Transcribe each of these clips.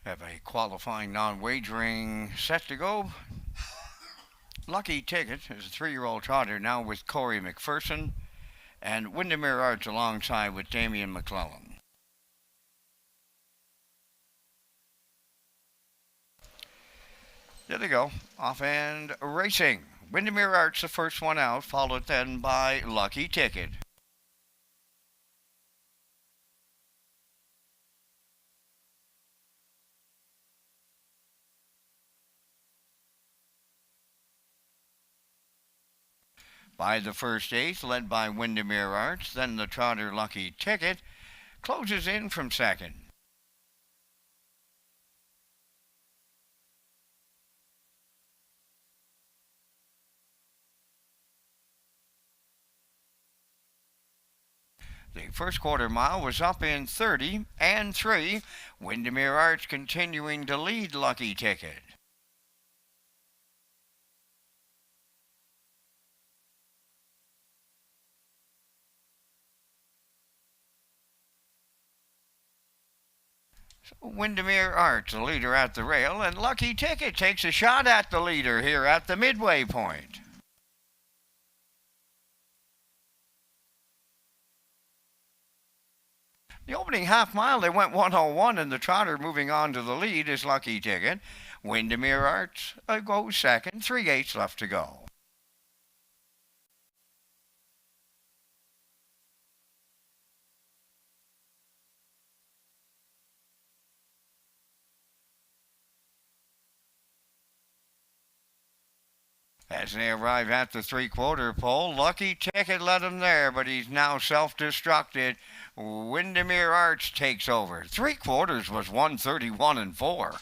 Have a qualifying non-wagering set to go. Lucky Ticket is a 3-year-old trotter now with Corey McPherson and Windermere Arts alongside with Damian McClellan. There they go. Off and racing. Windermere Arts the first one out, followed then by Lucky Ticket. By the first eighth, led by Windermere Arts, then the trotter Lucky Ticket closes in from second. The first quarter mile was up in 30 and 3. Windermere Arts continuing to lead Lucky Ticket. Windermere Arts, the leader at the rail, and Lucky Ticket takes a shot at the leader here at the midway point. The opening half mile, they went 101, and the trotter moving on to the lead is Lucky Ticket. Windermere Arts goes second, 3/8 left to go. As they arrive at the three-quarter pole, Lucky Ticket led him there, but he's now self-destructed. Windermere Arts takes over. Three quarters was 131 and 4.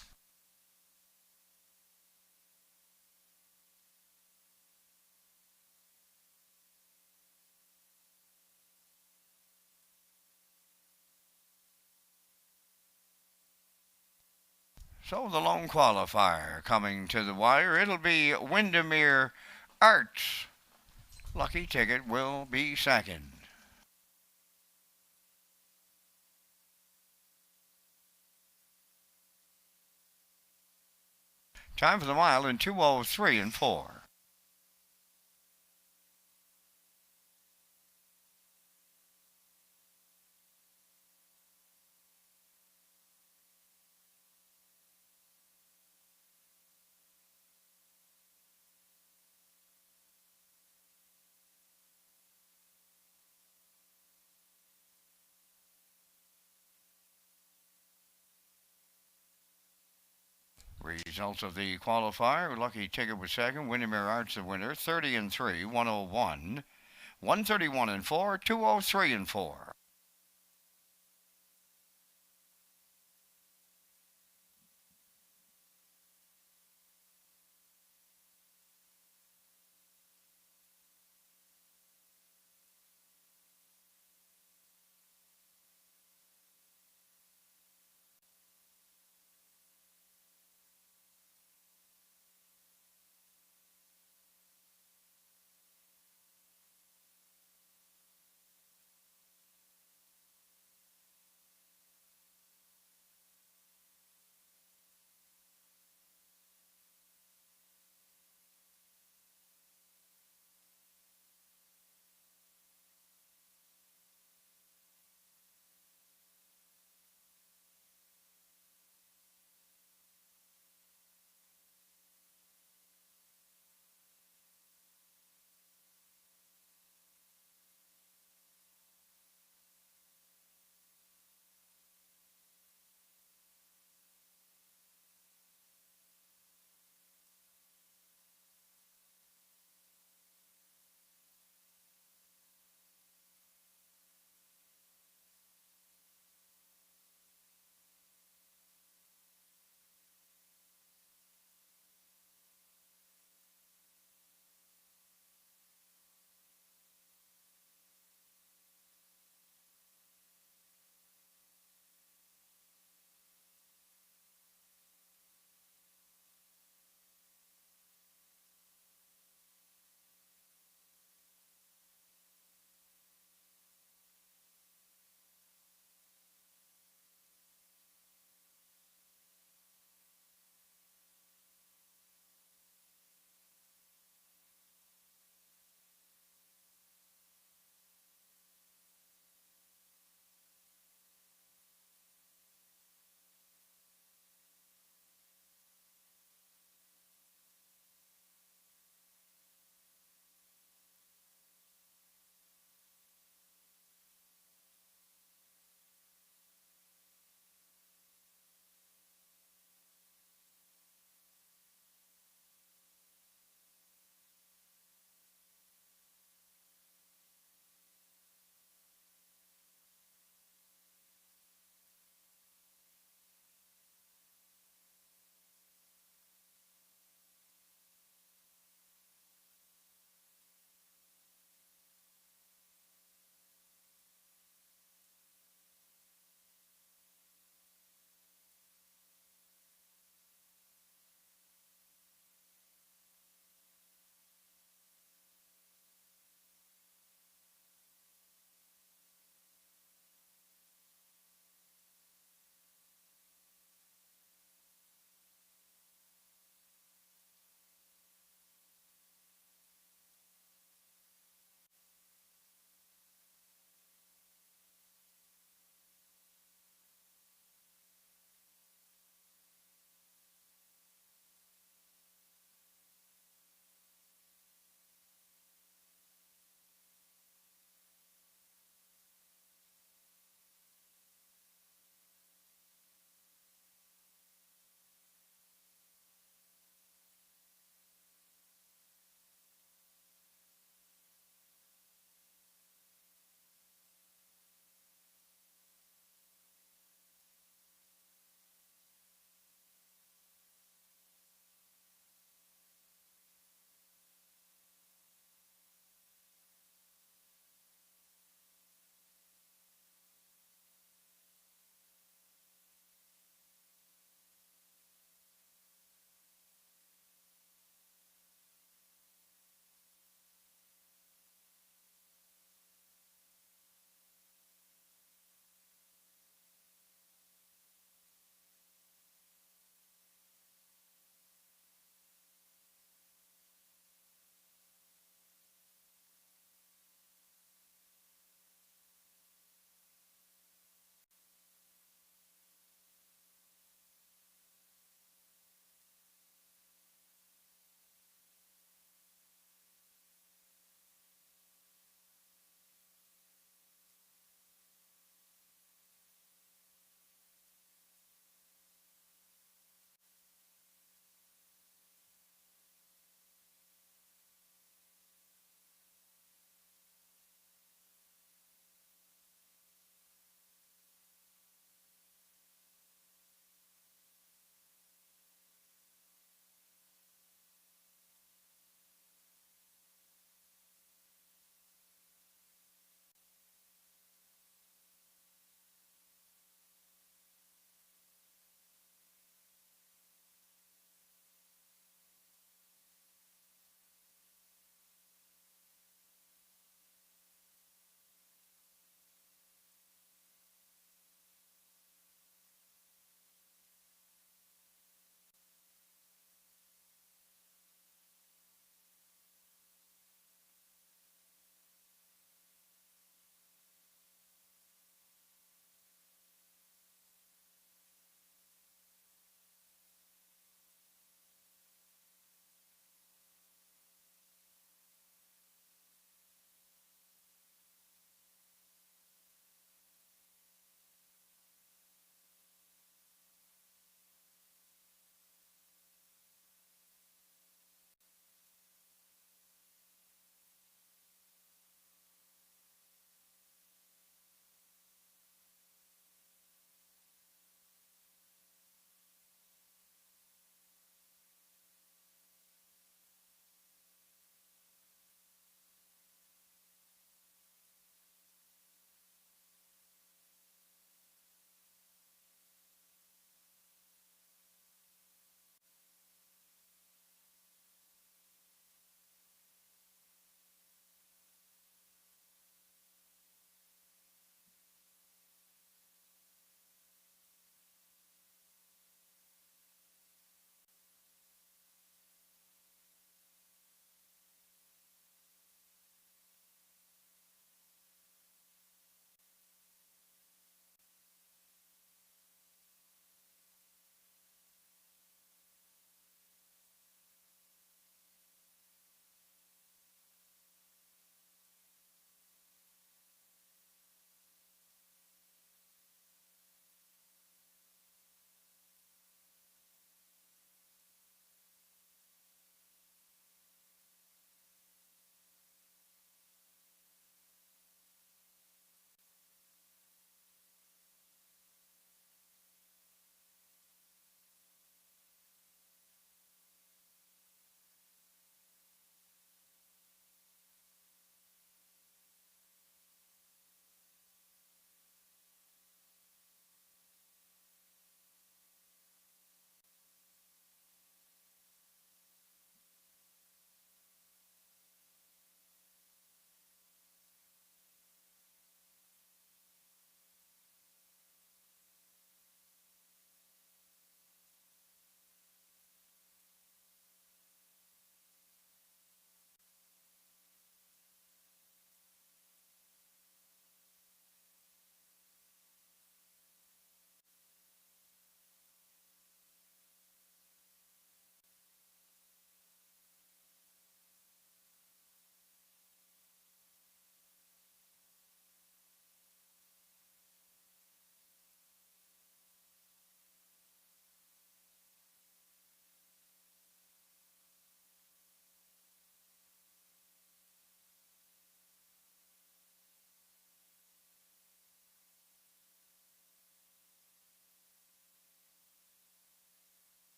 So the lone qualifier coming to the wire, it'll be Windermere Arts. Lucky Ticket will be second. Time for the mile in 2:03 and 4. Results of the qualifier, Lucky Ticket was second, Windermere Arts the winner, 30 and 3, 101, 131 and 4, 2:03 and 4.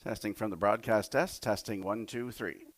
Testing from the broadcast desk. Testing 1, 2, 3.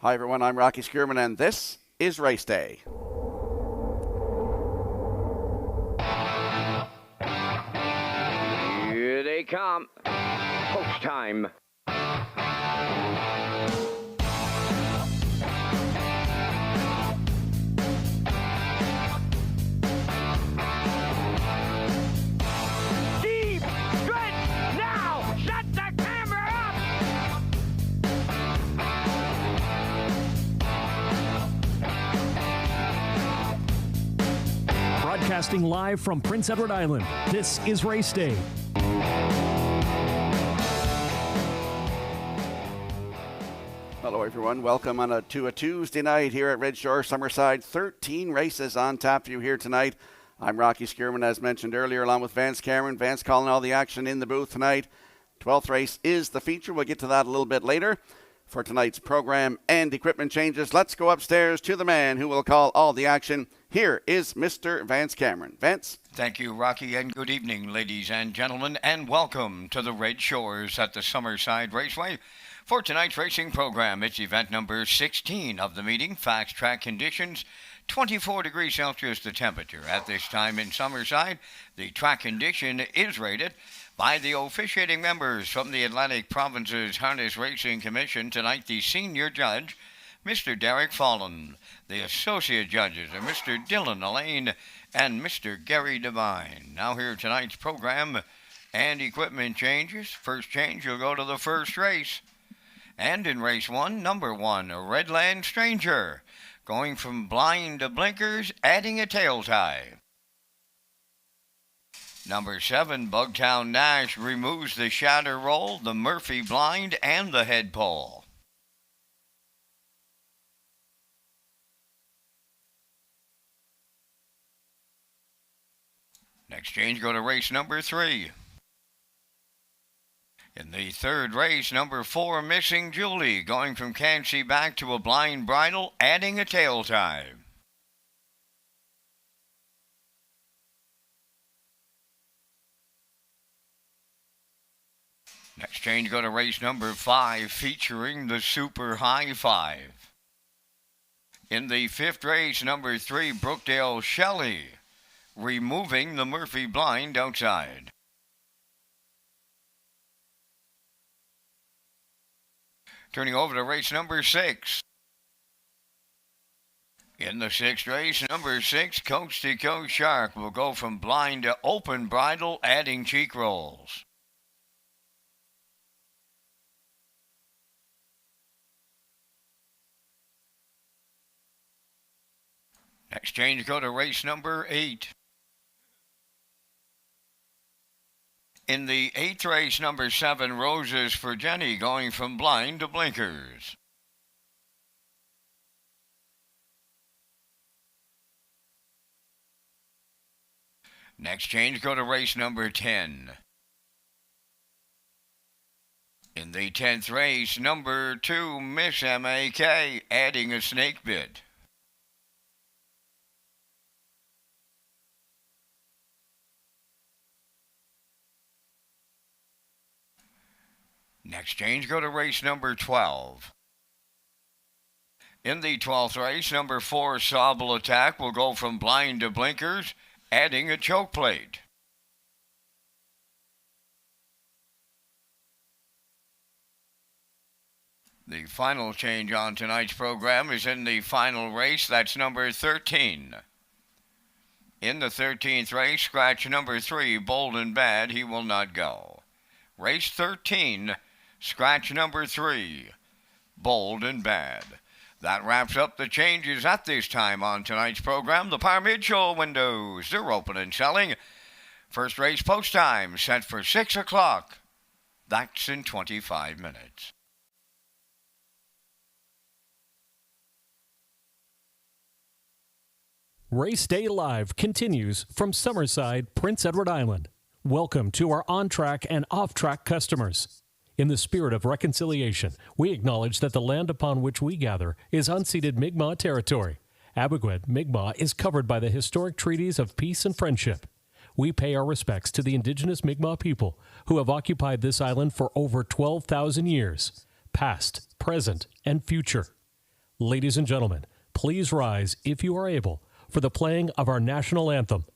Hi everyone, I'm Rocky Skierman and this is Race Day. Here they come. Post time. Deep stretch now. Shut the camera up. Broadcasting live from Prince Edward Island, this is Race Day. Hello everyone, welcome to a Tuesday night here at Redshore Summerside. 13 races on tap for you here tonight. I'm Rocky Skierman, as mentioned earlier, along with Vance Cameron. Vance calling all the action in the booth tonight. 12th race is the feature. We'll get to that a little bit later. For tonight's program and equipment changes, let's go upstairs to the man who will call all the action. Here is Mr. Vance Cameron. Vance? Thank you, Rocky, and good evening, ladies and gentlemen, and welcome to the Red Shores at the Summerside Raceway. For tonight's racing program, it's event number 16 of the meeting, fast track conditions, 24 degrees Celsius the temperature. At this time in Summerside, the track condition is rated by the officiating members from the Atlantic Province's Harness Racing Commission. Tonight, the senior judge, Mr. Derek Fallon. The associate judges are Mr. Dylan Elaine and Mr. Gary Devine. Now here tonight's program and equipment changes. First change, you'll go to the first race. And in race 1, number 1, Redland Stranger, going from blind to blinkers, adding a tail tie. Number 7, Bugtown Nash, removes the shatter roll, the Murphy blind, and the head pole. Next change, go to race number 3. In the third race, number 4, Missing Julie, going from can't see back to a blind bridle, adding a tail tie. Next change, go to race number 5, featuring the Super High Five. In the fifth race, number 3, Brookdale Shelley, removing the Murphy blind outside. Turning over to race number 6. In the sixth race, number 6, Coast to Coast Shark, will go from blind to open bridle, adding cheek rolls. Next change, go to race number 8. In the eighth race, number 7, Roses for Jenny, going from blind to blinkers. Next change, go to race number 10. In the 10th race, number 2, Miss M.A.K., adding a snake bit. Next change, go to race number 12. In the 12th race, number 4, Sable Attack, will go from blind to blinkers, adding a choke plate. The final change on tonight's program is in the final race. That's number 13. In the 13th race, scratch number 3, Bold and Bad. He will not go. Race 13, scratch number 3, Bold and Bad. That wraps up the changes at this time on tonight's program. The Par Mid-Show windows, they're open and selling. First race post time set for 6 o'clock. That's in 25 minutes. Race Day Live continues from Summerside, Prince Edward Island. Welcome to our on-track and off-track customers. In the spirit of reconciliation, we acknowledge that the land upon which we gather is unceded Mi'kmaq territory. Abogwed, Mi'kmaq is covered by the historic treaties of peace and friendship. We pay our respects to the indigenous Mi'kmaq people who have occupied this island for over 12,000 years, past, present, and future. Ladies and gentlemen, please rise, if you are able, for the playing of our national anthem.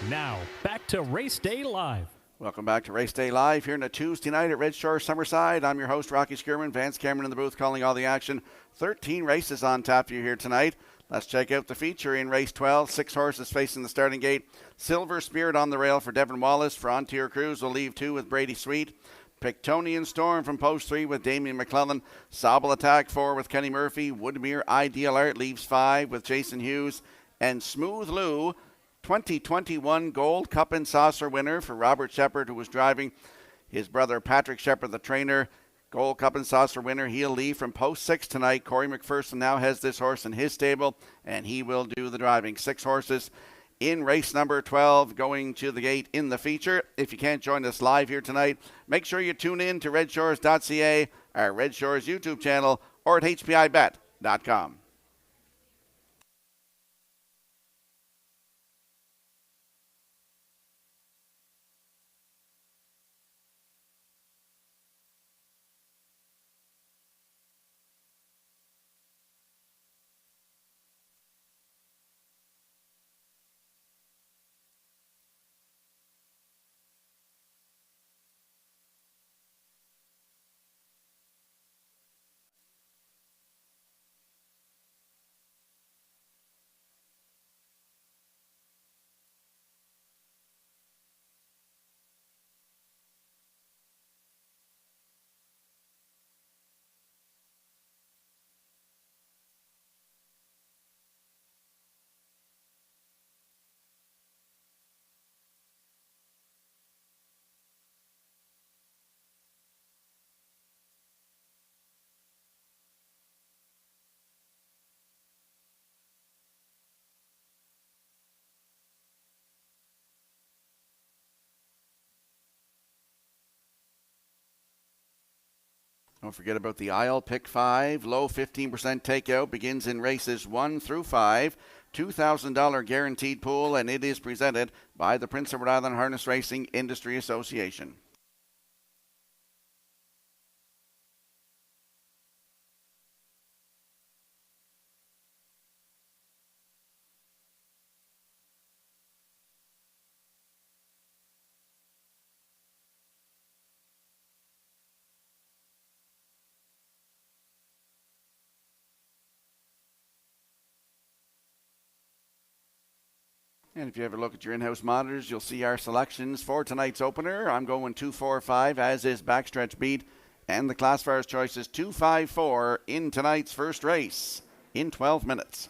Now, back to Race Day Live. Welcome back to Race Day Live here on a Tuesday night at Red Shore Summerside. I'm your host, Rocky Skirman. Vance Cameron in the booth calling all the action. 13 races on tap for you here tonight. Let's check out the feature in race 12. 6 horses facing the starting gate. Silver Spirit on the rail for Devin Wallace. Frontier Cruise will leave 2 with Brady Sweet. Pictonian Storm from post 3 with Damien McClellan. Sobble Attack 4 with Kenny Murphy. Woodmere Ideal Art leaves 5 with Jason Hughes. And Smooth Lou, 2021 Gold Cup and Saucer winner for Robert Shepard, who was driving his brother Patrick Shepard, the trainer. Gold Cup and Saucer winner. He'll leave from post 6 tonight. Corey McPherson now has this horse in his stable, and he will do the driving. 6 horses in race number 12 going to the gate in the feature. If you can't join us live here tonight, make sure you tune in to Redshores.ca, our Red Shores YouTube channel, or at hpibet.com. Don't forget about the aisle pick 5. Low 15% takeout begins in races 1 through 5. $2,000 guaranteed pool, and it is presented by the Prince Edward Island Harness Racing Industry Association. And if you ever look at your in-house monitors, you'll see our selections for tonight's opener. I'm going 2-4-5, as is Backstretch Beat. And the classifier's choice is 2-5-4 in tonight's first race in 12 minutes.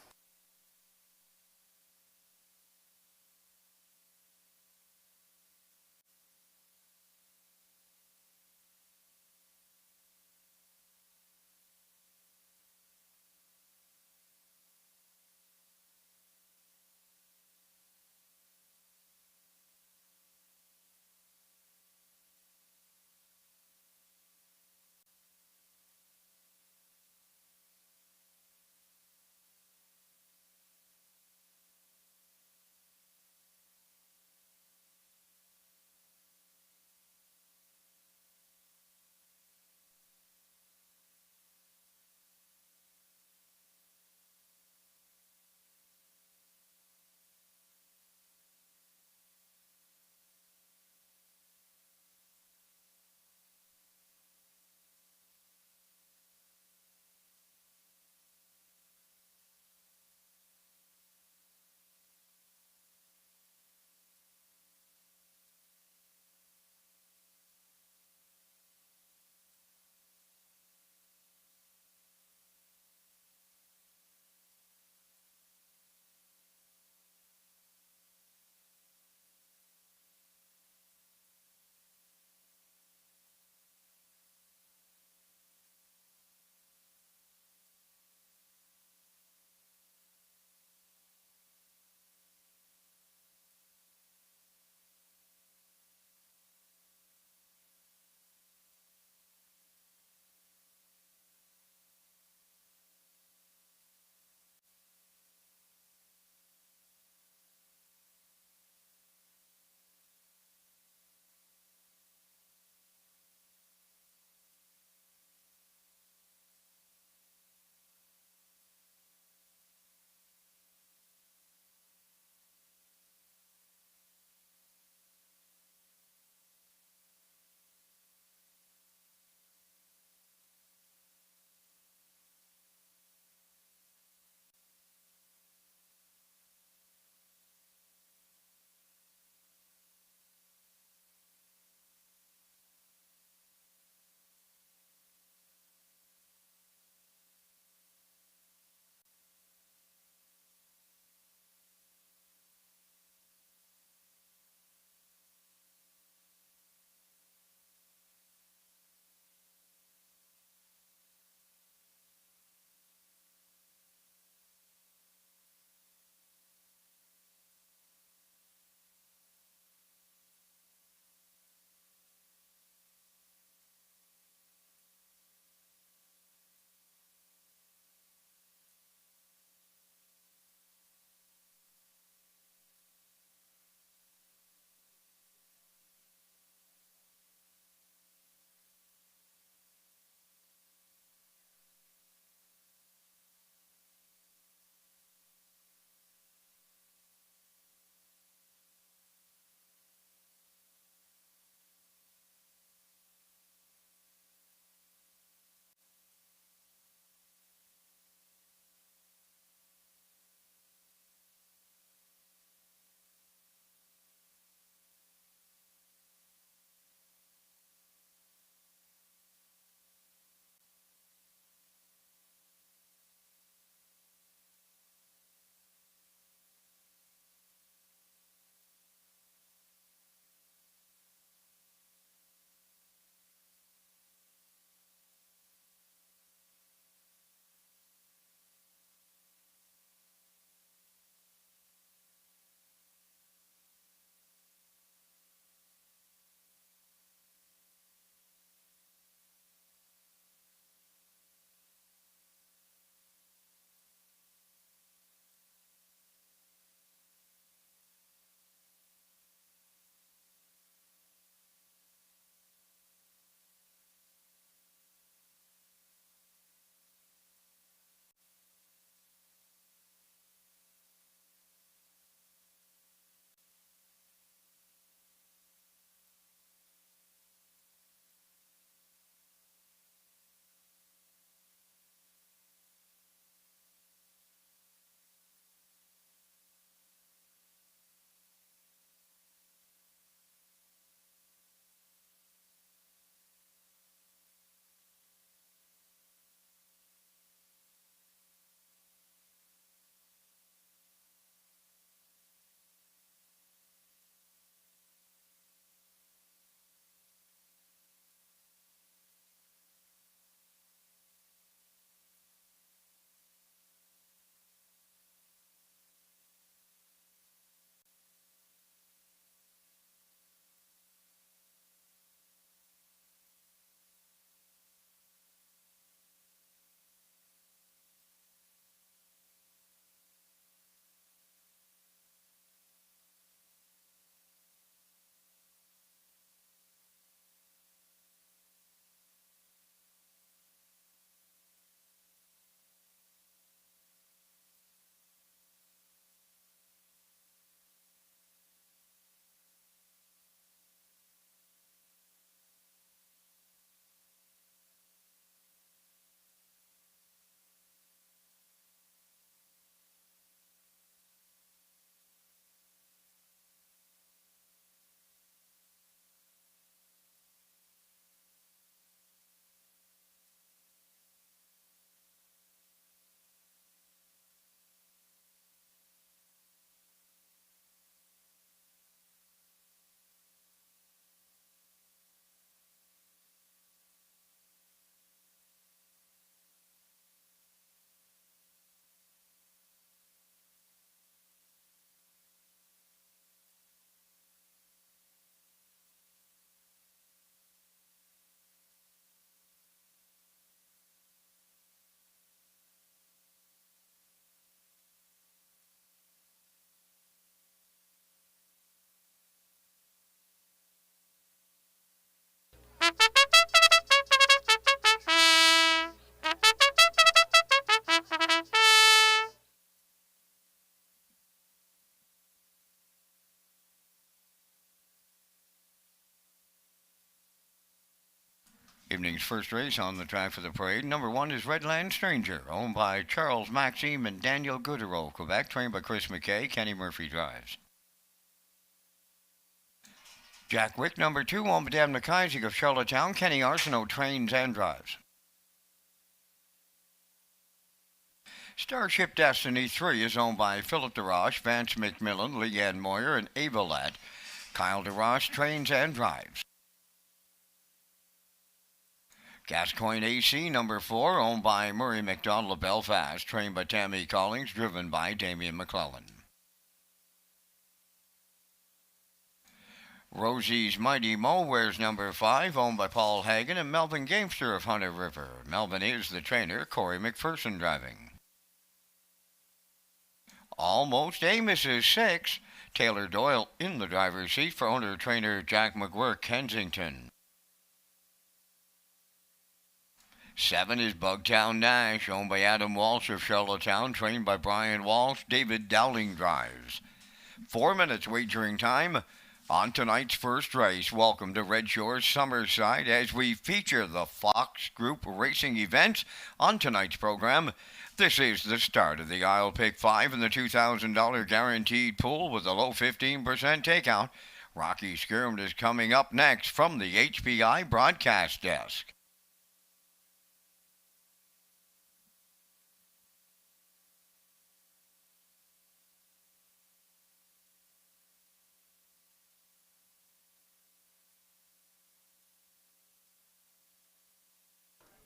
morning's first race on the track for the parade. Number 1 is Redland Stranger, owned by Charles Maxime and Daniel Goodero, Quebec, trained by Chris McKay. Kenny Murphy drives. Jack Wick, number 2, owned by Dan McIsaac of Charlottetown. Kenny Arsenault trains and drives. Starship Destiny 3 is owned by Philip DeRoche, Vance McMillan, Leanne Moyer, and Ava Lett. Kyle DeRoche trains and drives. Gascoigne AC number 4, owned by Murray McDonald of Belfast, trained by Tammy Collins, driven by Damian McClellan. Rosie's Mighty Mo wears number 5, owned by Paul Hagen and Melvin Gamester of Hunter River. Melvin is the trainer, Corey McPherson driving. Almost Amos is 6, Taylor Doyle in the driver's seat for owner-trainer Jack McGuirk, Kensington. 7 is Bugtown Nash, owned by Adam Walsh of Charlottetown, trained by Brian Walsh. David Dowling drives. 4 minutes wagering time on tonight's first race. Welcome to Red Shores Summerside as we feature the Fox Group Racing events on tonight's program. This is the start of the I'll Pick 5 in the $2,000 guaranteed pool with a low 15% takeout. Rocky Skirm is coming up next from the HPI broadcast desk.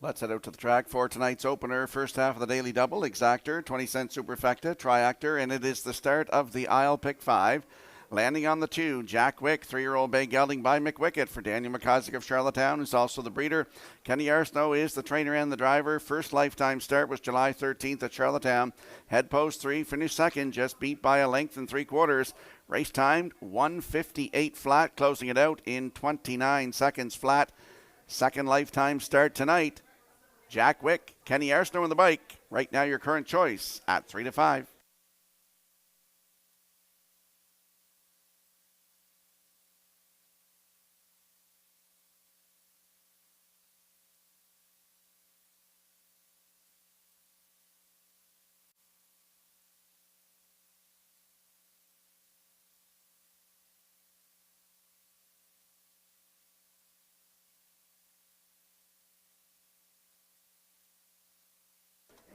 Let's head out to the track for tonight's opener. First half of the daily double, Exactor, 20-cent Superfecta, Triactor, and it is the start of the I'll Pick 5. Landing on the 2, Jack Wick, 3-year-old bay gelding by McWicket for Daniel McIsaac of Charlottetown, who's also the breeder. Kenny Arsenault is the trainer and the driver. First lifetime start was July 13th at Charlottetown. Head post 3, finished second, just beat by a length and 3/4. Race timed 1:58 flat, closing it out in 29 seconds flat. Second lifetime start tonight. Jack Wick, Kenny Arsenault on the bike. Right now your current choice at 3-5.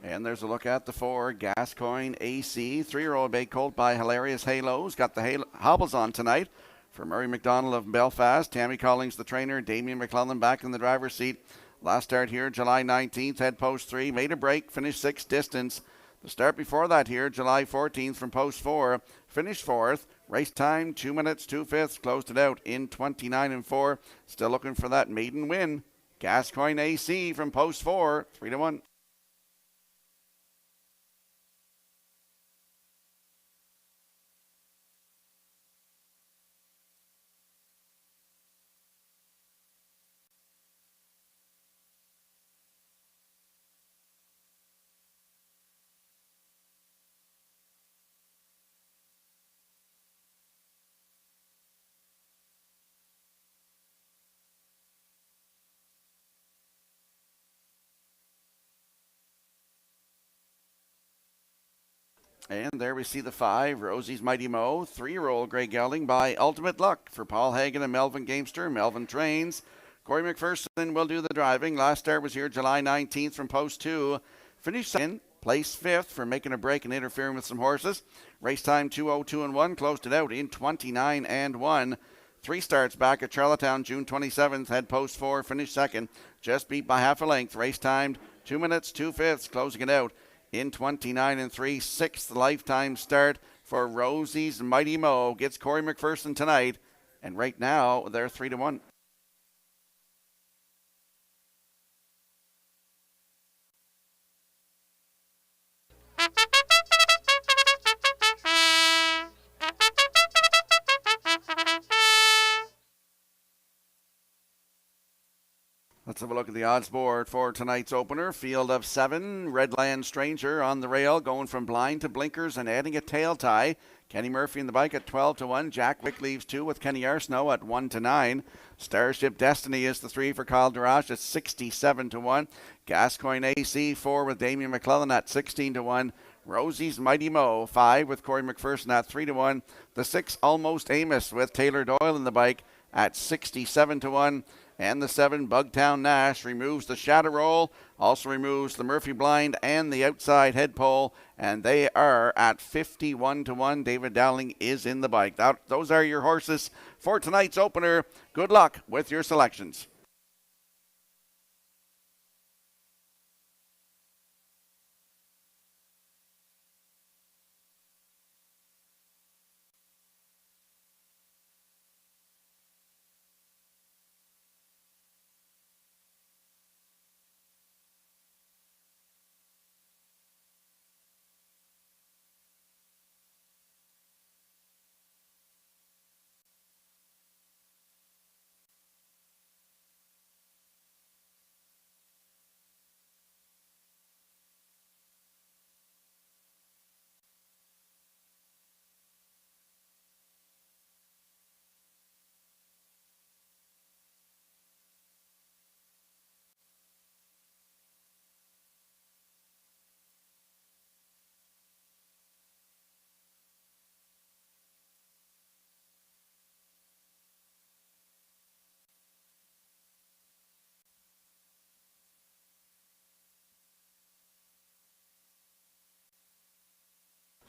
And there's a look at the 4, Gascoigne AC, 3-year-old bay colt by Hilarious Halos. Got the hobbles on tonight for Murray McDonald of Belfast. Tammy Collins, the trainer. Damian McClellan back in the driver's seat. Last start here, July 19th, head post 3, made a break, finished 6th distance. The start before that here, July 14th from post 4, finished 4th. Race time, 2 minutes, 2/5, closed it out in 29 4. Still looking for that maiden win. Gascoigne AC from post 4, 3-1. And there we see the 5, Rosie's Mighty Mo, 3-year-old Grey Gelding by Ultimate Luck for Paul Hagen and Melvin Gamester. Melvin trains. Corey McPherson will do the driving. Last start was here July 19th from post 2. Finished second, placed 5th for making a break and interfering with some horses. Race time 2:02 closed it out in 29 1. 3 starts back at Charlottetown June 27th, head post 4, finished second, just beat by half a length. Race timed 2 minutes, 2/5, closing it out in 29 3. 6th lifetime start for Rosie's Mighty Mo. Gets Corey McPherson tonight, and right now they're 3-1. Let's Let's have a look at the odds board for tonight's opener. Field of 7, Redland Stranger on the rail, going from blind to blinkers and adding a tail tie. Kenny Murphy in the bike at 12-1. Jack Wick leaves 2 with Kenny Arsenault at 1-9. Starship Destiny is the 3 for Kyle Durage at 67-1. Gascoigne AC 4 with Damien McClellan at 16-1. Rosie's Mighty Mo 5 with Corey McPherson at 3-1. The 6 Almost Amos with Taylor Doyle in the bike at 67-1. And the 7 Bugtown Nash removes the shadow roll, also removes the Murphy blind and the outside head pole, and they are at 51-1. David Dowling is in the bike. Those are your horses for tonight's opener. Good luck with your selections.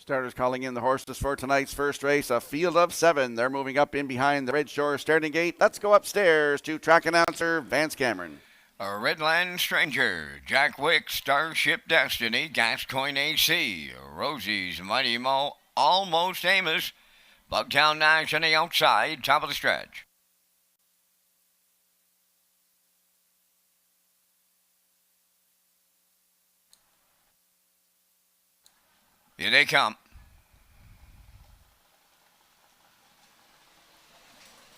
Starters calling in the horses for tonight's first race, a field of 7. They're moving up in behind the Red Shore starting gate. Let's go upstairs to track announcer Vance Cameron. A Redland Stranger, Jack Wick, Starship Destiny, Gascoigne AC, Rosie's Mighty Mo, Almost Amos, Bugtown Nash on the outside, top of the stretch. Here they come.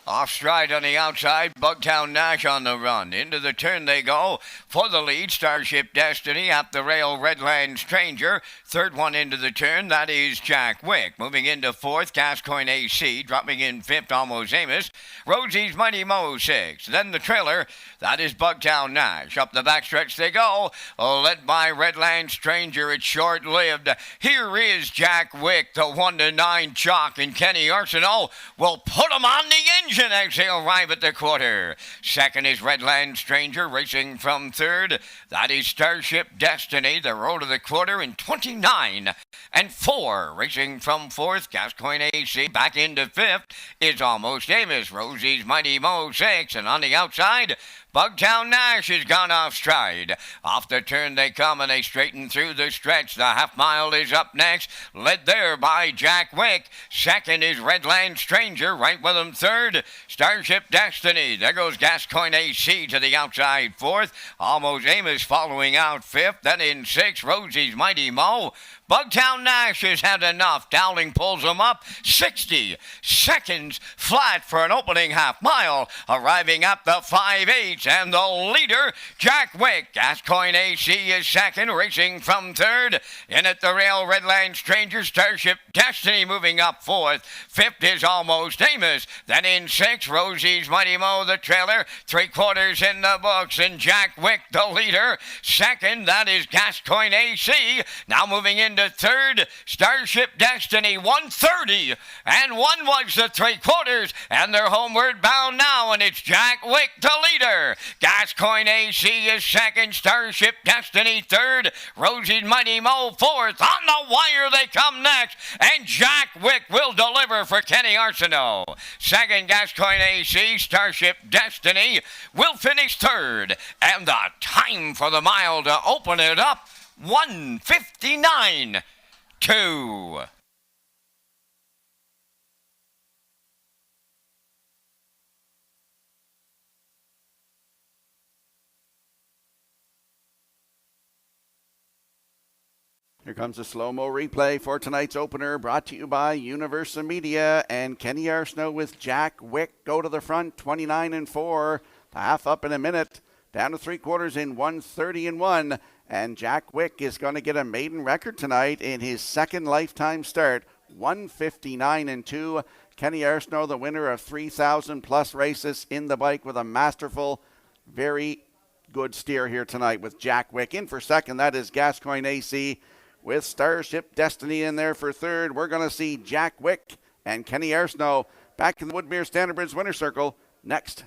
Off stride on the outside, Bugtown Nash on the run. Into the turn they go. For the lead, Starship Destiny. Up the rail, Redland Stranger. Third one into the turn, that is Jack Wick. Moving into fourth, Gascoigne AC. Dropping in fifth, Almost Amos. Rosie's Mighty Mo 6. Then the trailer, that is Bugtown Nash. Up the backstretch they go. Led by Redland Stranger, it's short-lived. Here is Jack Wick, the 1-9 chalk, and Kenny Arsenault will put him on the engine as they arrive at the quarter. Second is Redland Stranger, racing from third. That is Starship Destiny. The road to the quarter in 29 and 4. Racing from fourth, Gascoigne AC. Back into fifth is Almost Amos. Rosie's Mighty Mo 6. And on the outside, Bugtown Nash has gone off stride. Off the turn they come and they straighten through the stretch. The half mile is up next, led there by Jack Wick. Second is Redland Stranger, right with him third. Starship Destiny. There goes Gascoigne AC to the outside fourth. Almost Amos following out fifth. Then in sixth, Rosie's Mighty Mo. Bugtown Nash has had enough. Dowling pulls him up 60 seconds flat for an opening half mile. Arriving up the 5/8 and the leader, Jack Wick. Gascoigne AC is second, racing from third. In at the rail, Redland Stranger. Starship Destiny moving up fourth. Fifth is Almost Amos. Then in sixth, Rosie's Mighty Mo, the trailer. 3/4 in the books, and Jack Wick, the leader. Second, that is Gascoigne AC. Now moving into third, Starship Destiny, 1:30, and 1 was the 3/4, and they're homeward bound now, and it's Jack Wick, the leader. Gascoigne AC is second, Starship Destiny third, Rosie's Mighty Mo fourth. On the wire they come next, and Jack Wick will deliver for Kenny Arsenault. Second, Gascoigne AC, Starship Destiny will finish third, and the time for the mile to open it up, 1:59.2. Here comes a slow-mo replay for tonight's opener, brought to you by Universal Media, and Kenny Arsenault with Jack Wick go to the front, 29 and 4. The half up in a minute. down to 3/4 in 1:30-1. And Jack Wick is going to get a maiden record tonight in his second lifetime start, 1:59-2. Kenny Arsenault, the winner of 3,000 plus races in the bike, with a masterful, very good steer here tonight with Jack Wick. In for second, that is Gascoigne AC with Starship Destiny in there for third. We're going to see Jack Wick and Kenny Arsenault back in the Woodmere Standard Bridge winner circle next.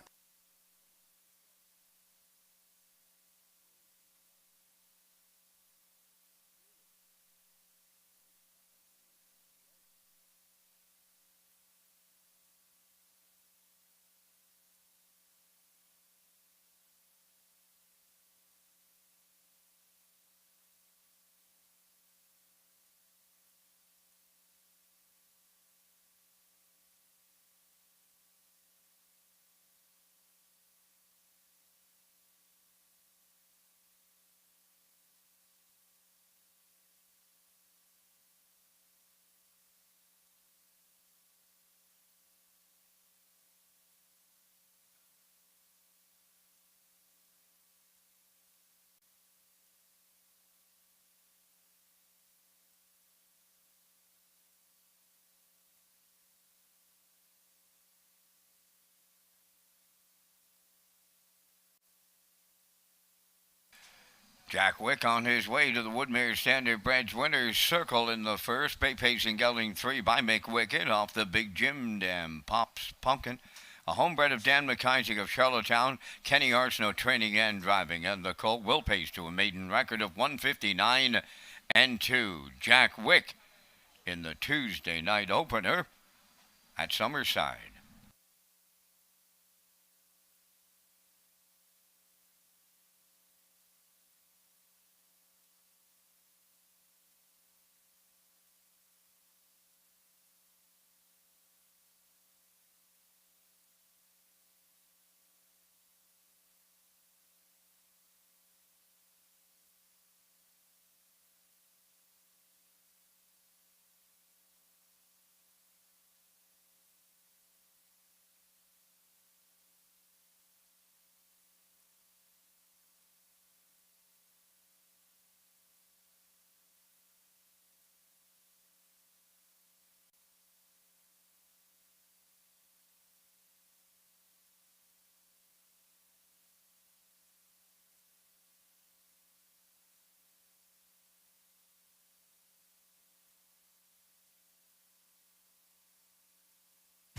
Jack Wick on his way to the Woodmere Standard Bridge winner's circle in the first. Bay Pacing gelding 3 by Mick Wicked off the Big Jim Dam Pops Pumpkin. A homebred of Dan McIsaac of Charlottetown. Kenny Arsenault training and driving. And the colt will pace to a maiden record of 1:59-2. Jack Wick in the Tuesday night opener at Summerside.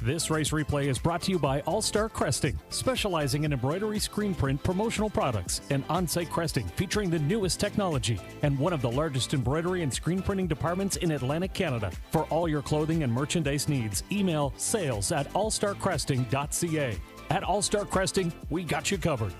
This race replay is brought to you by All Star Cresting, specializing in embroidery, screen print, promotional products, and on-site cresting featuring the newest technology, and one of the largest embroidery and screen printing departments in Atlantic Canada. For all your clothing and merchandise needs, email sales@allstarcresting.ca. At All Star Cresting, we got you covered.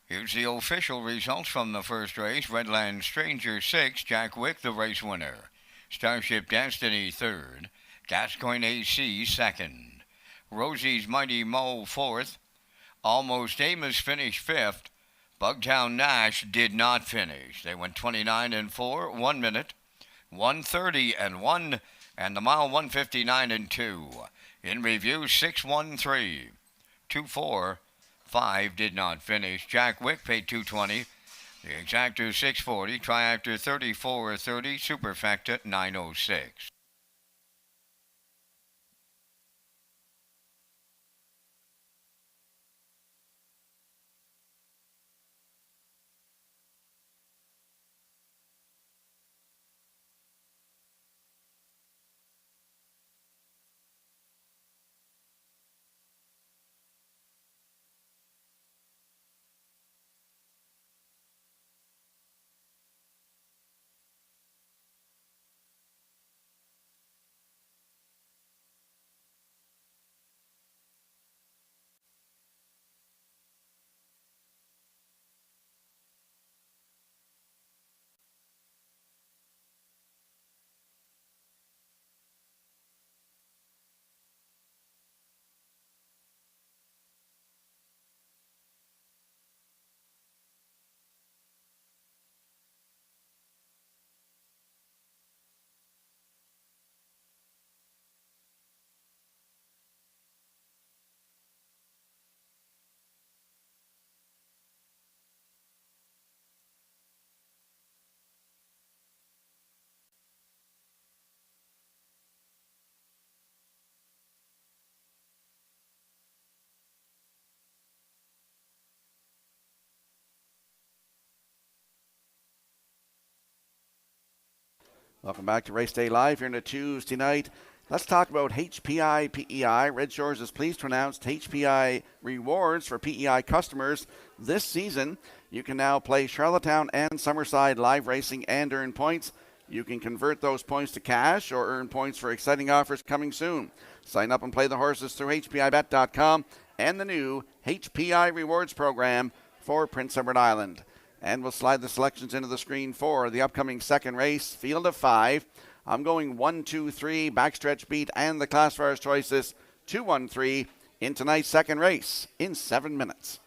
Here's the official results from the first race. Redland Stranger 6, Jack Wick the race winner. Starship Destiny 3rd. Gascoigne AC 2nd. Rosie's Mighty Mo 4th. Almost Amos finished 5th. Bugtown Nash did not finish. They went 29-4, 1 minute, 1:30-1, and the mile 1:59-2. In review, 6:13, 2:4. 5 did not finish. Jack Wick paid $220. The exactor 640. Triactor 3430. Superfecta 906. Welcome back to Race Day Live here on a Tuesday night. Let's talk about HPI PEI. Red Shores is pleased to announce HPI rewards for PEI customers this season. You can now play Charlottetown and Summerside live racing and earn points. You can convert those points to cash or earn points for exciting offers coming soon. Sign up and play the horses through HPIBet.com and the new HPI rewards program for Prince Edward Island. And we'll slide the selections into the screen for the upcoming second race, field of 5. I'm going 1, 2, 3, backstretch beat, and the classifiers choices 2, 1, 3 in tonight's second race in 7 minutes.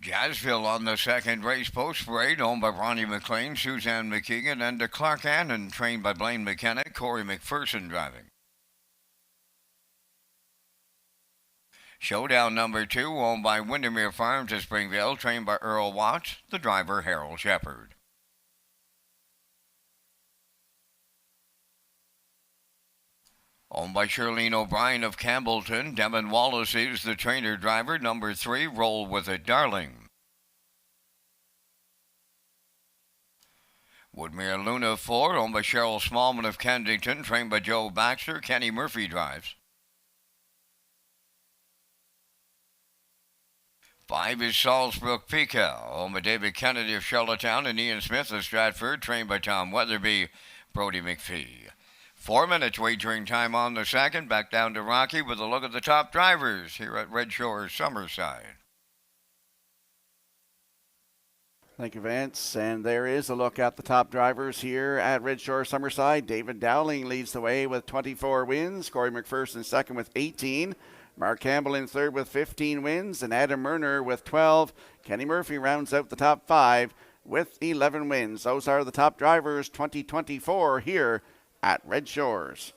Jazzville on the second race post parade, owned by Ronnie McLean, Suzanne McKeegan, and Clark Annan, trained by Blaine McKenna, Corey McPherson driving. Showdown number 2, owned by Windermere Farms at Springvale, trained by Earl Watts, the driver Harold Shepard. Owned by Shirlene O'Brien of Campbellton, Devin Wallace is the trainer driver. Number 3, Roll With It, Darling. Woodmere Luna 4, owned by Cheryl Smallman of Kensington, trained by Joe Baxter. Kenny Murphy drives. 5 is Salisbrook Pica, owned by David Kennedy of Charlottetown and Ian Smith of Stratford, trained by Tom Weatherby, Brody McPhee. 4 minutes wagering time on the second. Back down to Rocky with a look at the top drivers here at Red Shores Summerside. Thank you, Vance. And there is a look at the top drivers here at Red Shore Summerside. David Dowling leads the way with 24 wins. Corey McPherson second with 18. Mark Campbell in third with 15 wins. And Adam Murner with 12. Kenny Murphy rounds out the top 5 with 11 wins. Those are the top drivers 2024 here at Red Shores.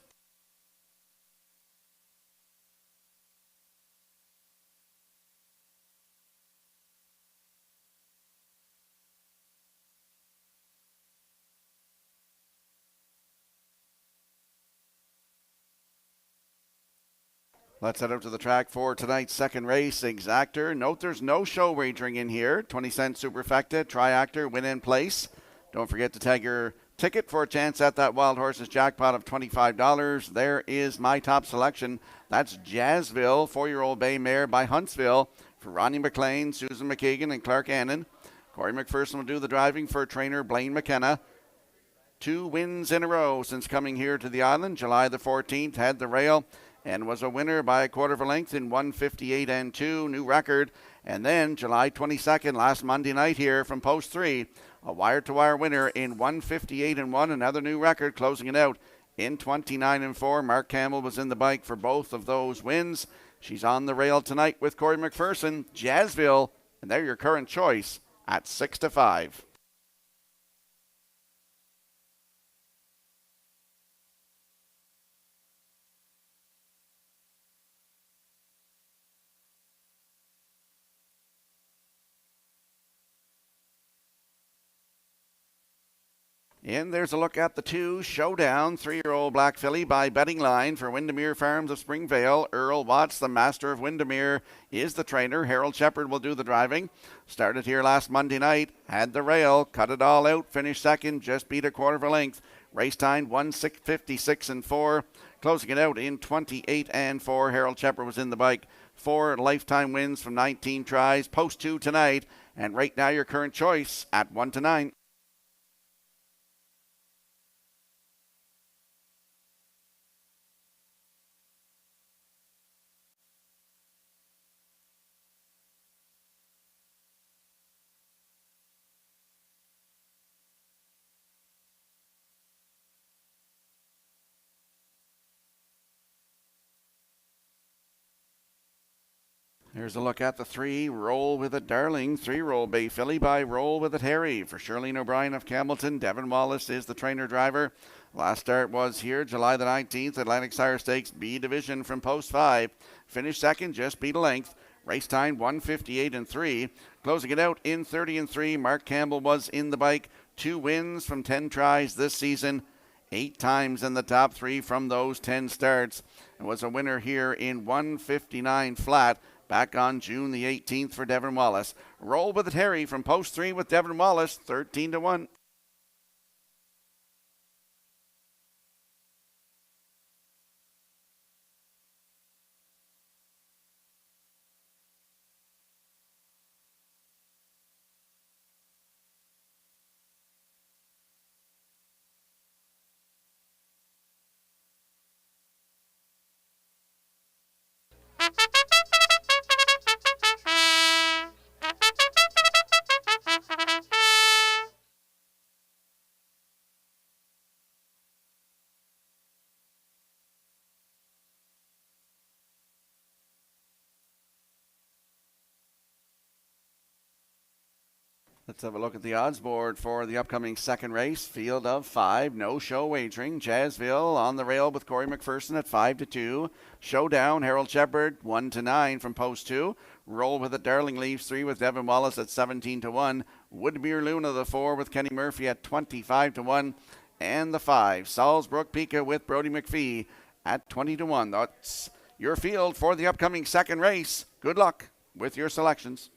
Let's head out to the track for tonight's second race, Exactor. Note there's no show wagering in here. 20-cent superfecta, triactor, win in place. Don't forget to tag your ticket for a chance at that Wild Horses jackpot of $25. There is my top selection. That's Jazzville, 4-year-old bay mare by Huntsville for Ronnie McLean, Susan McKeegan, and Clark Annan. Corey McPherson will do the driving for trainer Blaine McKenna. 2 wins in a row since coming here to the island. July the 14th had the rail and was a winner by a quarter of a length in 158 and 2, new record. And then July 22nd, last Monday night here from Post 3, a wire-to-wire winner in 158 and 1, another new record, closing it out in 29 and 4. Mark Campbell was in the bike for both of those wins. She's on the rail tonight with Corey McPherson, Jazzville, and they're your current choice at 6-5. And there's a look at the 2 Showdown, 3-year-old black filly by Betting Line for Windermere Farms of Springvale. Earl Watts, the master of Windermere, is the trainer. Harold Shepard will do the driving. Started here last Monday night, had the rail, cut it all out, finished second, just beat a quarter of a length. Race time 1:56 and 4. Closing it out in 28 and 4. Harold Shepard was in the bike. 4 lifetime wins from 19 tries. Post 2 tonight. And right now your current choice at 1-9. Here's a look at the 3 Roll With It Darling 3-year-old bay filly by Roll With It Harry. For Shirlene O'Brien of Campbellton, Devin Wallace is the trainer driver. Last start was here July the 19th, Atlantic Sire Stakes B Division from post 5. Finished second, just beat a length. Race time 1:58 and 3. Closing it out in 30 and 3. Mark Campbell was in the bike. 2 wins from 10 tries this season. 8 times in the top 3 from those 10 starts. And was a winner here in 1:59 flat. Back on June the 18th for Devin Wallace. Roll With It Harry from post 3 with Devin Wallace, 13-1. Let's have a look at the odds board for the upcoming second race. Field of 5, no show wagering. Jazzville on the rail with Corey McPherson at 5-2. Showdown, Harold Shepard 1-9 from post 2. Roll With It Darling leaves 3 with Devin Wallace at 17-1. Woodmere Luna the 4 with Kenny Murphy at 25-1. And the 5, Salzbrook Pika with Brody McPhee at 20-1. That's your field for the upcoming second race. Good luck with your selections.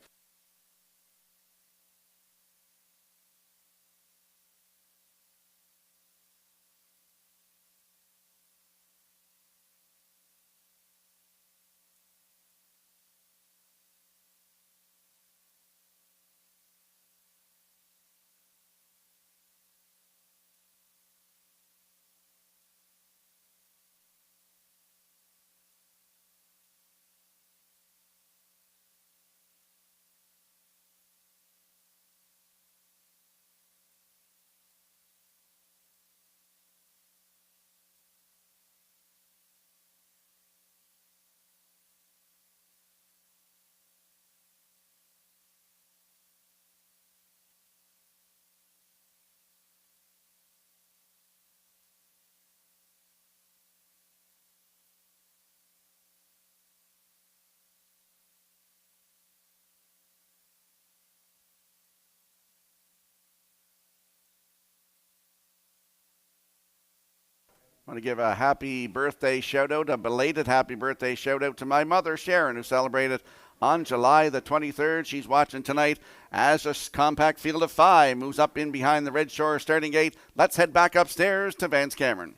I want to give a happy birthday shout out, a belated happy birthday shout out to my mother, Sharon, who celebrated on July the 23rd. She's watching tonight as a compact field of 5 moves up in behind the Red Shore starting gate. Let's head back upstairs to Vance Cameron.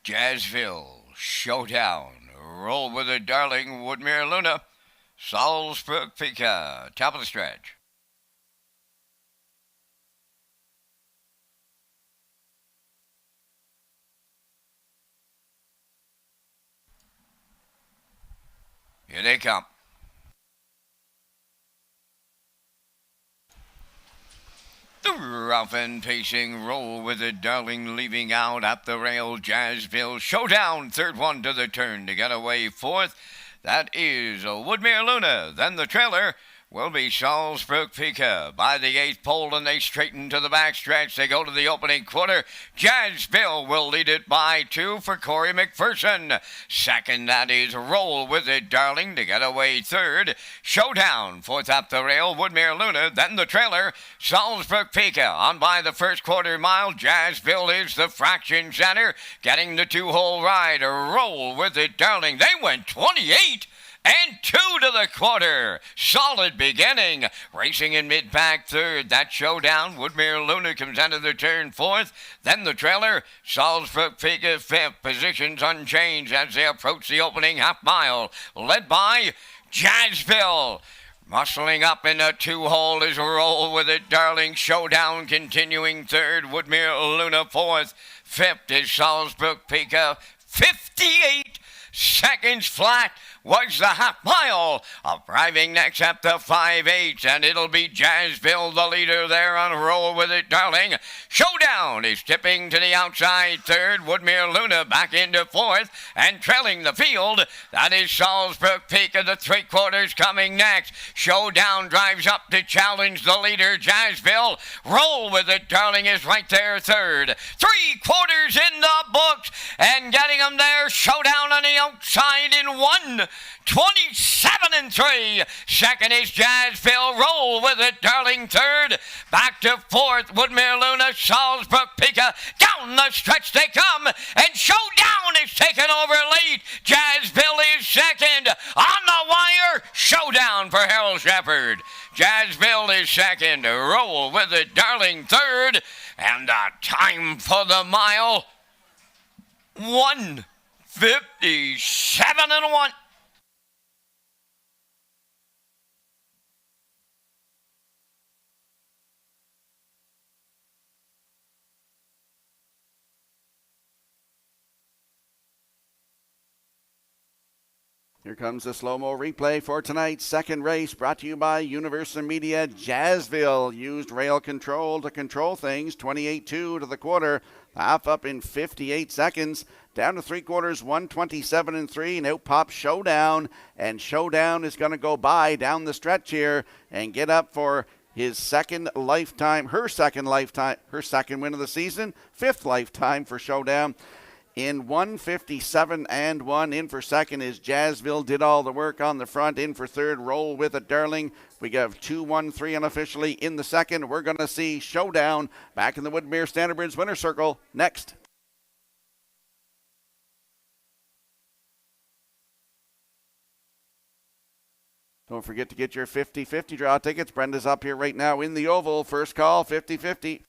Jazzville, Showdown, Roll With It Darling, Woodmere Luna, Salzbrook Pika, top of the stretch. Here they come. The rough and pacing Roll With It Darling leaving out at the rail. Jazzville Showdown, third one to the turn to get away fourth. That is Woodmere Luna. Then the trailer, will be Salzburg Pika. By the eighth pole, and they straighten to the backstretch. They go to the opening quarter. Jazz Bill will lead it by 2 for Corey McPherson. Second, that is Roll With It, Darling, to get away third. Showdown, fourth up the rail, Woodmere Luna. Then the trailer, Salzburg Pika. On by the first quarter mile, Jazz Bill is the fraction center. Getting the two-hole ride, Roll With It, Darling. They went 28 and 2 to the quarter. Solid beginning. Racing in mid-pack third. That Showdown. Woodmere Luna comes out of the turn fourth. Then the trailer. Salzburg Pika fifth. Positions unchanged as they approach the opening half mile. Led by Jazzville. Muscling up in a two-hole is Roll With It, Darling. Showdown continuing third. Woodmere Luna fourth. Fifth is Salzburg Pika. 58 seconds flat was the half mile. Arriving next at the 5/8, and it'll be Jazzville, the leader there on Roll With It, Darling. Showdown is tipping to the outside third. Woodmere Luna back into fourth, and trailing the field, that is Salzburg Pika, the three-quarters coming next. Showdown drives up to challenge the leader, Jazzville. Roll With It, Darling is right there third. Three-quarters in the books, and getting them there, Showdown on the outside in 1:27-3. Second is Jazzville. Roll With It, Darling third. Back to fourth, Woodmere Luna, Salzburg Pika. Down the stretch they come, and Showdown is taken over late. Jazzville is second. On the wire, Showdown for Harold Shepard. Jazzville is second. Roll With It, Darling third. And the time for the mile, 1:57-1. Here comes the slow-mo replay for tonight's second race, brought to you by Universal Media. Jazzville used rail control to control things. 28-2 to the quarter, half up in 58 seconds. Down to three-quarters, 1:27-3. Now pops Showdown, and Showdown is going to go by down the stretch here and get up for her second win of the season, fifth lifetime for Showdown. In 1:57-1, in for second is Jazzville, did all the work on the front. In for third, Roll With It, Darling. We have 2-1-3 unofficially in the second. We're going to see Showdown back in the Woodmere Standardbridge winner circle next. Don't forget to get your 50-50 draw tickets. Brenda's up here right now in the oval. First call, 50-50.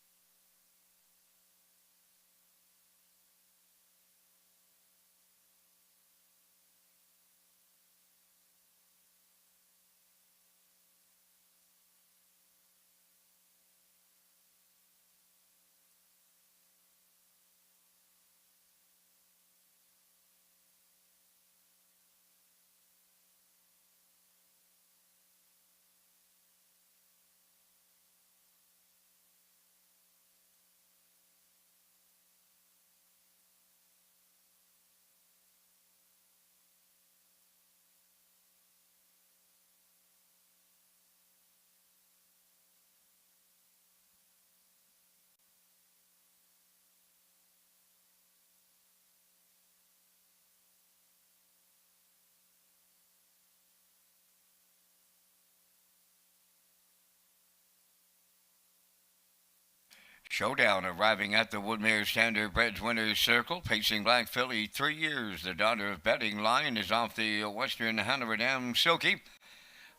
Showdown arriving at the Woodmere Standardbridge Winners Circle, pacing Black Filly 3 years. The daughter of Betting Lion is off the Western Hanover Dam Silky.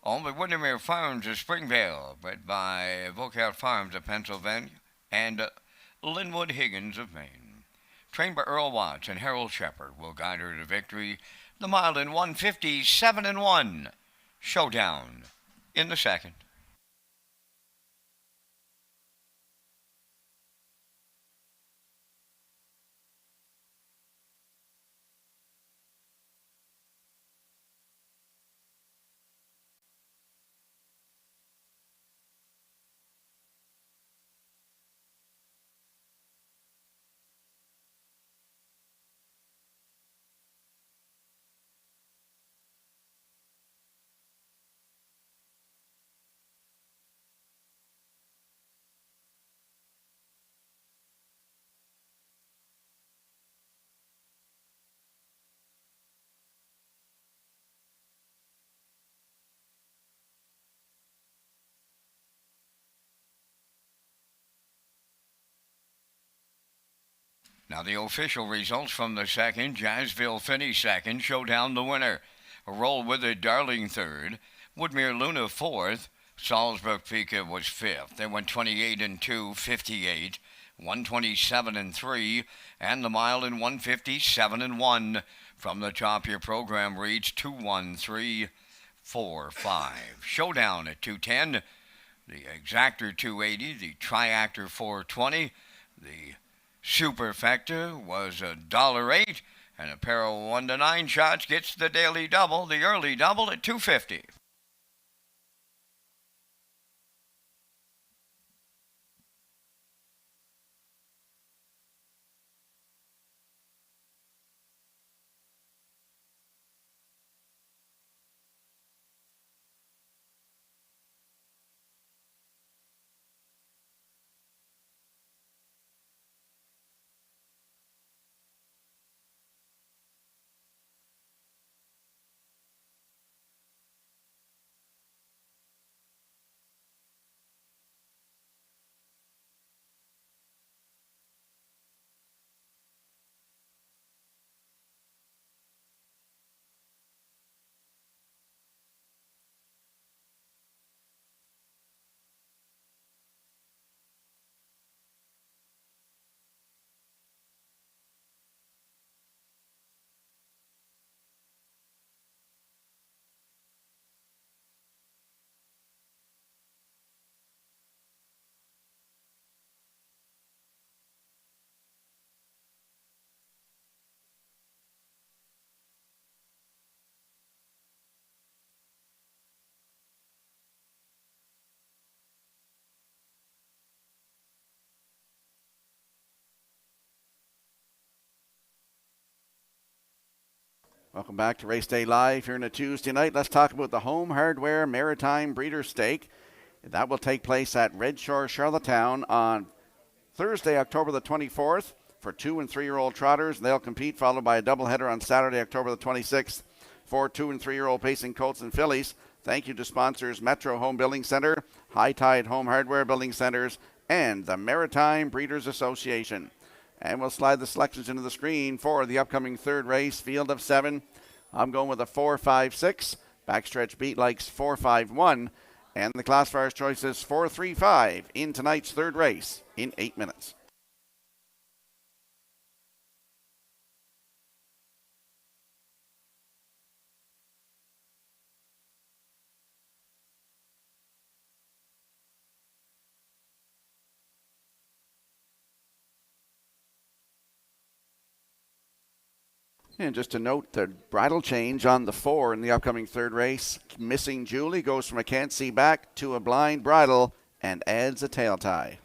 Owned by Windermere Farms of Springvale, bred by Volkart Farms of Pennsylvania, and Linwood Higgins of Maine. Trained by Earl Watts and Harold Shepard, will guide her to victory. The mile in 1:57-1. Showdown in the second. Now the official results from the second. Jazzville finished second. Showdown the winner. Roll with it, Darling third. Woodmere Luna fourth. Salzburg Pika was fifth. They went 28 and 2, 58, 127 and 3, and the mile in 157 and 1. From the top, your program reads 21345. Showdown at 210. The Exactor 280. The Triactor 420. The Superfecta was $1.08. And a pair of 1 to 9 shots gets the daily double, the early double at $2.50. Welcome back to Race Day Live here on a Tuesday night. Let's talk about the Home Hardware Maritime Breeders' Stake. That will take place at Red Shore, Charlottetown on Thursday, October the 24th for 2 and 3-year-old trotters. They'll compete, followed by a doubleheader on Saturday, October the 26th for 2 and 3-year-old pacing colts and fillies. Thank you to sponsors Metro Home Building Center, High Tide Home Hardware Building Centers, and the Maritime Breeders Association. And we'll slide the selections into the screen for the upcoming third race, field of 7. I'm going with a 4-5-6. Backstretch beat likes 4-5-1. And the classifier's choice is 4-3-5 in tonight's third race in 8 minutes. And just a note, the bridle change on the 4 in the upcoming third race. Missing Julie goes from a can't see back to a blind bridle and adds a tail tie.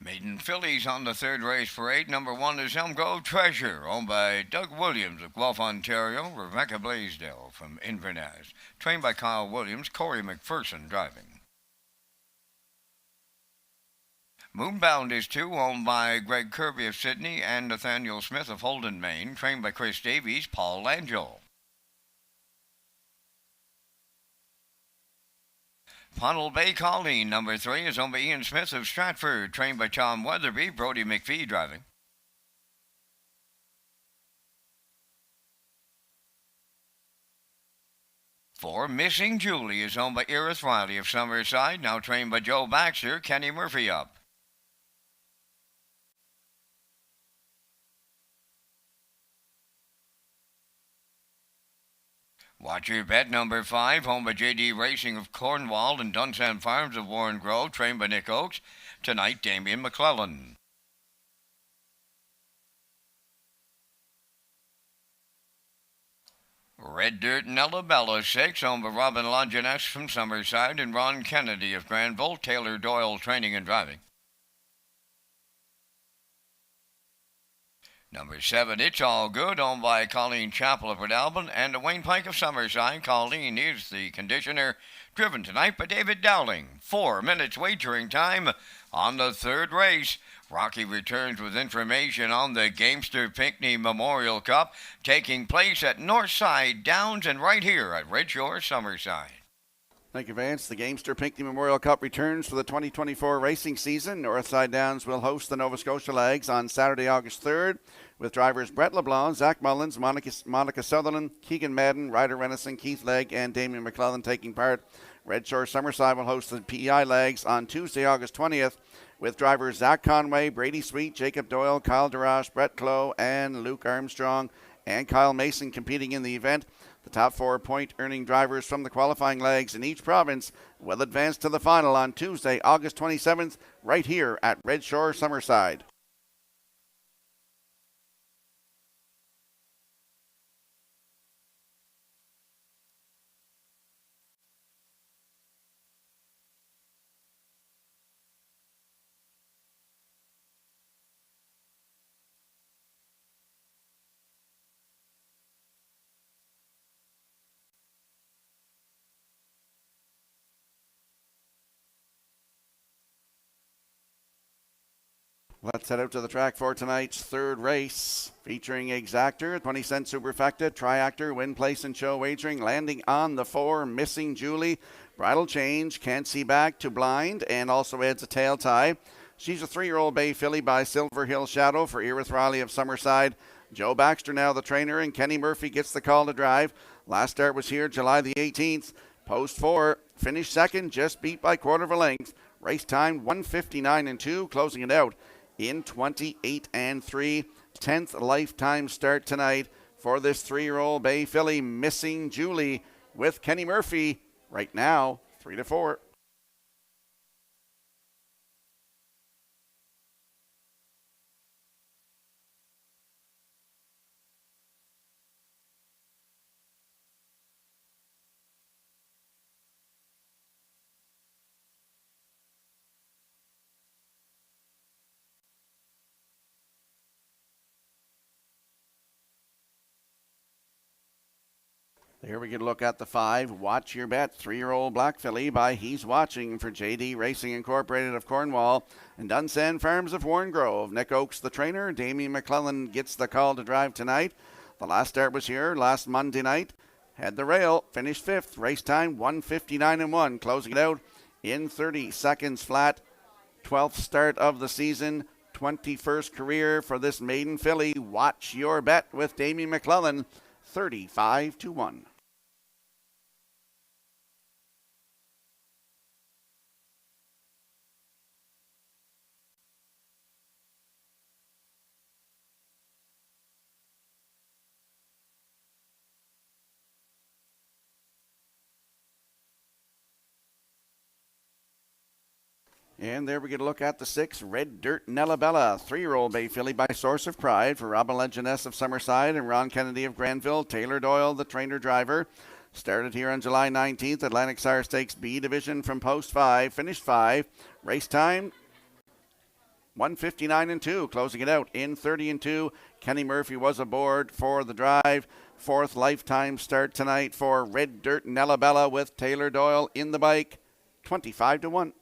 Maiden fillies on the third race parade. Number 1 is Elm Grove Treasure, owned by Doug Williams of Guelph, Ontario. Rebecca Blaisdell from Inverness. Trained by Kyle Williams. Corey McPherson driving. Moonbound is 2, owned by Greg Kirby of Sydney and Nathaniel Smith of Holden, Maine, trained by Chris Davies, Paul Langell. Funnel Bay Colleen, number 3, is owned by Ian Smith of Stratford, trained by Tom Weatherby, Brody McPhee driving. For Missing Julie is owned by Erith Riley of Summerside, now trained by Joe Baxter, Kenny Murphy up. Watch Your Bet number 5, owned by JD Racing of Cornwall and Dunsand Farms of Warren Grove, trained by Nick Oakes. Tonight, Damian McClellan. Red Dirt Nellabella 6, owned by Robin Longinus from Summerside and Ron Kennedy of Granville, Taylor Doyle training and driving. Number 7, It's All Good, owned by Colleen Chappell of Port Alban and Wayne Pike of Summerside. Colleen is the conditioner, driven tonight by David Dowling. 4 minutes wagering time on the third race. Rocky returns with information on the Gamester Pinckney Memorial Cup taking place at Northside Downs and right here at Redshores, Summerside. Thank you, Vance. The Gamester Pinckney Memorial Cup returns for the 2024 racing season. Northside Downs will host the Nova Scotia Lags on Saturday, August 3rd, with drivers Brett LeBlanc, Zach Mullins, Monica Sutherland, Keegan Madden, Ryder Renison, Keith Legg, and Damian McClellan taking part. Redshore Summerside will host the PEI Lags on Tuesday, August 20th, with drivers Zach Conway, Brady Sweet, Jacob Doyle, Kyle Darash, Brett Clough, and Luke Armstrong, and Kyle Mason competing in the event. The top 4 point-earning drivers from the qualifying legs in each province will advance to the final on Tuesday, August 27th, right here at Redshore Summerside. Let's head out to the track for tonight's third race, featuring Exactor, 20-cent Superfecta, Triactor, Win, Place, and Show Wagering, landing on the 4, Missing Julie, Bridal Change, Can't See Back to Blind, and also adds a tail tie. She's a 3-year-old bay filly by Silver Hill Shadow for Erith Riley of Summerside. Joe Baxter now the trainer, and Kenny Murphy gets the call to drive. Last start was here July the 18th. Post 4, finished second, just beat by quarter of a length. Race time 1:59.2, closing it out in 28-3. 10th lifetime start tonight for this 3-year-old bay filly, Missing Julie, with Kenny Murphy right now 3-4. Here we get a look at the 5. Watch Your Bet, 3-year-old black filly by He's Watching for JD Racing Incorporated of Cornwall and Dunsand Farms of Warren Grove. Nick Oakes, the trainer. Damian McClellan gets the call to drive tonight. The last start was here last Monday night. Had the rail, finished 5th. Race time 1:59.1, closing it out in 30 seconds flat. 12th start of the season, 21st career for this maiden filly. Watch Your Bet with Damian McClellan, 35-1. And there we get a look at the 6, Red Dirt Nellabella, 3-year-old bay filly by Source of Pride for Robin Legendess of Summerside and Ron Kennedy of Granville. Taylor Doyle, the trainer driver. Started here on July 19th, Atlantic Sire Stakes B division from post 5, finished 5. Race time 1:59.2, closing it out in 30-2. Kenny Murphy was aboard for the drive. 4th lifetime start tonight for Red Dirt Nellabella with Taylor Doyle in the bike, 25-1.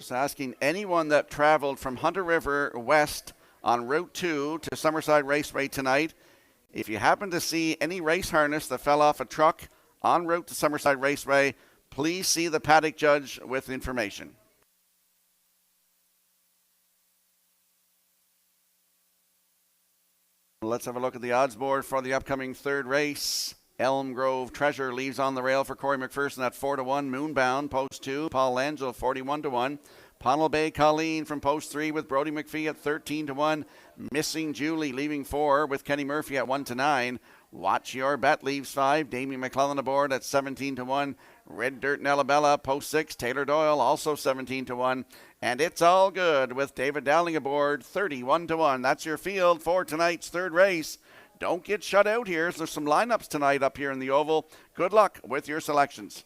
Just asking anyone that traveled from Hunter River west on Route 2 to Summerside Raceway tonight, if you happen to see any race harness that fell off a truck en route to Summerside Raceway, please see the paddock judge with information. Let's have a look at the odds board for the upcoming third race. Elm Grove Treasure leaves on the rail for Corey McPherson at 4-1. Moonbound, post 2. Paul Langell, 41-1. Ponnell Bay Colleen from post 3 with Brody McPhee at 13-1. Missing Julie leaving 4 with Kenny Murphy at 1-9. Watch Your Bet leaves 5. Damien McClellan aboard at 17-1. Red Dirt Nellabella, post 6. Taylor Doyle also 17-1. And It's All Good with David Dowling aboard 31-1. That's your field for tonight's third race. Don't get shut out here. There's some lineups tonight up here in the Oval. Good luck with your selections.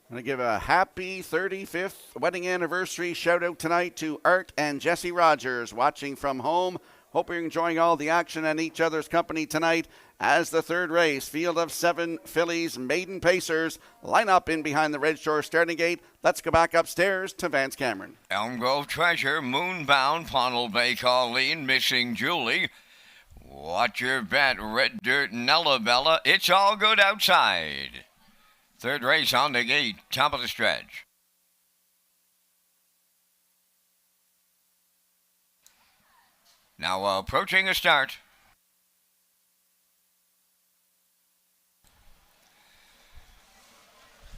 I'm going to give a happy 35th wedding anniversary shout out tonight to Art and Jesse Rogers watching from home. Hope you're enjoying all the action and each other's company tonight as the third race. Field of 7 fillies, maiden pacers, line up in behind the Red Shore starting gate. Let's go back upstairs to Vance Cameron. Elm Grove Treasure, Moonbound, Ponnell Bay Colleen, Missing Julie. Watch Your Bet, Red Dirt, Nellabella. It's All Good outside. Third race on the gate, top of the stretch. Now approaching a start.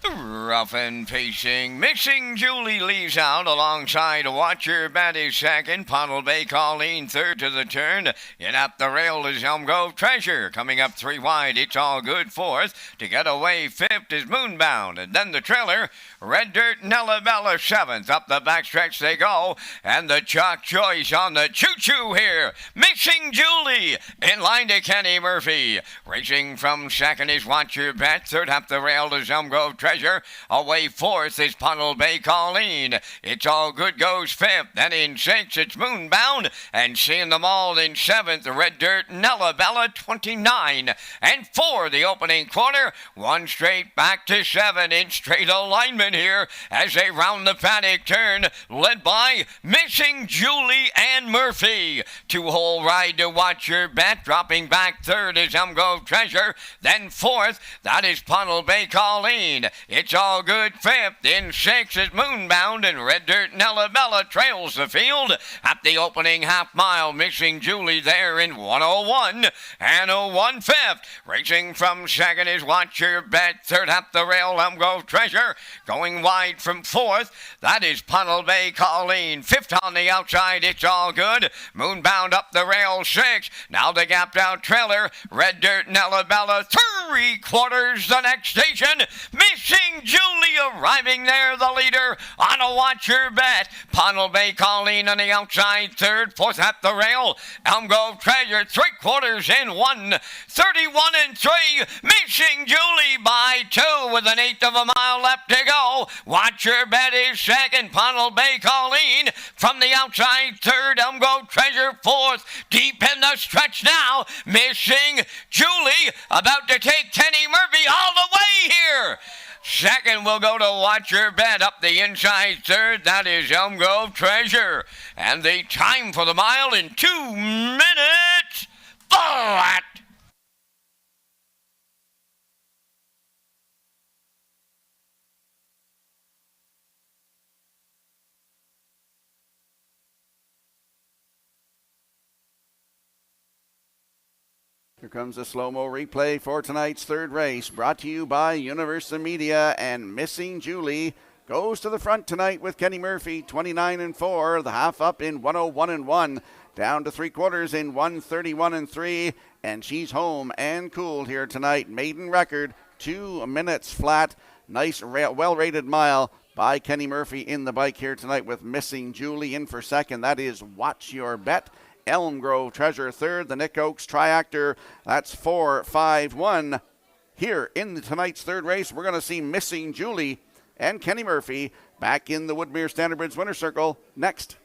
Rough and pacing, Missing Julie leaves out alongside Watch Your Bet is second. Ponnell Bay Colleen third to the turn. In up the rail is Elm Grove Treasure. Coming up 3 wide, It's All Good fourth. To get away fifth is Moonbound. And then the trailer, Red Dirt Nellabella seventh. Up the backstretch they go. And the Chalk Choice on the choo-choo here. Missing Julie in line to Kenny Murphy. Racing from second is Watch Your Bet. Third up the rail is Elm Grove Treasure. Away fourth is Ponnell Bay Colleen. It's All Good goes fifth. Then in sixth it's Moonbound. And seeing them all in seventh, Red Dirt Nellabella 29. And for the opening quarter, one straight back to 7 in straight alignment here as they round the paddock turn, led by Missing Julie and Murphy. 2-hole ride to Watch Your Bet. Dropping back third is Elm Grove Treasure. Then fourth, that is Ponnell Bay Colleen. It's All Good fifth. In sixth is Moonbound, and Red Dirt Nellabella trails the field at the opening half mile. Missing Julie there in 101 and a 1/5. Racing from second is Watch Your Bet. Third up the rail, Elm Grove Treasure. Going wide from fourth, that is Ponnell Bay Colleen. Fifth on the outside, It's All Good. Moonbound up the rail, sixth. Now the gapped out trailer, Red Dirt Nellabella, 3/4 the next station. Missing Julie arriving there, the leader on a Watch Your Bet. Ponnell Bay Colleen on the outside third. Fourth at the rail, Elm Grove Treasure 3/4 in 1:31 and 3. Missing Julie by 2 with an 1/8 of a mile left to go. Watch Your Bet is second. Ponnell Bay Colleen from the outside third. Elm Grove Treasure fourth. Deep in the stretch now. Missing Julie about to take Kenny Murphy all the way here. Second will go to Watch Your Bet up the inside third. That is Elm Grove Treasure. And the time for the mile in 2 minutes flat. Here comes a slow-mo replay for tonight's third race, brought to you by Universal Media, and Missing Julie goes to the front tonight with Kenny Murphy, 29 and 4, the half up in 101 and 1, down to 3/4 in 131 and 3, and she's home and cooled here tonight. Maiden record, 2 minutes flat. Nice, well-rated mile by Kenny Murphy in the bike here tonight with Missing Julie in for second. That is Watch Your Bet. Elm Grove Treasure third. The Nick Oaks Triactor, that's 4-5-1. Here in tonight's third race, we're going to see Missing Julie and Kenny Murphy back in the Woodmere Standard Bridge Winner's Circle next.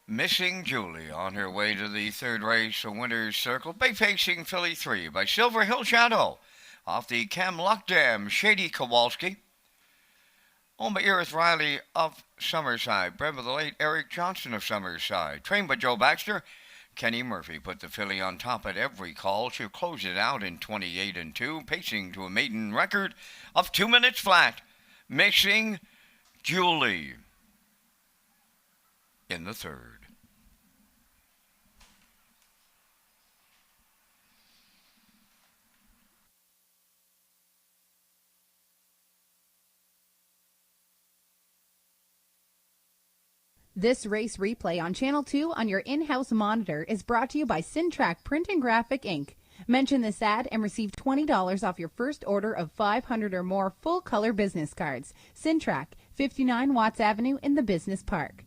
Missing Julie on her way to the third race, a winner's circle, by facing Philly 3 by Silver Hill Shadow off the Cam Luck Dam, Shady Kowalski. Owned by Erith Riley of Summerside, bred by the late Eric Johnson of Summerside, trained by Joe Baxter. Kenny Murphy put the filly on top at every call. She'll close it out in 28-2, pacing to a maiden record of 2 minutes flat. Missing Julie in the third. This race replay on Channel 2 on your in-house monitor is brought to you by Syntrack Print and Graphic Inc. Mention this ad and receive $20 off your first order of 500 or more full-color business cards. Syntrack, 59 Watts Avenue in the Business Park.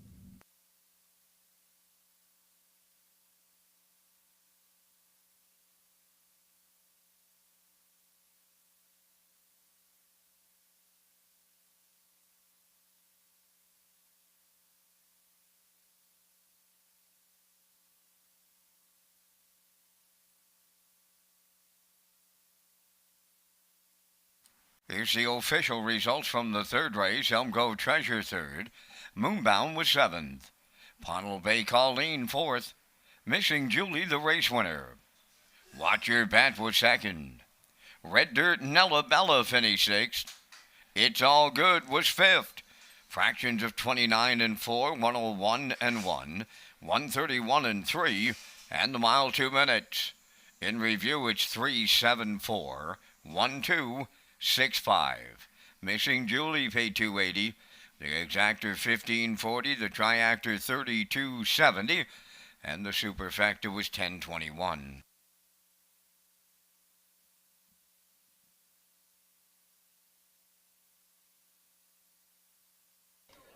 Here's the official results from the third race. Elm Grove Treasure third. Moonbound was seventh. Pottle Bay Colleen fourth. Missing Julie the race winner. Watch Your Bet was second. Red Dirt Nella Bella finished sixth. It's All Good was fifth. Fractions of 29 and 4, 101 and 1, 131 and 3, and the mile 2 minutes. In review, it's 374, 12, 65. Missing Julie paid 280. The exactor 1540, the triactor 3270, and the superfecta was 1021.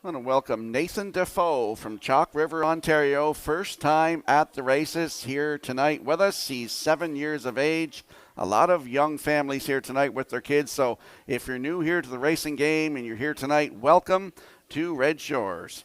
I want to welcome Nathan Defoe from Chalk River, Ontario. First time at the races here tonight with us. He's 7 years of age. A lot of young families here tonight with their kids. So if you're new here to the racing game and you're here tonight, welcome to Red Shores.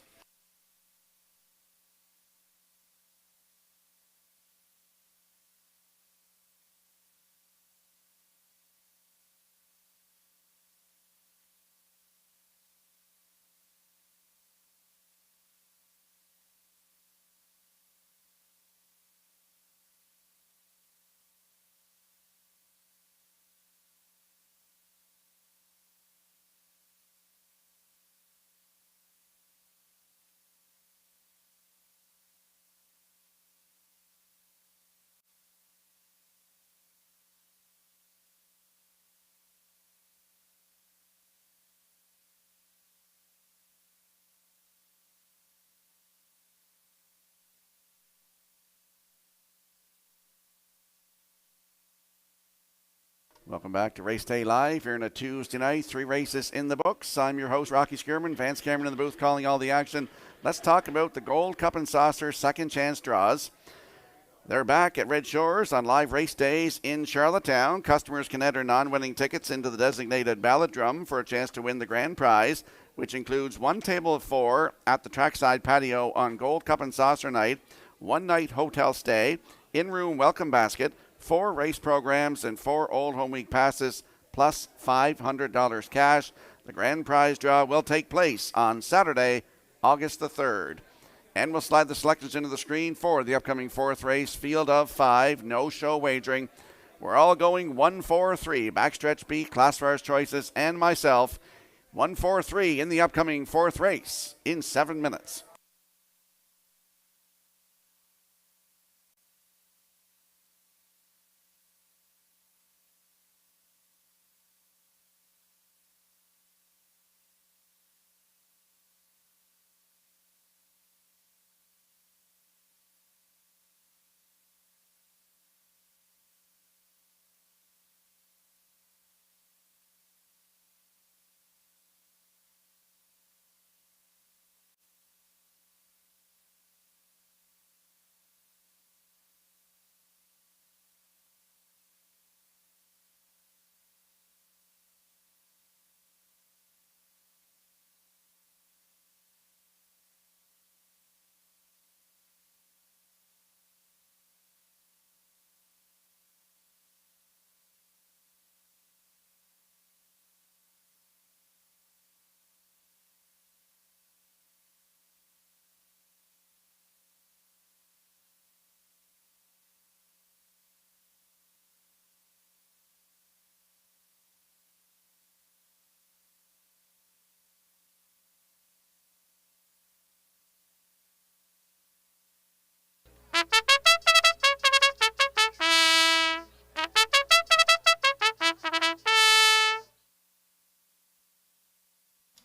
Welcome back to Race Day Live here on a Tuesday night. 3 races in the books. I'm your host, Rocky Skierman. Vance Cameron in the booth calling all the action. Let's talk about the Gold Cup and Saucer second chance draws. They're back at Red Shores on live race days in Charlottetown. Customers can enter non-winning tickets into the designated ballot drum for a chance to win the grand prize, which includes 1 table of 4 at the trackside patio on Gold Cup and Saucer night, 1 night hotel stay, in-room welcome basket, 4 race programs, and 4 Old Home Week passes, plus $500 cash. The grand prize draw will take place on Saturday, August the 3rd. And we'll slide the selectors into the screen for the upcoming 4th race, field of 5, no show wagering. We're all going 1-4-3, backstretch B, classifiers choices, and myself. 1-4-3 in the upcoming 4th race in 7 minutes.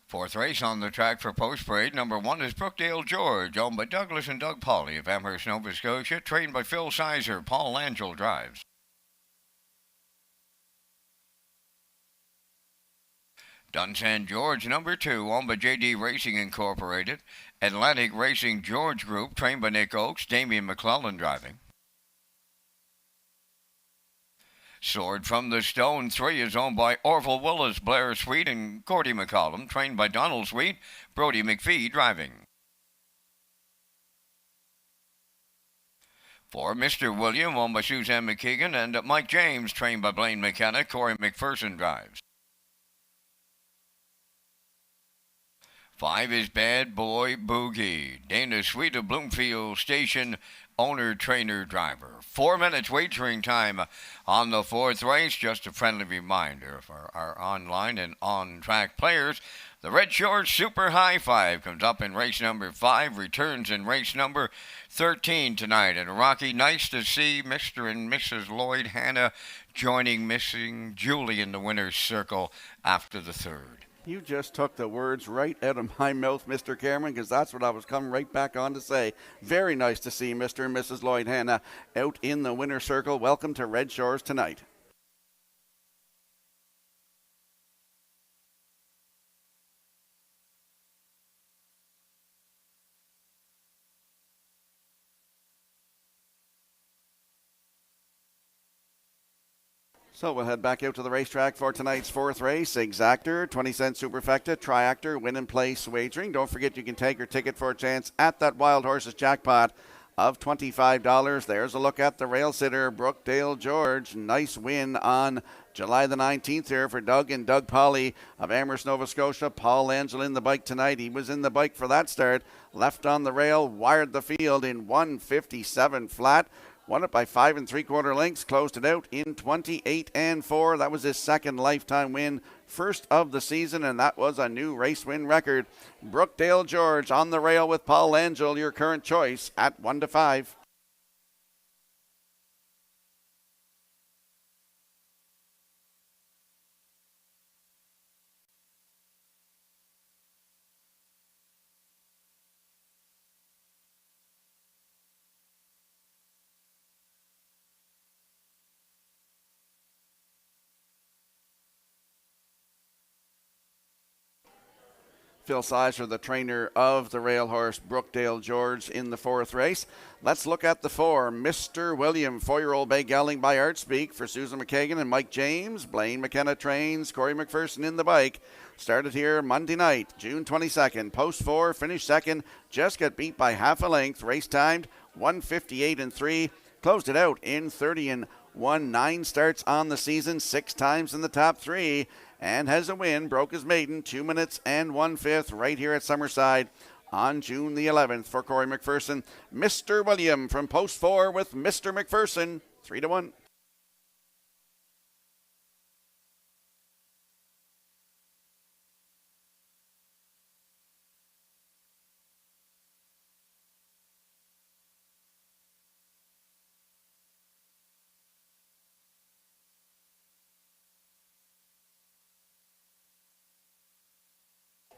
Fourth race on the track for Post Parade. Number 1 is Brookdale George, owned by Douglas and Doug Pauley of Amherst, Nova Scotia, trained by Phil Sizer. Paul Angel drives. Dunsan George, number 2, owned by JD Racing Incorporated. Atlantic Racing George Group, trained by Nick Oakes, Damian McClellan driving. Sword from the Stone 3 is owned by Orville Willis, Blair Sweet, and Gordy McCollum, trained by Donald Sweet, Brody McPhee driving. For Mr. William, owned by Suzanne McKeegan, and Mike James, trained by Blaine McKenna, Corey McPherson drives. 5 is Bad Boy Boogie, Dana Sweet of Bloomfield Station, owner, trainer, driver. 4 minutes wagering time on the 4th race. Just a friendly reminder for our online and on-track players. The Red Shores Super High Five comes up in race number 5, returns in race number 13 tonight. And Rocky, nice to see Mr. and Mrs. Lloyd Hanna joining Missing Julie in the winner's circle after the 3rd. You just took the words right out of my mouth, Mr. Cameron, because that's what I was coming right back on to say. Very nice to see Mr. and Mrs. Lloyd Hanna out in the winner's circle. Welcome to Red Shores tonight. So we'll head back out to the racetrack for tonight's 4th race. Exactor, 20-cent superfecta, triactor, win and place wagering. Don't forget you can take your ticket for a chance at that Wild Horses jackpot of $25. There's a look at the rail sitter, Brookdale George. Nice win on July the 19th here for Doug and Doug Pauley of Amherst, Nova Scotia. Paul Angel in the bike tonight. He was in the bike for that start. Left on the rail, wired the field in 1:57 flat. Won it by 5 3/4 lengths, closed it out in 28-4. That was his second lifetime win, first of the season, and that was a new race win record. Brookdale George on the rail with Paul Angel, your current choice at 1-5. Phil Sizer, the trainer of the rail horse Brookdale George in the fourth race. Let's look at the four. Mr. William, 4-year-old bay gelding by Artspeak for Susan McKagan and Mike James. Blaine McKenna trains. Corey McPherson in the bike. Started here Monday night, June 22nd. Post 4, finished second. Just got beat by half a length. Race timed 1:58 and 3. Closed it out in 30 and 1. 9 starts on the season, 6 times in the top 3. And has a win. Broke his maiden 2 minutes and 1/5 right here at Summerside on June the 11th for Corey McPherson. Mr. William from Post 4 with Mr. McPherson, 3-1.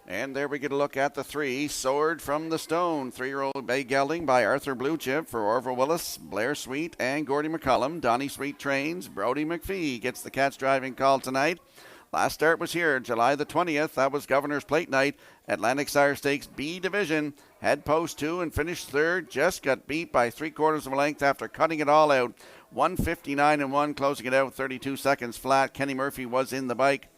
And there we get a look at the 3. Sword from the Stone. 3-year-old bay gelding by Arthur Bluechip for Orville Willis, Blair Sweet, and Gordy McCullum. Donnie Sweet trains. Brody McPhee gets the cat's driving call tonight. Last start was here, July the 20th. That was Governor's Plate night. Atlantic Sire Stakes B Division. Had post 2 and finished third. Just got beat by 3/4 of a length after cutting it all out. 1:59 and 1, closing it out 32 seconds flat. Kenny Murphy was in the bike.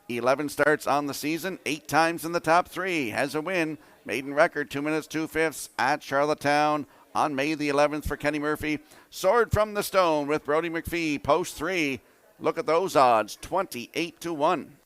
11 starts on the season, 8 times in the top 3. Has a win. Maiden record, 2 minutes, 2/5 at Charlottetown on May the 11th for Kenny Murphy. Sword from the Stone with Brody McPhee, post 3. Look at those odds, 28-1.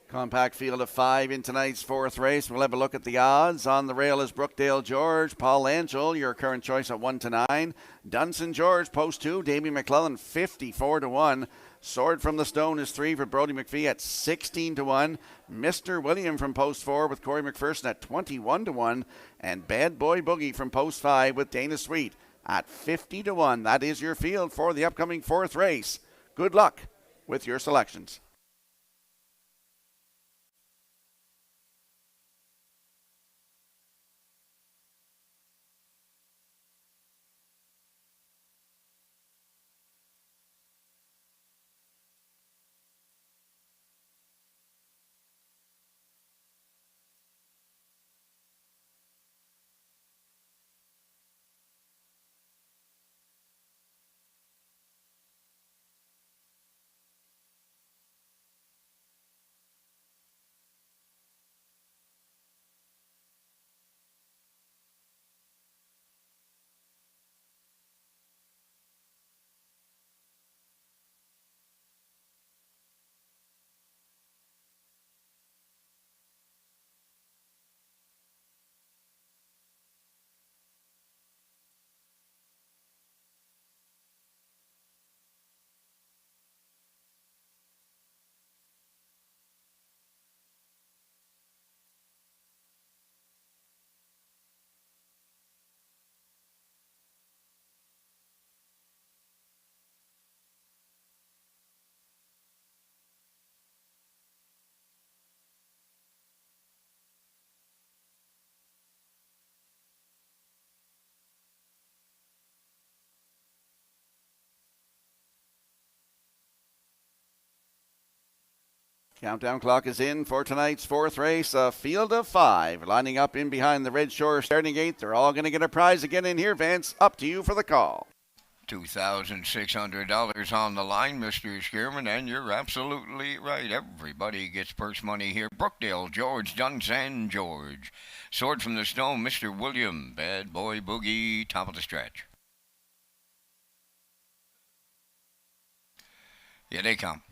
Compact field of 5 in tonight's fourth race. We'll have a look at the odds. On the rail is Brookdale George, Paul Angel, your current choice at 1-9. Dunson George, post 2. Damien McClellan, 54-1. Sword from the Stone is 3 for Brody McPhee at 16-1. Mr. William from post 4 with Corey McPherson at 21-1. And Bad Boy Boogie from post 5 with Dana Sweet at 50-1. That is your field for the upcoming fourth race. Good luck with your selections. Countdown clock is in for tonight's fourth race, a field of 5. Lining up in behind the Red Shore starting gate. They're all going to get a prize again in here, Vance. Up to you for the call. $2,600 on the line, Mr. Skierman, and you're absolutely right. Everybody gets purse money here. Brookdale, George, Dunsan, George. Sword from the Stone, Mr. William. Bad Boy Boogie, top of the stretch. Here they come.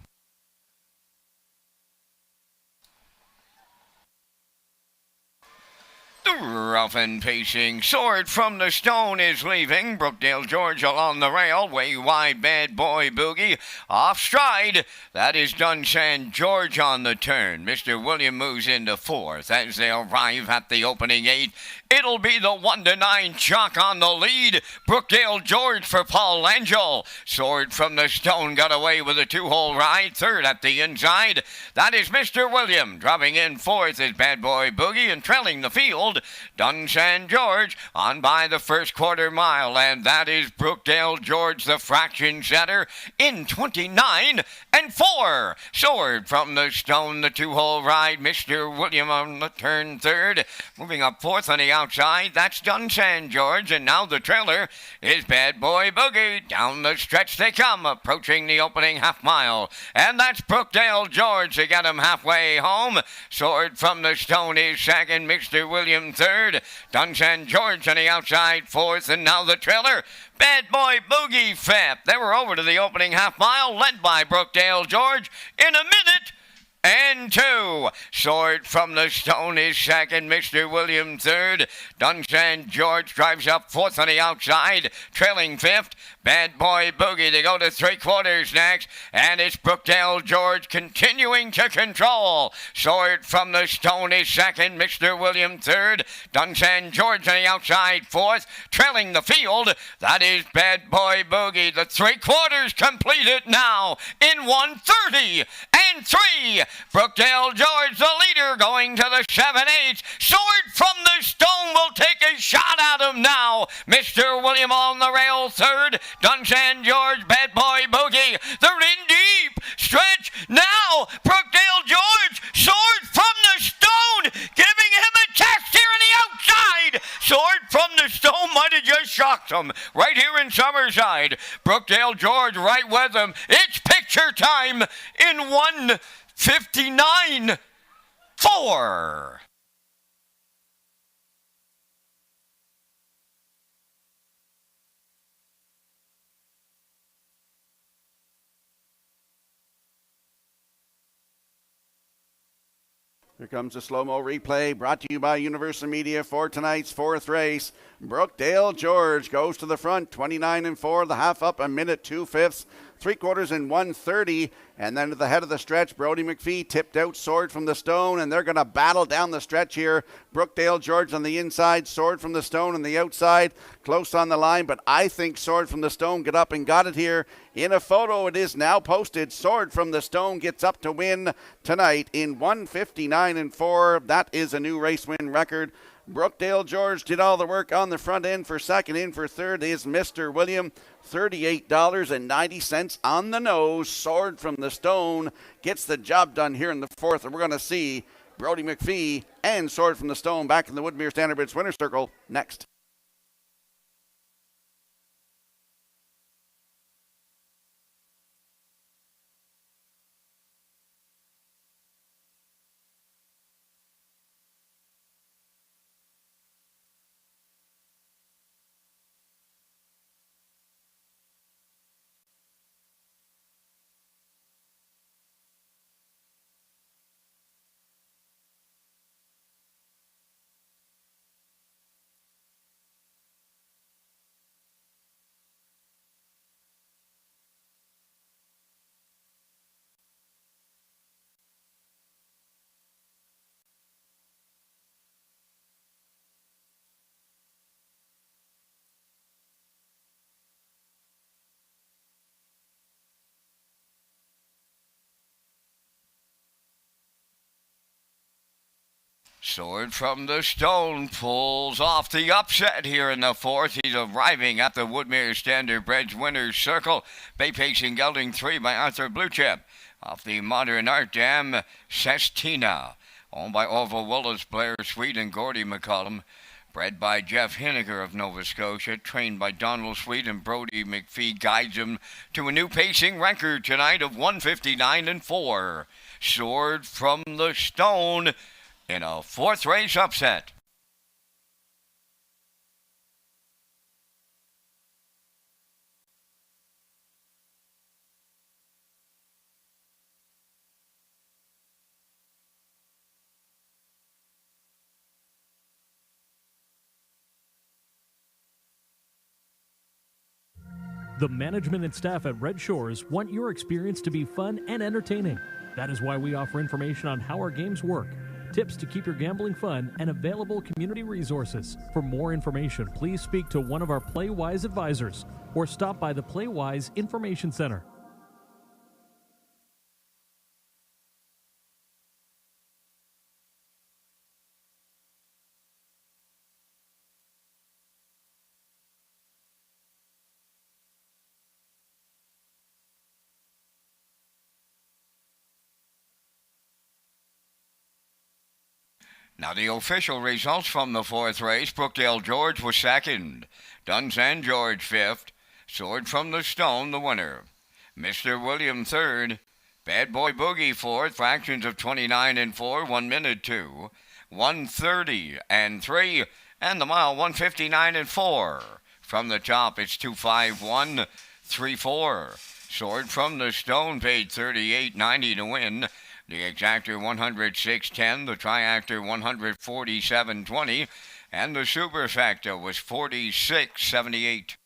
The Rough and pacing, Sword from the Stone is leaving. Brookdale George along the rail, way wide, Bad Boy Boogie off stride. That is Dunsan George on the turn. Mr. William moves into fourth as they arrive at the opening 8. It'll be the 1-9 Chalk on the lead. Brookdale George for Paul Angel. Sword from the Stone got away with a 2-hole ride. Third at the inside. That is Mr. William. Dropping in fourth is Bad Boy Boogie, and trailing the field, Dunsan George on by the first quarter mile, and that is Brookdale George, the fraction setter, in 29 and 4. Sword from the Stone, the 2-hole ride. Mr. William on the turn third. Moving up fourth on the outside, that's Dunsan George, and now the trailer is Bad Boy Boogie. Down the stretch they come, approaching the opening half mile, and that's Brookdale George to get him halfway home. Sword from the Stone is second, Mr. William third, Dunsan George on the outside fourth, and now the trailer, Bad Boy Boogie fifth. They were over to the opening half mile, led by Brookdale George in a minute and 2. Sword from the Stone is second, Mr. William third, Dunsan George drives up fourth on the outside, trailing fifth, Bad Boy Boogie to go to 3/4 next, and it's Brookdale George continuing to control. Sword from the Stone is second, Mr. William third, Dunsan George on the outside fourth, trailing the field, that is Bad Boy Boogie. The 3/4 completed now in 1:30 and 3. Brookdale George, the leader, going to the 7/8. Sword from the Stone will take a shot at him now. Mr. William on the rail third. Dunsan George, Bad Boy Boogie. They're in deep. Stretch now. Brookdale George. Sword from the Stone, giving him a test here on the outside. Sword from the Stone might have just shocked him right here in Summerside. Brookdale George right with him. It's picture time in 1:59.4. Here comes a slow-mo replay brought to you by Universal Media for tonight's fourth race. Brookdale George goes to the front, 29 and 4, the half up a minute 2/5, 3/4 in 1:30, and then to the head of the stretch, Brody McPhee tipped out Sword from the Stone, and they're going to battle down the stretch here. Brookdale George on the inside, Sword from the Stone on the outside, close on the line, but I think Sword from the Stone got up and got it here. In a photo, it is now posted. Sword from the Stone gets up to win tonight in 1:59 and 4. That is a new race win record. Brookdale George did all the work on the front end. For second, in for third is Mr. William. $38.90 on the nose. Sword from the Stone gets the job done here in the fourth. And we're going to see Brody McPhee and Sword from the Stone back in the Woodmere Standard Bridge winner's circle next. Sword from the Stone pulls off the upset here in the fourth. He's arriving at the Woodmere Standard Bridge winner's circle. Bay Pacing gelding 3 by Arthur Bluechip. Off the Modern Art Dam, Sestina. Owned by Orville Willis, Blair Sweet, and Gordy McCollum. Bred by Jeff Hinniger of Nova Scotia. Trained by Donald Sweet, and Brody McPhee guides him to a new pacing record tonight of 1:59 and 4. Sword from the Stone in a fourth race upset. The management and staff at Red Shores want your experience to be fun and entertaining. That is why we offer information on how our games work, tips to keep your gambling fun, and available community resources. For more information, please speak to one of our PlayWise advisors or stop by the PlayWise Information Center. Now the official results from the fourth race. Brookdale George was second. Dunsand George fifth. Sword from the Stone the winner. Mr. William third. Bad Boy Boogie fourth. Fractions of 29 and 4. 1 minute 2. 1:30 and 3. And the mile 1:59 and 4. From the top it's 2:51.34. Sword from the Stone paid $38.90 to win. The exactor 106.10, the triactor 147.20, and the superfecta was 46.78.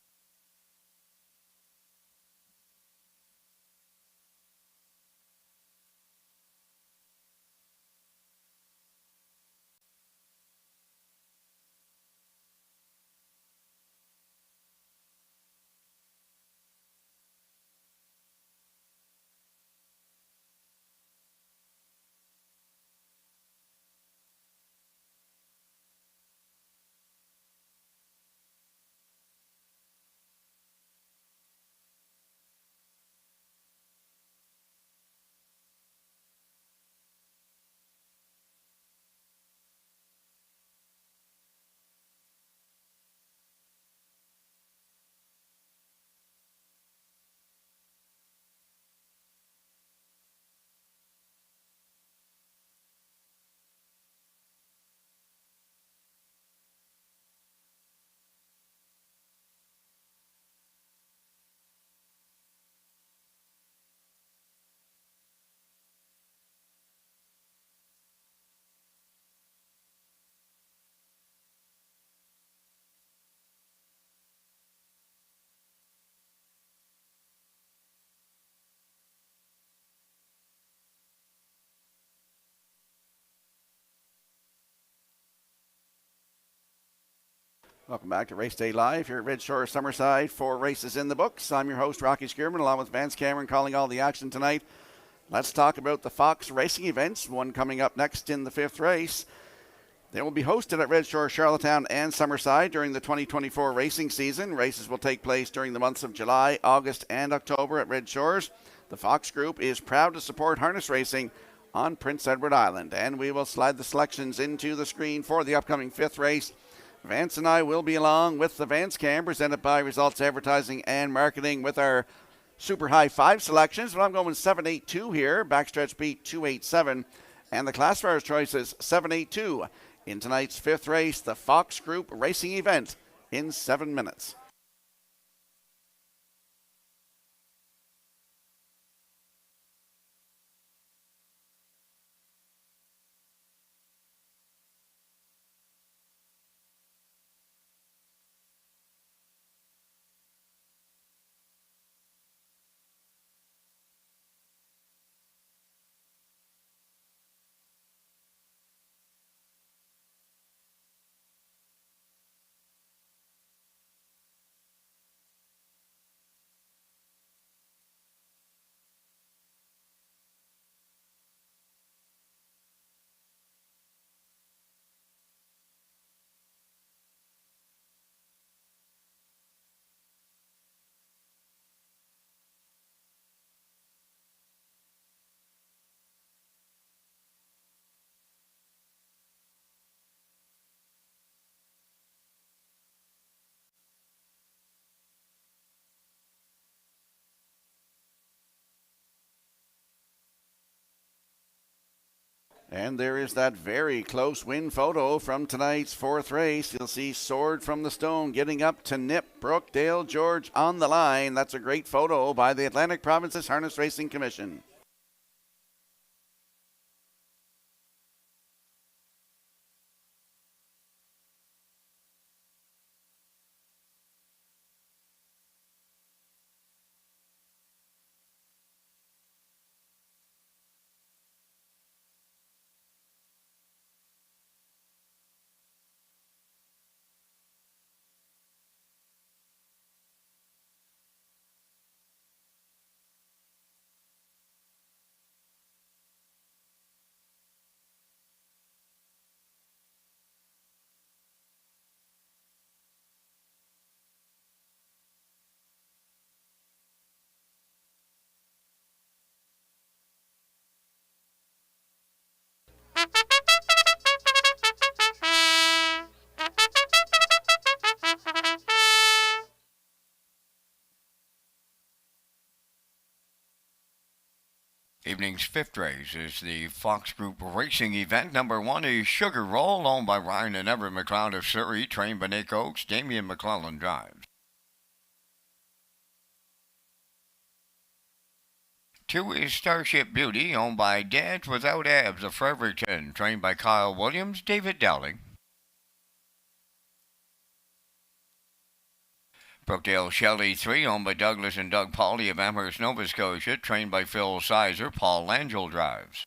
Welcome back to Race Day Live here at Red Shore Summerside. 4 races in the books. I'm your host, Rocky Skierman, along with Vance Cameron calling all the action tonight. Let's talk about the Fox racing events, one coming up next in the 5th race. They will be hosted at Red Shore, Charlottetown, and Summerside during the 2024 racing season. Races will take place during the months of July, August, and October at Red Shores. The Fox Group is proud to support harness racing on Prince Edward Island. And we will slide the selections into the screen for the upcoming 5th race. Vance and I will be along with the Vance Cam, presented by Results Advertising and Marketing, with our super high 5 selections. But I'm going 782 here, backstretch beat 287, and the classifier's choice is 782 in tonight's 5th race, the Fox Group racing event in 7 minutes. And there is that very close win photo from tonight's 4th race. You'll see Sword from the Stone getting up to nip Brookdale George on the line. That's a great photo by the Atlantic Provinces Harness Racing Commission. tonight's fifth race is the Fox Group Racing event. Number 1 is Sugar Roll, owned by Ryan and Everett McLeod of Surrey, trained by Nick Oakes. Damian McClellan drives. 2 is Starship Beauty, owned by Dads Without Abs of Fredericton, trained by Kyle Williams, David Dowling. Brookdale Shelley 3, owned by Douglas and Doug Pauley of Amherst, Nova Scotia, trained by Phil Sizer. Paul Langell drives.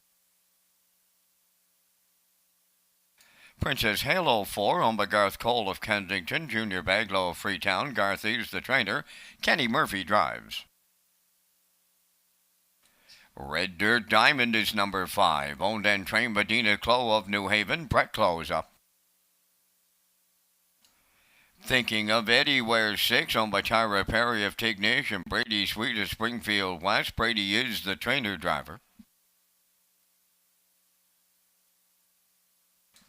Princess Halo 4, owned by Garth Cole of Kensington, Junior Baglow of Freetown. Garth is the trainer. Kenny Murphy drives. Red Dirt Diamond is number 5, owned and trained by Dina Clow of New Haven. Brett Clow is up. Thinking of Eddie wears 6, owned by Tyra Perry of Tignish and Brady Sweet of Springfield West. Brady is the trainer driver.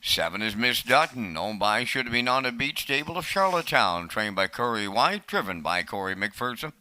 7 is Miss Dutton, owned by Should Have Been on a Beach Stable of Charlottetown, trained by Curry White, driven by Corey McPherson.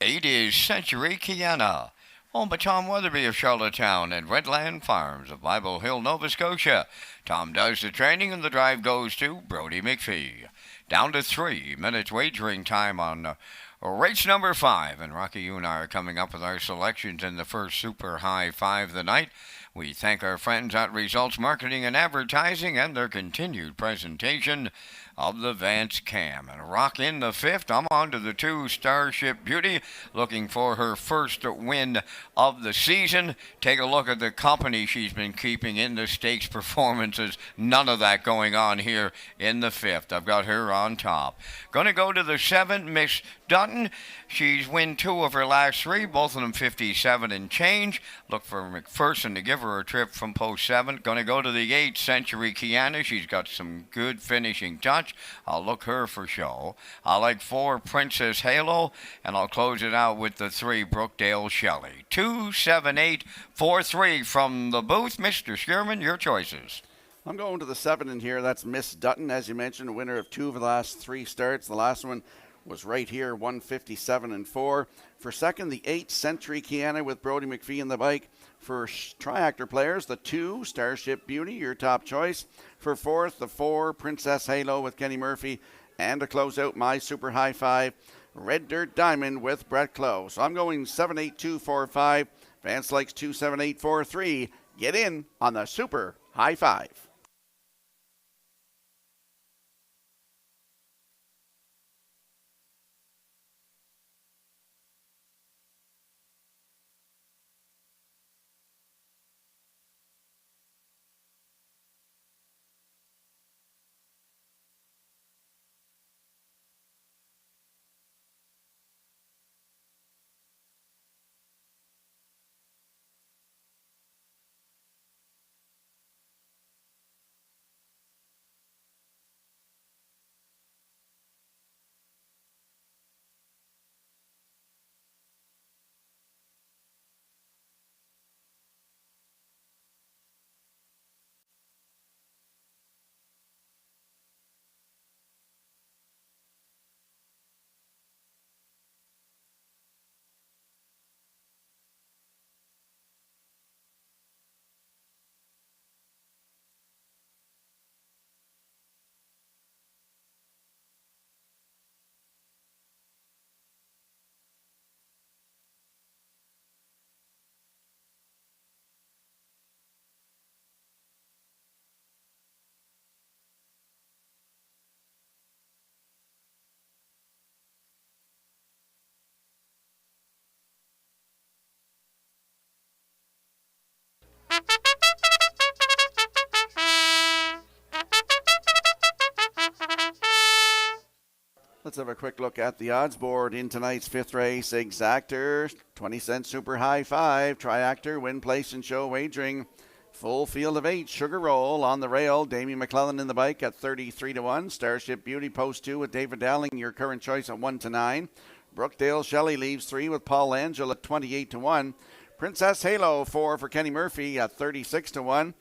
8 is Century Kiana, owned by Tom Weatherby of Charlottetown and Redland Farms of Bible Hill, Nova Scotia. Tom does the training and the drive goes to Brody McPhee. Down to 3 minutes wagering time on race number 5. And Rocky, you and I are coming up with our selections in the first Super High 5 of the night. We thank our friends at Results Marketing and Advertising and their continued presentation of the Vance Cam. And Rock in the 5th. I'm on to the 2, Starship Beauty, looking for her first win of the season. Take a look at the company she's been keeping in the stakes performances. None of that going on here in the 5th. I've got her on top. Going to go to the 7, Miss Dutton. She's win 2 of her last 3, both of them 57 and change. Look for McPherson to give her a trip from post 7. Going to go to the 8, Century Kiana. She's got some good finishing touch. I'll look her for show. I like 4, Princess Halo, and I'll close it out with the 3, Brookdale Shelley. 2, 7, 8, 4, 3 from the booth. Mr. Schierman, your choices. I'm going to the 7 in here. That's Miss Dutton, as you mentioned, a winner of 2 of the last 3 starts. The last one was right here, 157 and 4. For second, the 8, Century Kiana with Brody McPhee in the bike. For triactor players, the 2, Starship Beauty, your top choice. For fourth, the 4, Princess Halo with Kenny Murphy. And to close out my Super High 5, Red Dirt Diamond with Brett Clow. So I'm going 7, 8, 2, 4, 5. Vance likes 2, 7, 8, 4, 3. Get in on the Super High 5. Let's have a quick look at the odds board in tonight's 5th race. Exactor, 20-cent Super High 5. Triactor, win, place, and show wagering. Full field of 8. Sugar Roll on the rail. Damien McClellan in the bike at 33-1. Starship Beauty, post 2 with David Dowling, your current choice at 1-9. Brookdale Shelley leaves 3 with Paul Angel at 28-1. Princess Halo 4 for Kenny Murphy at 36-1.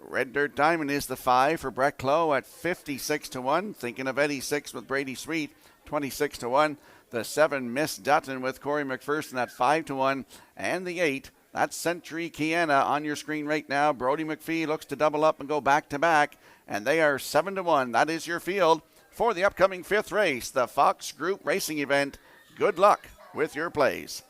Red Dirt Diamond is the 5 for Brett Clow at 56-1. Thinking of Eddie 6 with Brady Sweet, 26-1. The 7, Miss Dutton with Corey McPherson at 5-1. And the 8, that's Century Kiana on your screen right now. Brody McPhee looks to double up and go back-to-back. And they are 7-1. That is your field for the upcoming 5th race, the Fox Group Racing event. Good luck with your plays.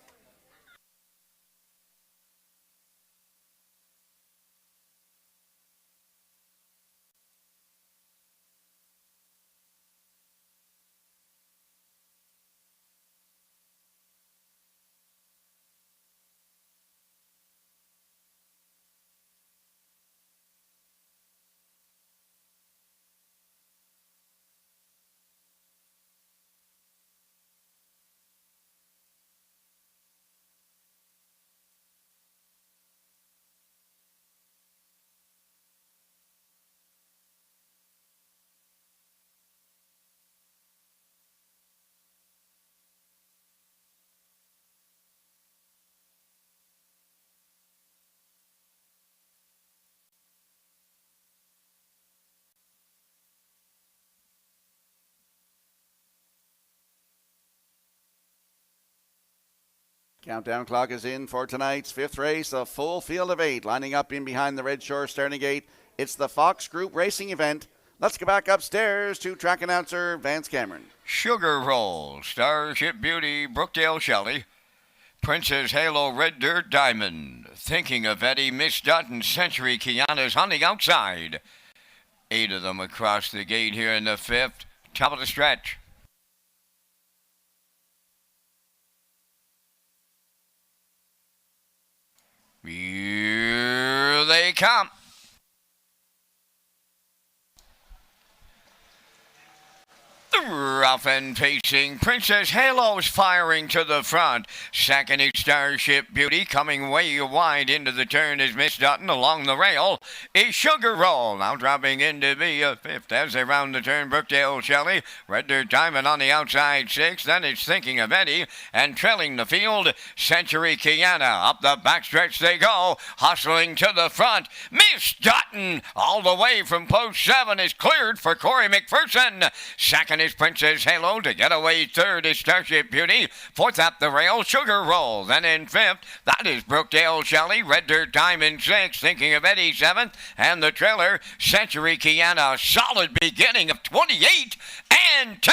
Countdown clock is in for tonight's 5th race, a full field of 8 lining up in behind the Red Shore starting gate. It's the Fox Group Racing event. Let's go back upstairs to track announcer Vance Cameron. Sugar Roll, Starship Beauty, Brookdale Shelley, Princess Halo, Red Dirt Diamond, Thinking of Eddie, Miss Dutton, Century Kiana's on the outside. 8 of them across the gate here in the 5th, top of the stretch. Here they come. Rough and pacing, Princess Halo's firing to the front. Second is Starship Beauty, coming way wide into the turn is Miss Dutton. Along the rail is Sugar Roll, now dropping in to be a 5th as they round the turn. Brookdale Shelley, Red Dirt Diamond on the outside 6th. Then it's Thinking of Eddie, and trailing the field, Century Kiana. Up the backstretch they go, hustling to the front. Miss Dutton, all the way from post 7, is cleared for Corey McPherson. Second is Princess Halo. To get away 3rd is Starship Beauty. 4th up the rail, Sugar Roll. Then in 5th, that is Brookdale Shelley. Red Dirt Diamond 6th. Thinking of Eddie 7th. And the trailer, Century Kiana. Solid beginning of 28 and 2.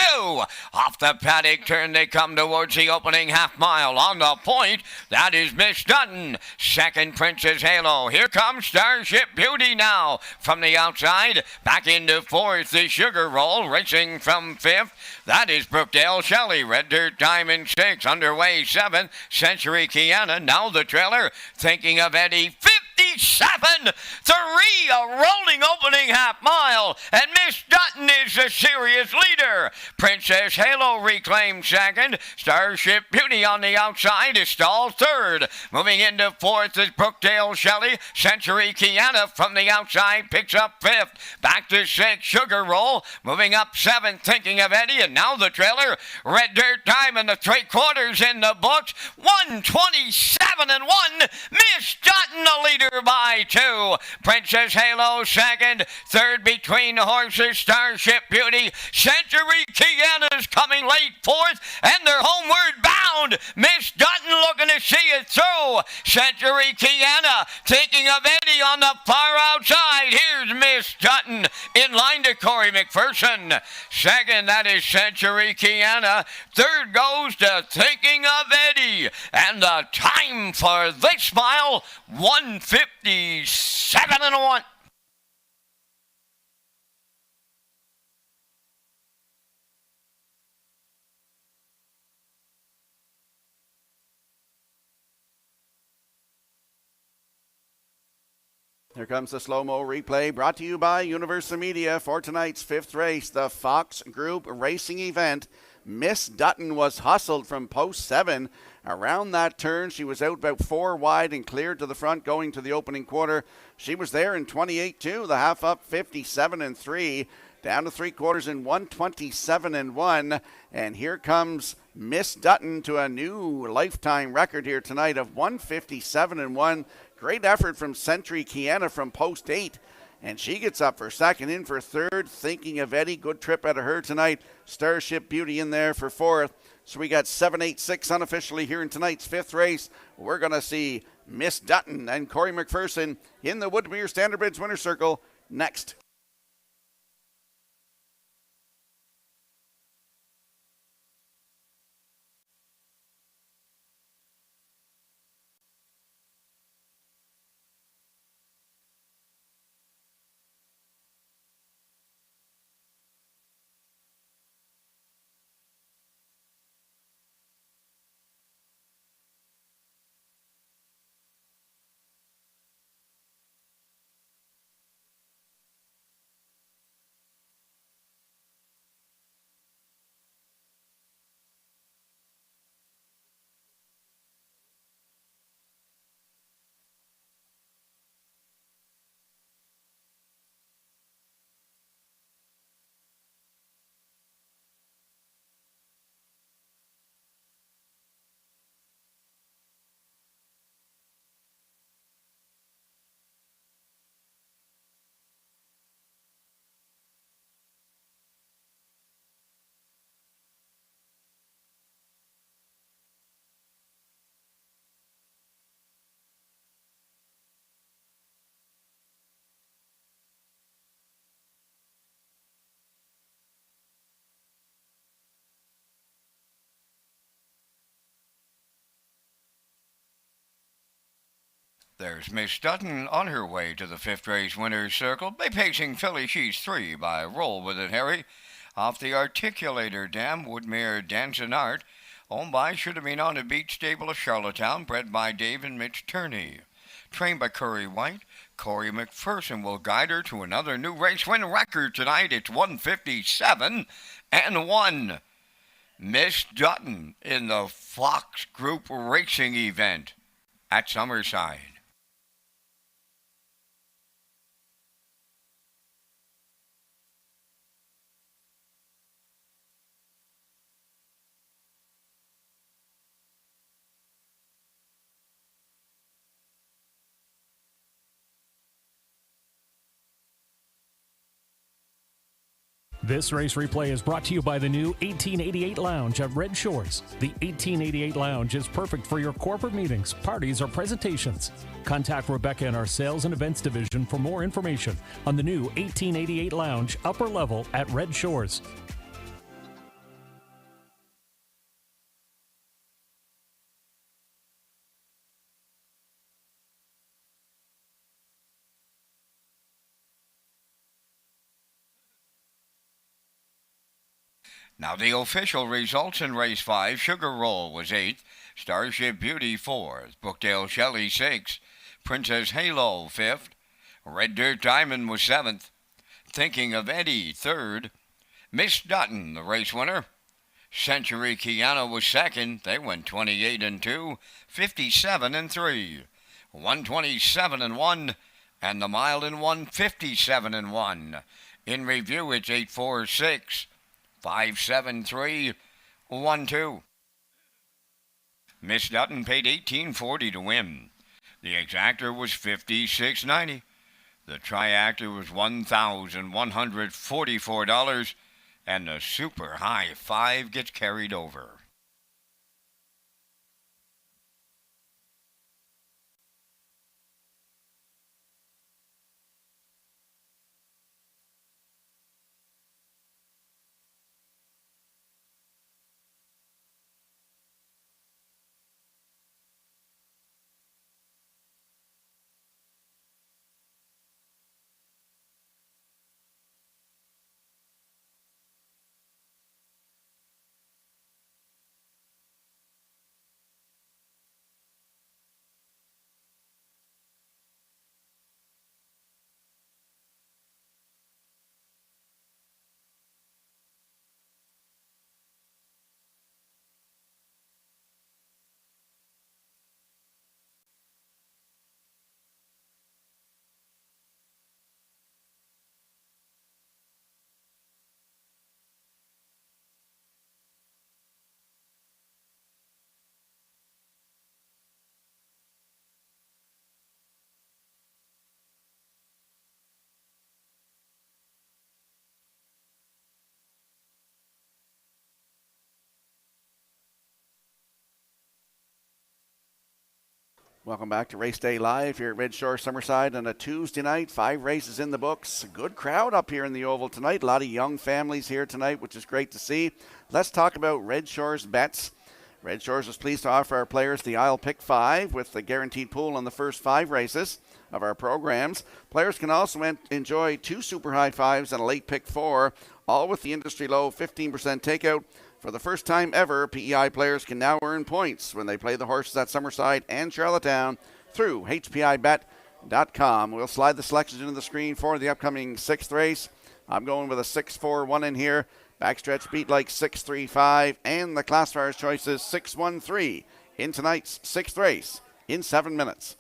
Off the paddock turn they come towards the opening half mile. On the point, that is Miss Dutton. Second, Princess Halo. Here comes Starship Beauty now. From the outside, back into 4th is Sugar Roll. Racing from 5th, that is Brookdale Shelley. Red Dirt Diamond 6, underway 7th, Century Kiana. Now the trailer, Thinking of Eddie, 57-3, a rolling opening half mile, and Miss Dutton is the serious leader. Princess Halo reclaimed 2nd. Starship Beauty on the outside is stalled 3rd. Moving into 4th is Brookdale Shelley. Century Kiana from the outside picks up 5th. Back to 6th, Sugar Roll. Moving up 7th, Thinking of Eddie, and now the trailer, Red Dirt Diamond, the 3/4 in the books, 127-1. Miss Dutton the leader by 2. Princess Halo 2nd. 3rd between the horses, Starship Beauty. Century Kiana's coming late 4th, and they're homeward bound. Miss Dutton looking to see it through. Century Kiana, Thinking of Eddie on the far outside. Here's Miss Dutton in line to Corey McPherson. 2nd, that is Century Kiana. 3rd goes to Thinking of Eddie. And the time for this mile, 157-1. Here comes the slow-mo replay brought to you by Universal Media for tonight's 5th race, the Fox Group Racing event. Miss Dutton was hustled from post 7. Around that turn, she was out about 4 wide and cleared to the front going to the opening quarter. She was there in 28-2, the half up 57-3, down to 3/4 in 127-1. And here comes Miss Dutton to a new lifetime record here tonight of 157-1. Great effort from Century Kiana from post 8. And she gets up for 2nd, in for 3rd. Thinking of Eddie, good trip out of her tonight. Starship Beauty in there for 4th. So we got 7, 8, 6 unofficially here in tonight's 5th race. We're going to see Miss Dutton and Corey McPherson in the Woodmere Standard Bridge Winner's Circle next. There's Miss Dutton on her way to the 5th race winner's circle by pacing filly she's 3 by Roll With It Harry off the Articulator Dam Woodmere Dancing Art, owned by Should Have Been On a Beach Stable of Charlottetown, bred by Dave and Mitch Turney. Trained by Curry White, Corey McPherson will guide her to another new race win record tonight. It's 157-1. Miss Dutton in the Fox Group Racing event at Summerside. This race replay is brought to you by the new 1888 Lounge at Red Shores. The 1888 Lounge is perfect for your corporate meetings, parties, or presentations. Contact Rebecca in our sales and events division for more information on the new 1888 Lounge upper level at Red Shores. Now the official results in race 5, Sugar Roll was 8th, Starship Beauty 4th, Brookdale Shelley 6th, Princess Halo 5th, Red Dirt Diamond was 7th, Thinking of Eddie 3rd, Miss Dutton, the race winner, Century Kiana was 2nd, they went 28-2, 57-3, 127-1, and the Mile in 1, 57-1. In review, it's 8-4-6. 57312. Miss Dutton paid $18.40 to win. The exactor was $56.90. The triactor was $1,144, and the super high 5 gets carried over. Welcome back to Race Day Live here at Red Shore Summerside on a Tuesday night. 5 races in the books. A good crowd up here in the Oval tonight. A lot of young families here tonight, which is great to see. Let's talk about Red Shore's bets. Red Shores is pleased to offer our players the I'll Pick 5 with the guaranteed pool on the first 5 races of our programs. Players can also enjoy 2 super high 5s and a late pick 4, all with the industry low 15% takeout. For the first time ever, PEI players can now earn points when they play the horses at Summerside and Charlottetown through HPIBet.com. We'll slide the selections into the screen for the upcoming 6th race. I'm going with a 6-4-1 in here. Backstretch beat like 6-3-5, and the classifier's choice is 6-1-3 in tonight's 6th race in 7 minutes.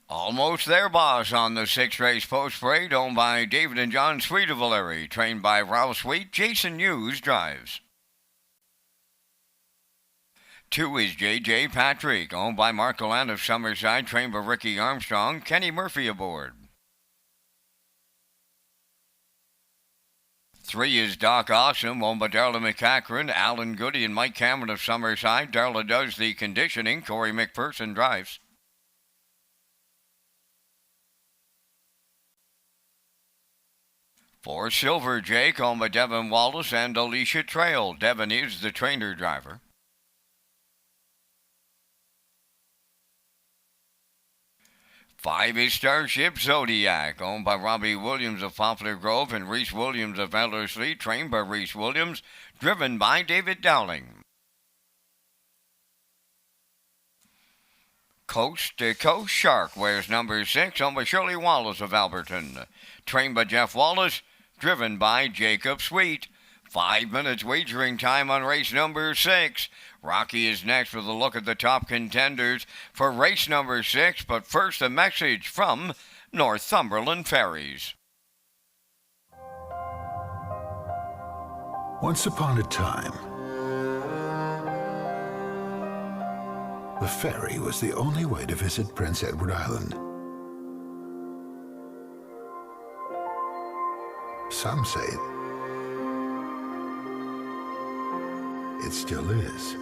Almost there, boss, on the 6th race post parade, owned by David and John Sweetavaleri, trained by Ralph Sweet. Jason Hughes drives. 2 is J.J. Patrick, owned by Mark Gallant of Summerside, trained by Ricky Armstrong. Kenny Murphy aboard. 3 is Doc Awesome, owned by Darla McCachran, Alan Goody, and Mike Cameron of Summerside. Darla does the conditioning. Corey McPherson drives. 4 Silver Jake, owned by Devin Wallace and Alicia Trail. Devin is the trainer driver. 5 is Starship Zodiac, owned by Robbie Williams of Poplar Grove and Reese Williams of Ellerslie, trained by Reese Williams, driven by David Dowling. Coast to Coast Shark wears number 6, owned by Shirley Wallace of Alberton, trained by Jeff Wallace, driven by Jacob Sweet. 5 minutes wagering time on race number 6. Rocky is next with a look at the top contenders for race number 6, but first a message from Northumberland Ferries. Once upon a time, the ferry was the only way to visit Prince Edward Island. Some say it still is.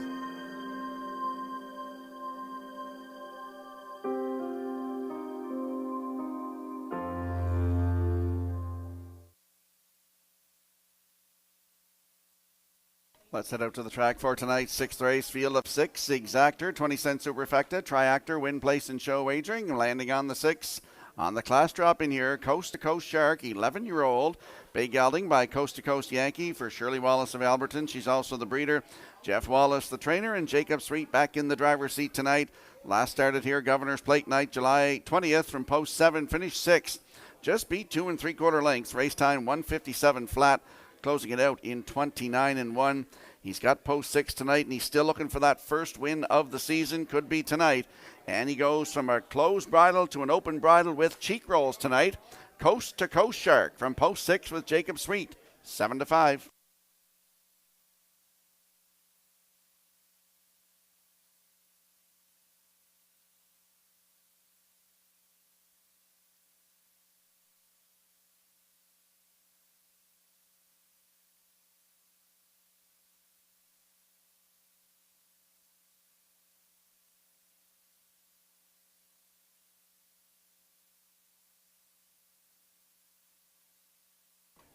Let's head out to the track for tonight's 6th race. Field of 6, Exactor, 20-cent superfecta, Triactor, win, place, and show wagering. Landing on the 6. On the class drop in here, Coast to Coast Shark, 11-year-old. Big gelding by Coast to Coast Yankee for Shirley Wallace of Alberton. She's also the breeder. Jeff Wallace, the trainer, and Jacob Sweet back in the driver's seat tonight. Last started here, Governor's Plate night, July 20th from post 7, finished 6th. Just beat 2 3/4 lengths. Race time 1:57 flat, closing it out in 29-1. He's got post 6 tonight, and he's still looking for that first win of the season. Could be tonight. And he goes from a closed bridle to an open bridle with cheek rolls tonight. Coast to Coast Shark from post 6 with Jacob Sweet, 7-5.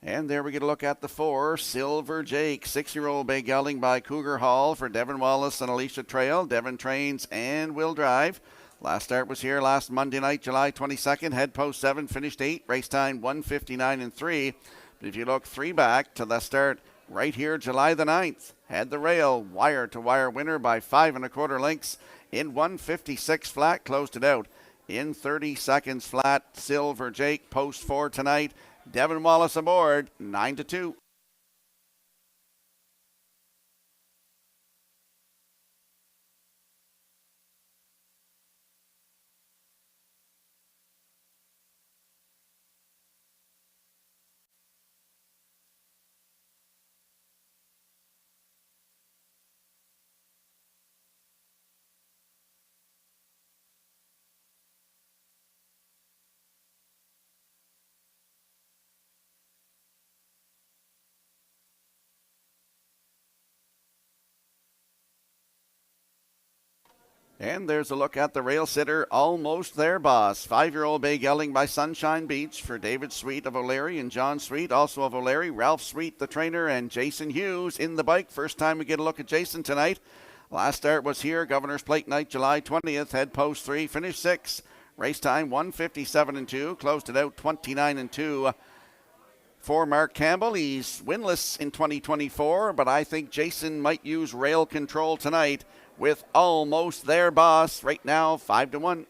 And there we get a look at the 4, Silver Jake, 6-year-old bay gelding by Cougar Hall for Devon Wallace and Alicia Trail. Devon trains and will drive. Last start was here last Monday night, July 22nd. Head post 7, finished 8, race time 1:59 and 3. But if you look 3 back to the start right here, July the 9th, had the rail, wire-to-wire winner by 5 1/4 lengths in 1:56 flat, closed it out in 30 seconds flat. Silver Jake, post 4 tonight. Devon Wallace aboard, 9-2. And there's a look at the rail sitter, Almost There Boss. 5-year-old bay gelding by Sunshine Beach for David Sweet of O'Leary and John Sweet, also of O'Leary. Ralph Sweet, the trainer, and Jason Hughes in the bike. First time we get a look at Jason tonight. Last start was here, Governor's Plate night, July 20th. Head post 3, finished 6. Race time 1:57 and 2. Closed it out 29 and 2. For Mark Campbell, he's winless in 2024, but I think Jason might use rail control tonight with Almost There Boss. Right now, 5-1.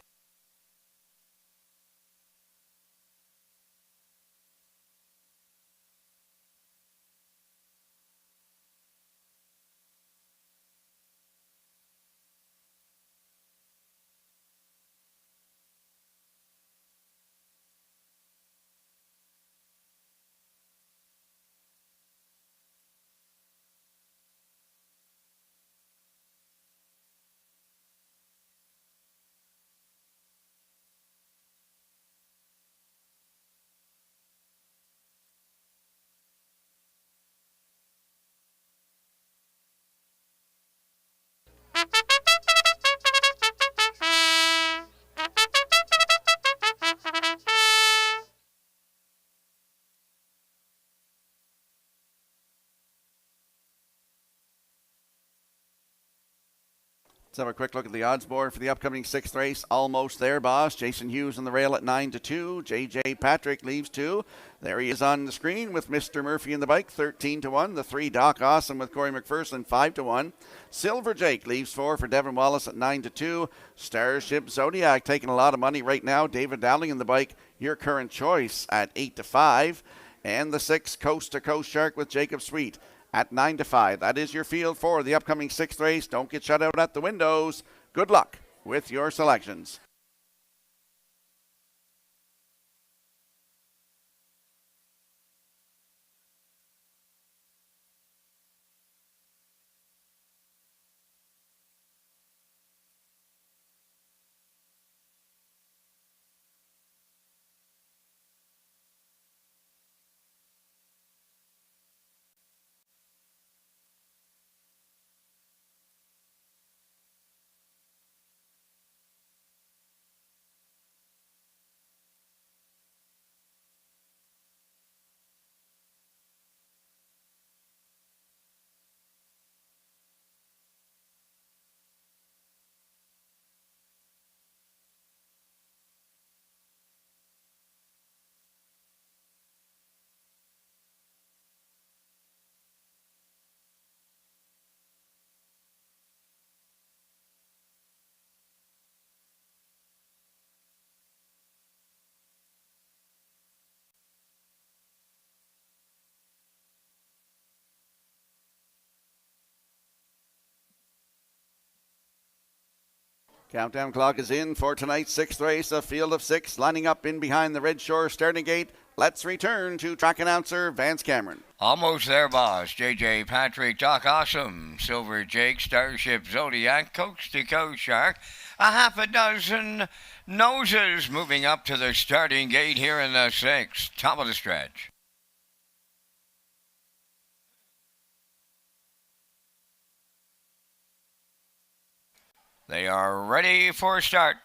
Let's have a quick look at the odds board for the upcoming 6th race. Almost There Boss. Jason Hughes on the rail at 9-2. JJ Patrick leaves 2. There he is on the screen with Mr. Murphy in the bike, 13-1. The 3, Doc Awesome with Corey McPherson, 5-1. Silver Jake leaves 4 for Devon Wallace at 9-2. Starship Zodiac taking a lot of money right now. David Dowling in the bike, your current choice at 8-5. And the 6, Coast to Coast Shark with Jacob Sweet at 9-5. That is your field for the upcoming 6th race. Don't get shut out at the windows. Good luck with your selections. Countdown clock is in for tonight's 6th race, a field of 6 lining up in behind the Red Shore starting gate. Let's return to track announcer Vance Cameron. Almost There Boss, JJ Patrick, Doc Awesome, Silver Jake, Starship Zodiac, Coast to Coast Shark, a half a dozen noses moving up to the starting gate here in the 6th, top of the stretch. They are ready for start.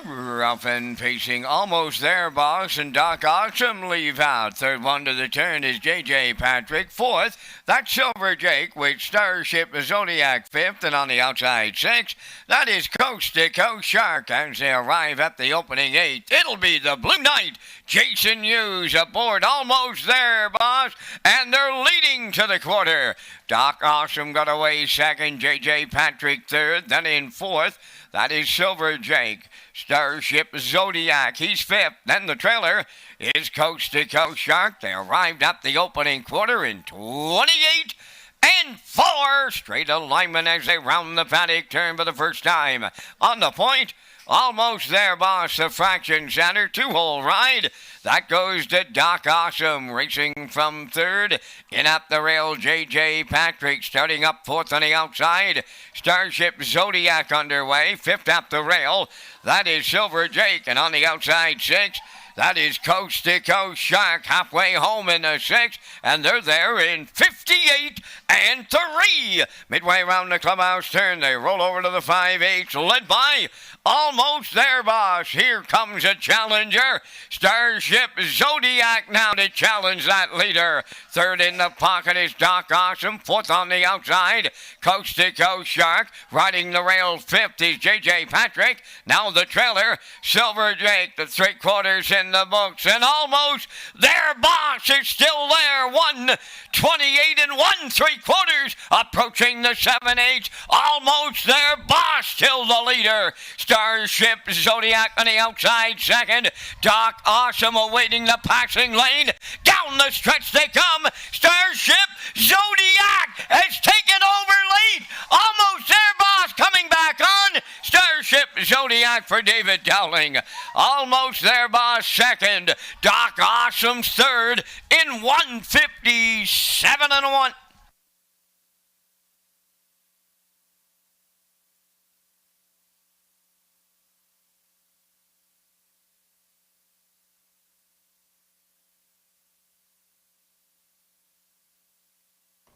Rough and pacing, almost there, boss, and Doc Awesome leave out. Third one to the turn is J.J. Patrick. Fourth, that's Silver Jake with Starship Zodiac fifth, and on the outside sixth, that is Coast to Coast Shark as they arrive at the opening eighth. It'll be the Blue Knight, Jason Hughes aboard, almost there, boss, and they're leading to the quarter. Doc Awesome got away second, J.J. Patrick third, then in fourth, that is Silver Jake. Starship Zodiac, he's fifth. Then the trailer is Coast to Coast Shark. They arrived at the opening quarter in 28 and 4. Straight alignment as they round the paddock turn for the first time. On the point, almost there, boss, the fraction center, two-hole ride. That goes to Doc Awesome, racing from third. In at the rail, J.J. Patrick starting up fourth on the outside. Starship Zodiac underway, fifth at the rail. That is Silver Jake, and on the outside six, that is Coast to Coast Shark, halfway home in the sixth, and they're there in 58 and 3. Midway around the clubhouse turn, they roll over to the 5/8, led by almost there, boss. Here comes a challenger. Starship Zodiac now to challenge that leader. Third in the pocket is Doc Awesome. Fourth on the outside, Coast to Coast Shark. Riding the rail fifth is J.J. Patrick. Now the trailer, Silver Jake, the three-quarters in the books, and almost their boss is still there. 128 and 1/3, approaching the 7/8. Almost their boss, still the leader. Starship Zodiac on the outside second. Doc Awesome awaiting the passing lane. Down the stretch they come. Starship Zodiac has taken over lead. Almost their boss coming back on. Starship Zodiac for David Dowling. Almost their boss second. Doc Awesome's third in 157 and 1.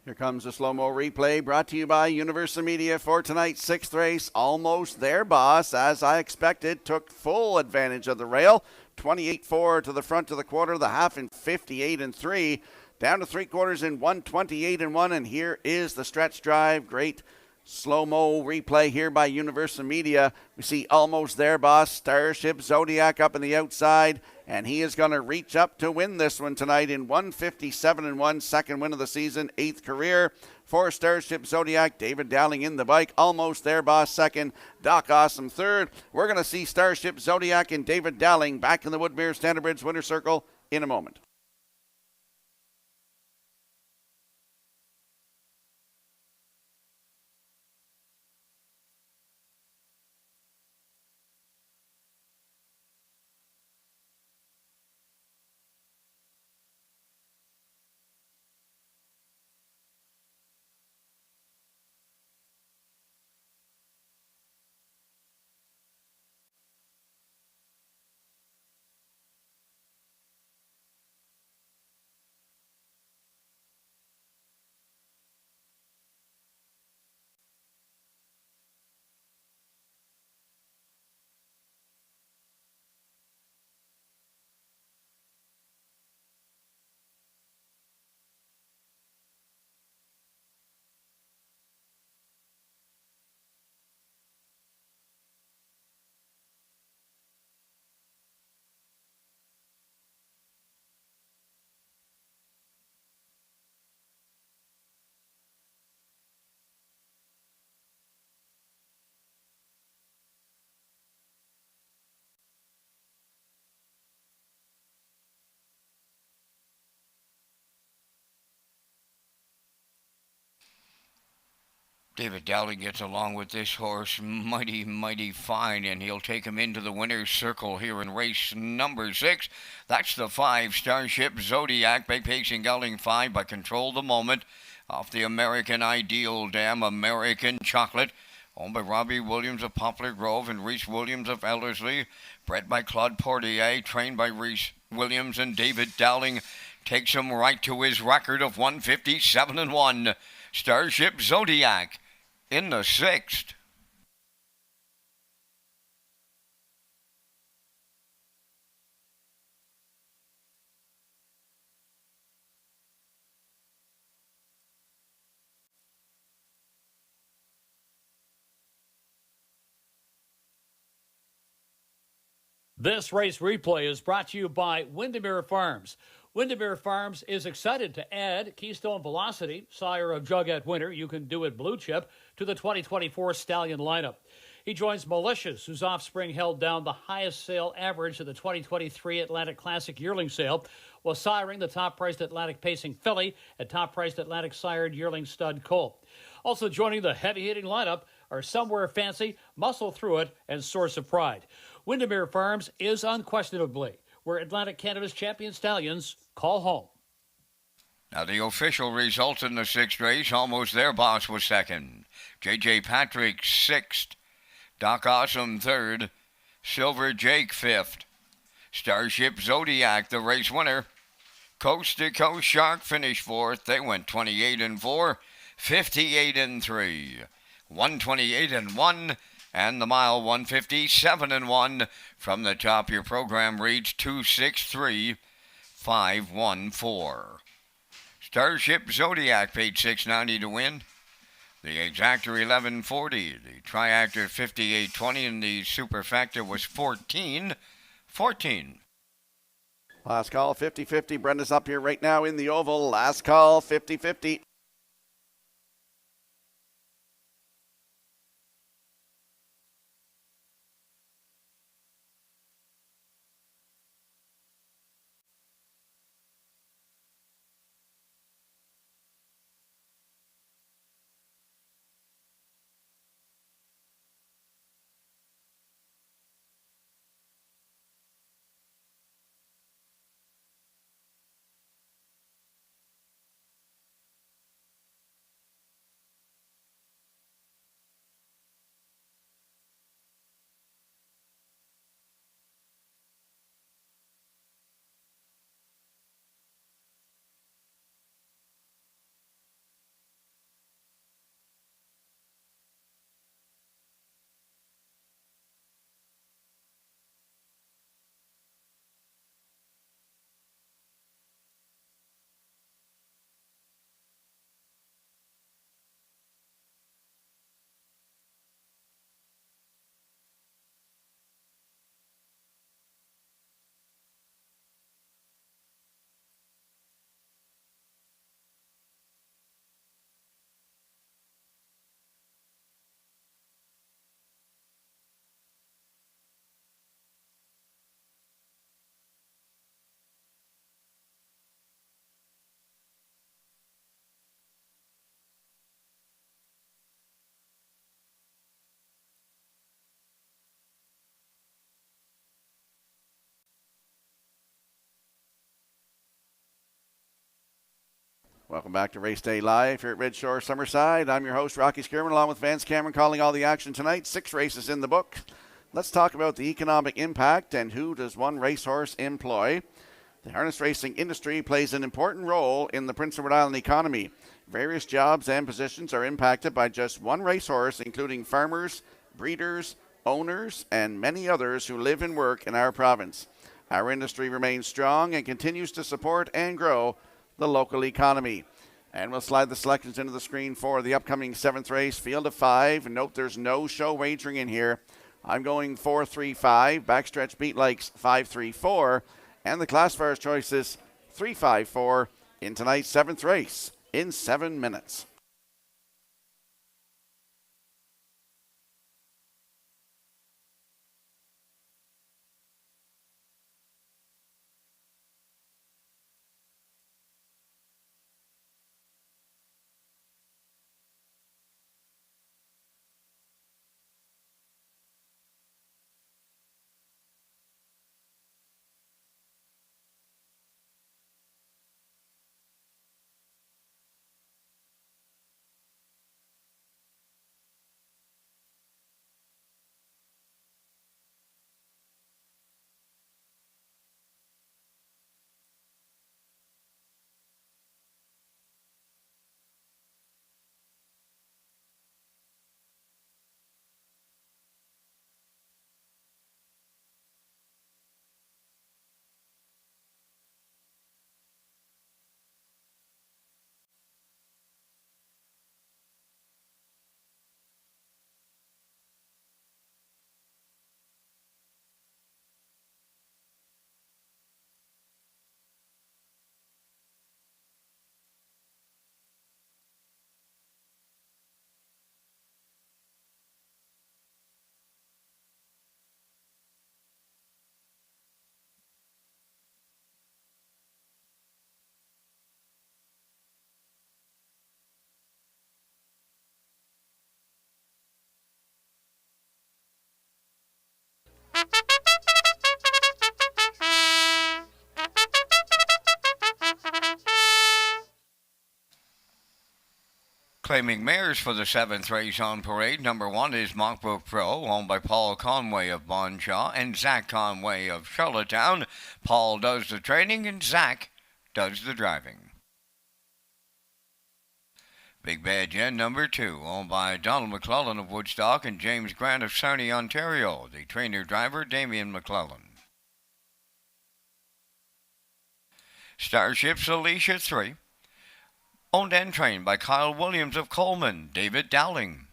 Here comes the slow-mo replay brought to you by Universal Media for tonight's sixth race. Almost there, boss, as I expected, took full advantage of the rail. 28-4 to the front of the quarter, the half in 58 and 3. Down to three-quarters in 128 and 1, and here is the stretch drive. Great slow-mo replay here by Universal Media. We see almost there, boss. Starship Zodiac up on the outside, and he is going to reach up to win this one tonight in 157 and 1, second win of the season, eighth career for Starship Zodiac. David Dowling in the bike, almost there, boss second. Doc Awesome third. We're going to see Starship Zodiac and David Dowling back in the Woodmere Standard Bridge Winner's Circle in a moment. David Dowling gets along with this horse mighty fine, and he'll take him into the winner's circle here in race number 6. That's the 5, Starship Zodiac, big pacing gelding 5 by Control the Moment, off the American Ideal Dam, American Chocolate, owned by Robbie Williams of Poplar Grove and Reese Williams of Ellerslie, bred by Claude Portier, trained by Reese Williams, and David Dowling takes him right to his record of 157 and 1. Starship Zodiac in the 6th. This race replay is brought to you by Windermere Farms. Windermere Farms is excited to add Keystone Velocity, sire of Jugette Winter, you can do it blue chip, to the 2024 Stallion lineup. He joins Malicious, whose offspring held down the highest sale average of the 2023 Atlantic Classic yearling sale, while siring the top-priced Atlantic Pacing filly and top-priced Atlantic sired yearling stud colt. Also joining the heavy-hitting lineup are Somewhere Fancy, Muscle Through It, and Source of Pride. Windermere Farms is unquestionably where Atlantic Canada's champion stallions call home. Now the official result in the sixth race, Almost There Boss was second. J.J. Patrick sixth. Doc Awesome third. Silver Jake fifth. Starship Zodiac, the race winner. Coast to Coast Shark finished fourth. They went 28-4, 58-3, 128-1, and the mile 157-1. From the top, your program reads 263,514. Starship Zodiac paid $6.90 to win. The exactor $11.40. The triactor $58.20, and the superfactor was $14.14. Last call, 50-50. Brenda's up here right now in the oval. Last call, 50-50. Welcome back to Race Day Live here at Red Shore Summerside. I'm your host, Rocky Skirman, along with Vance Cameron, calling all the action tonight. 6 races in the book. Let's talk about the economic impact and who does one racehorse employ. The harness racing industry plays an important role in the Prince Edward Island economy. Various jobs and positions are impacted by just one racehorse, including farmers, breeders, owners, and many others who live and work in our province. Our industry remains strong and continues to support and grow the local economy. And we'll slide the selections into the screen for the upcoming 7th race, field of 5. Note there's no show wagering in here. I'm going 4-3-5, backstretch beat likes 5-3-4, and the classifier's choice is 3-5-4 in tonight's 7th race in 7 minutes. Claiming mares for the 7th race on parade. Number 1 is Mockbrook Pro, owned by Paul Conway of Bonshaw and Zach Conway of Charlottetown. Paul does the training and Zach does the driving. Big Bad Jen, number 2, owned by Donald McClellan of Woodstock and James Grant of Sarnia, Ontario. The trainer-driver, Damien McClellan. Starships Alicia 3, owned and trained by Kyle Williams of Coleman, David Dowling.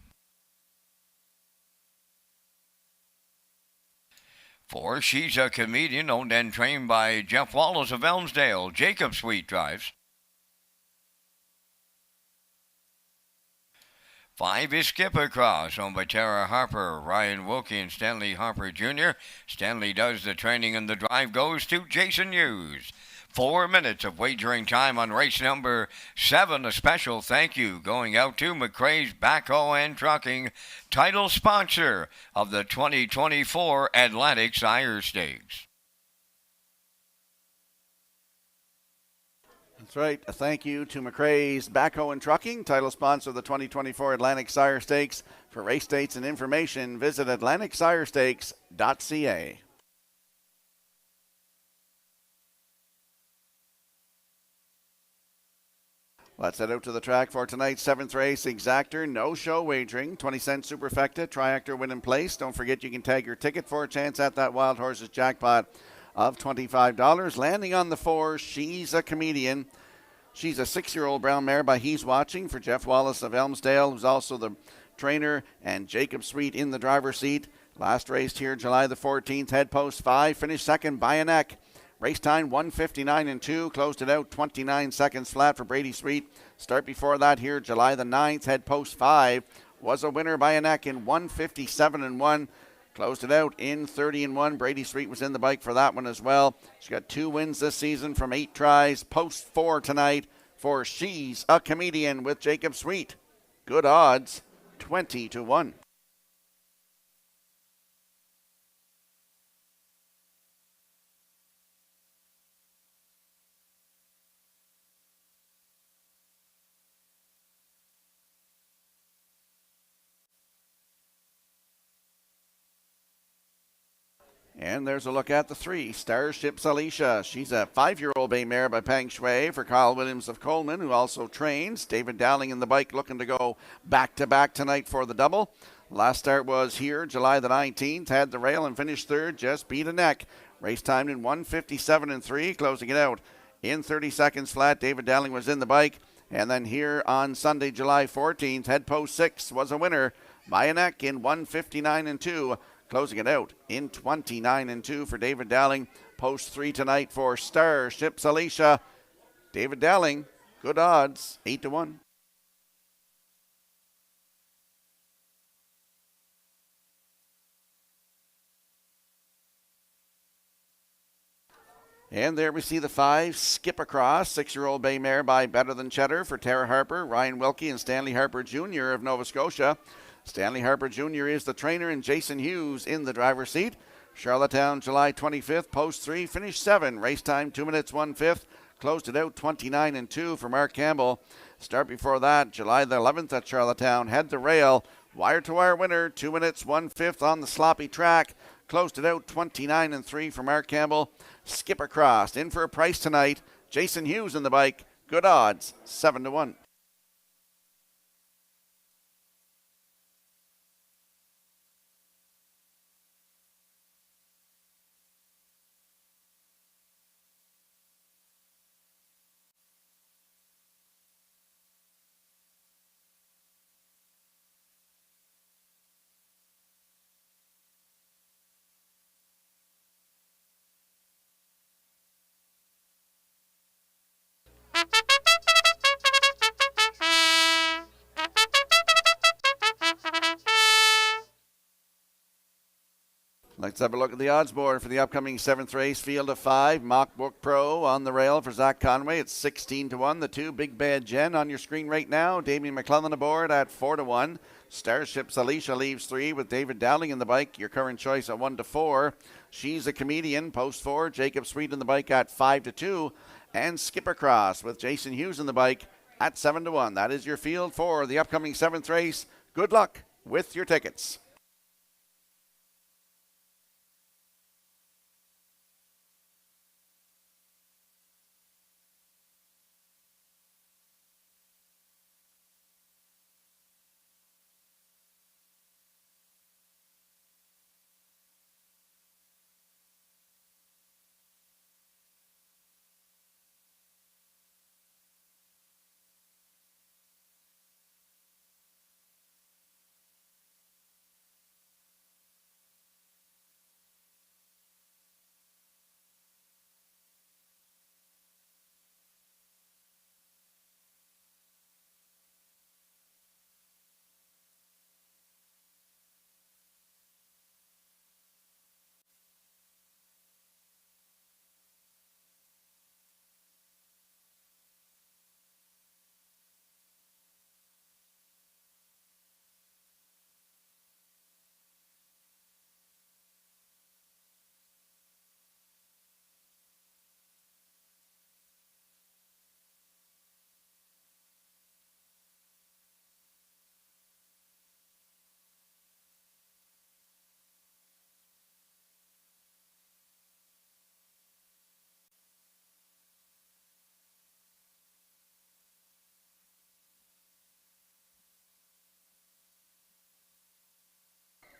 4, She's a Comedian, owned and trained by Jeff Wallace of Elmsdale, Jacob Sweet drives. 5 is Skipper Cross, owned by Tara Harper, Ryan Wilkie, and Stanley Harper Jr. Stanley does the training and the drive goes to Jason Hughes. 4 minutes of wagering time on race number 7. A special thank you going out to McRae's Backhoe and Trucking, title sponsor of the 2024 Atlantic Sire Stakes. That's right. A thank you to McRae's Backhoe and Trucking, title sponsor of the 2024 Atlantic Sire Stakes. For race dates and information, visit AtlanticSireStakes.ca. Let's head out to the track for tonight's 7th race. Exactor, no show wagering. 20-cent superfecta, triactor win in place. Don't forget you can tag your ticket for a chance at that Wild Horses jackpot of $25. Landing on the 4, She's a Comedian. She's a 6-year-old brown mare by He's Watching for Jeff Wallace of Elmsdale, who's also the trainer, and Jacob Sweet in the driver's seat. Last raced here July the 14th, head post 5, finished second by a neck. Race time 1:59.2, closed it out 29 seconds flat for Brady Sweet. Start before that here July the 9th, head post 5, was a winner by a neck in 1:57.1. Closed it out in 30-1. Brady Sweet was in the bike for that one as well. She got 2 wins this season from 8 tries. Post 4 tonight for She's a Comedian with Jacob Sweet. Good odds, 20-1. And there's a look at the 3, Starships Alicia. She's a 5-year-old bay mare by Peng Shui for Kyle Williams of Coleman, who also trains. David Dowling in the bike looking to go back-to-back tonight for the double. Last start was here July the 19th, had the rail and finished 3rd, just beat a neck. Race timed in 1:57.3, closing it out in 30 seconds flat. David Dowling was in the bike. And then here on Sunday, July 14th, head post 6 was a winner by a neck in 1:59.2. Closing it out in 29-2 for David Dowling. Post 3 tonight for Starships Alicia. David Dowling, good odds, 8-1. And there we see the 5, Skip Across, 6-year-old bay mare by Better Than Cheddar for Tara Harper, Ryan Wilkie, and Stanley Harper Jr. of Nova Scotia. Stanley Harper Jr. is the trainer and Jason Hughes in the driver's seat. Charlottetown, July 25th, post 3, finished 7. Race time 2 minutes 1/5. Closed it out 29-2 for Mark Campbell. Start before that, July the 11th at Charlottetown, had the rail. Wire-to-wire winner, 2 minutes 1/5 on the sloppy track. Closed it out 29-3 for Mark Campbell. Skip Across in for a price tonight. Jason Hughes in the bike. Good odds, 7-1. Let's have a look at the odds board for the upcoming 7th race. Field of 5, Mockbrook Pro on the rail for Zach Conway. It's 16-1. The 2, Big Bad Jen on your screen right now. Damien McClellan aboard at 4-1. Starships Alicia leaves 3 with David Dowling in the bike. Your current choice at 1-4. She's a Comedian, post 4. Jacob Sweet in the bike at 5-2. And Skip Across with Jason Hughes in the bike, at 7-1. That is your field for the upcoming 7th race. Good luck with your tickets.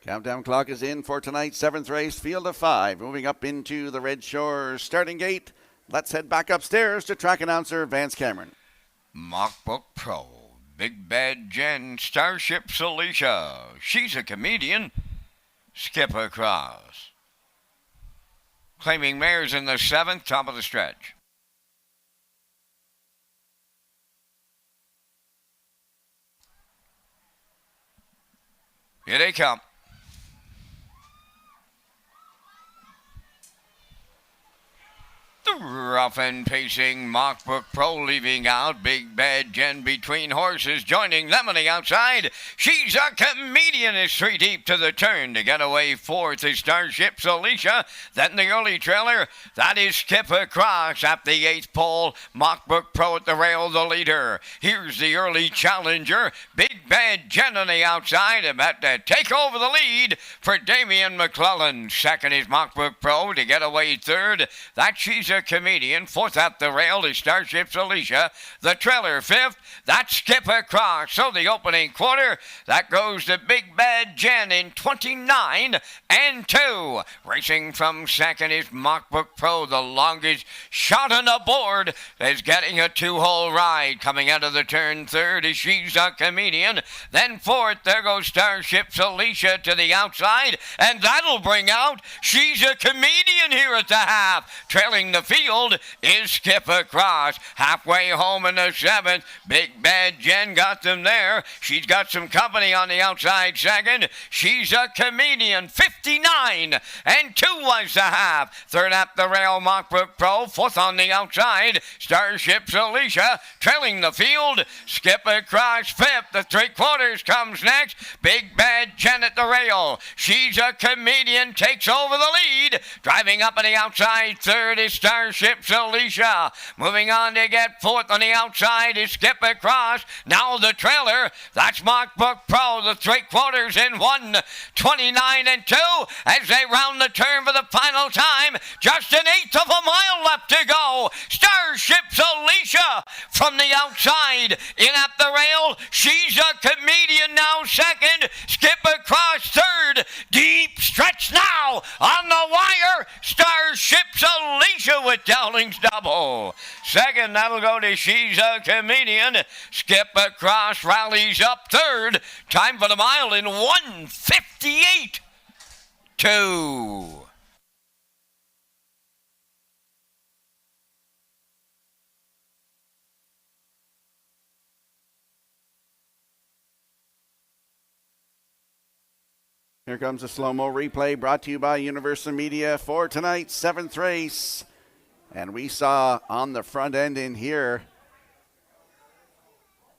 Countdown clock is in for tonight's 7th race, field of 5. Moving up into the Red Shores starting gate. Let's head back upstairs to track announcer Vance Cameron. Mockbook Pro, Big Bad Jen, Starship Celicia. She's a comedian. Skip across. Claiming mares in the 7th, top of the stretch. Here they come. The rough and pacing Mockbook Pro leaving out. Big Bad Jen between horses, joining them on the outside. She's a comedian is 3 deep to the turn. To get away 4th is Starship Celicia. Then the early trailer, that is Skip Across at the 8th pole. Mockbook Pro at the rail, the leader. Here's the early challenger. Big Bad Jen on the outside, about to take over the lead for Damian McClellan. 2nd is Mockbook Pro to get away 3rd. That she's a comedian. 4th at the rail is Starship Celicia. The trailer 5th, that's Skip Across. So the opening quarter, that goes to Big Bad Jen in 29 and 2. Racing from 2nd is Mockbook Pro, the longest shot on the board, is getting a 2-hole ride. Coming out of the turn 3rd is She's a Comedian. Then 4th, there goes Starship Celicia to the outside, and that'll bring out She's a Comedian here at the half. Trailing the field is Skip Across. Halfway home in the 7th, Big Bad Jen got them there. She's got some company on the outside 2nd. She's a Comedian. 59 and 2 was the half. 3rd at the rail, Mockbook Pro. 4th on the outside, Starship Celicia. Trailing the field, Skip Across 5th. The 3/4 comes next. Big Bad Jen at the rail. She's a Comedian takes over the lead. Driving up on the outside 3rd is Starship Celicia. Moving on to get 4th on the outside is Skip Across. Now the trailer, that's Mockbook Pro. The 3/4 in 1, 29 and 2 as they round the turn for the final time. Just an 1/8 of a mile left to go. Starship Celicia from the outside in at the rail. She's a Comedian now 2nd. Skip Across 3rd. Deep stretch now on the wire. Starship Celicia with Dowling's double. 2nd, that'll go to She's a Comedian. Skip Across rallies up 3rd. Time for the mile in 1:58.2. Here comes a slow-mo replay brought to you by Universal Media for tonight's 7th race. And we saw on the front end in here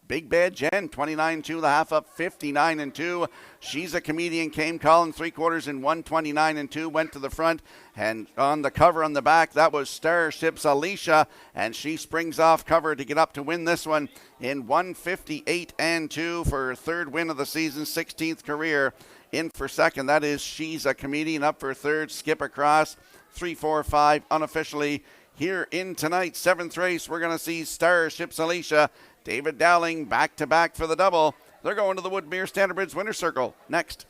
Big Bad Jen, 29-2, the half up, 59-2. She's a Comedian, came calling 3/4 in 129-2, went to the front, and on the cover on the back, that was Starships Alicia, and she springs off cover to get up to win this one in 158-2 for her third win of the season, 16th career. In for second, that is She's a Comedian. Up for third, Skip Across, 3, 4, 5 unofficially. Here in tonight's 7th race, we're going to see Starships Alicia, David Dowling back-to-back for the double. They're going to the Woodmere Standard Bridge Winner's Circle next.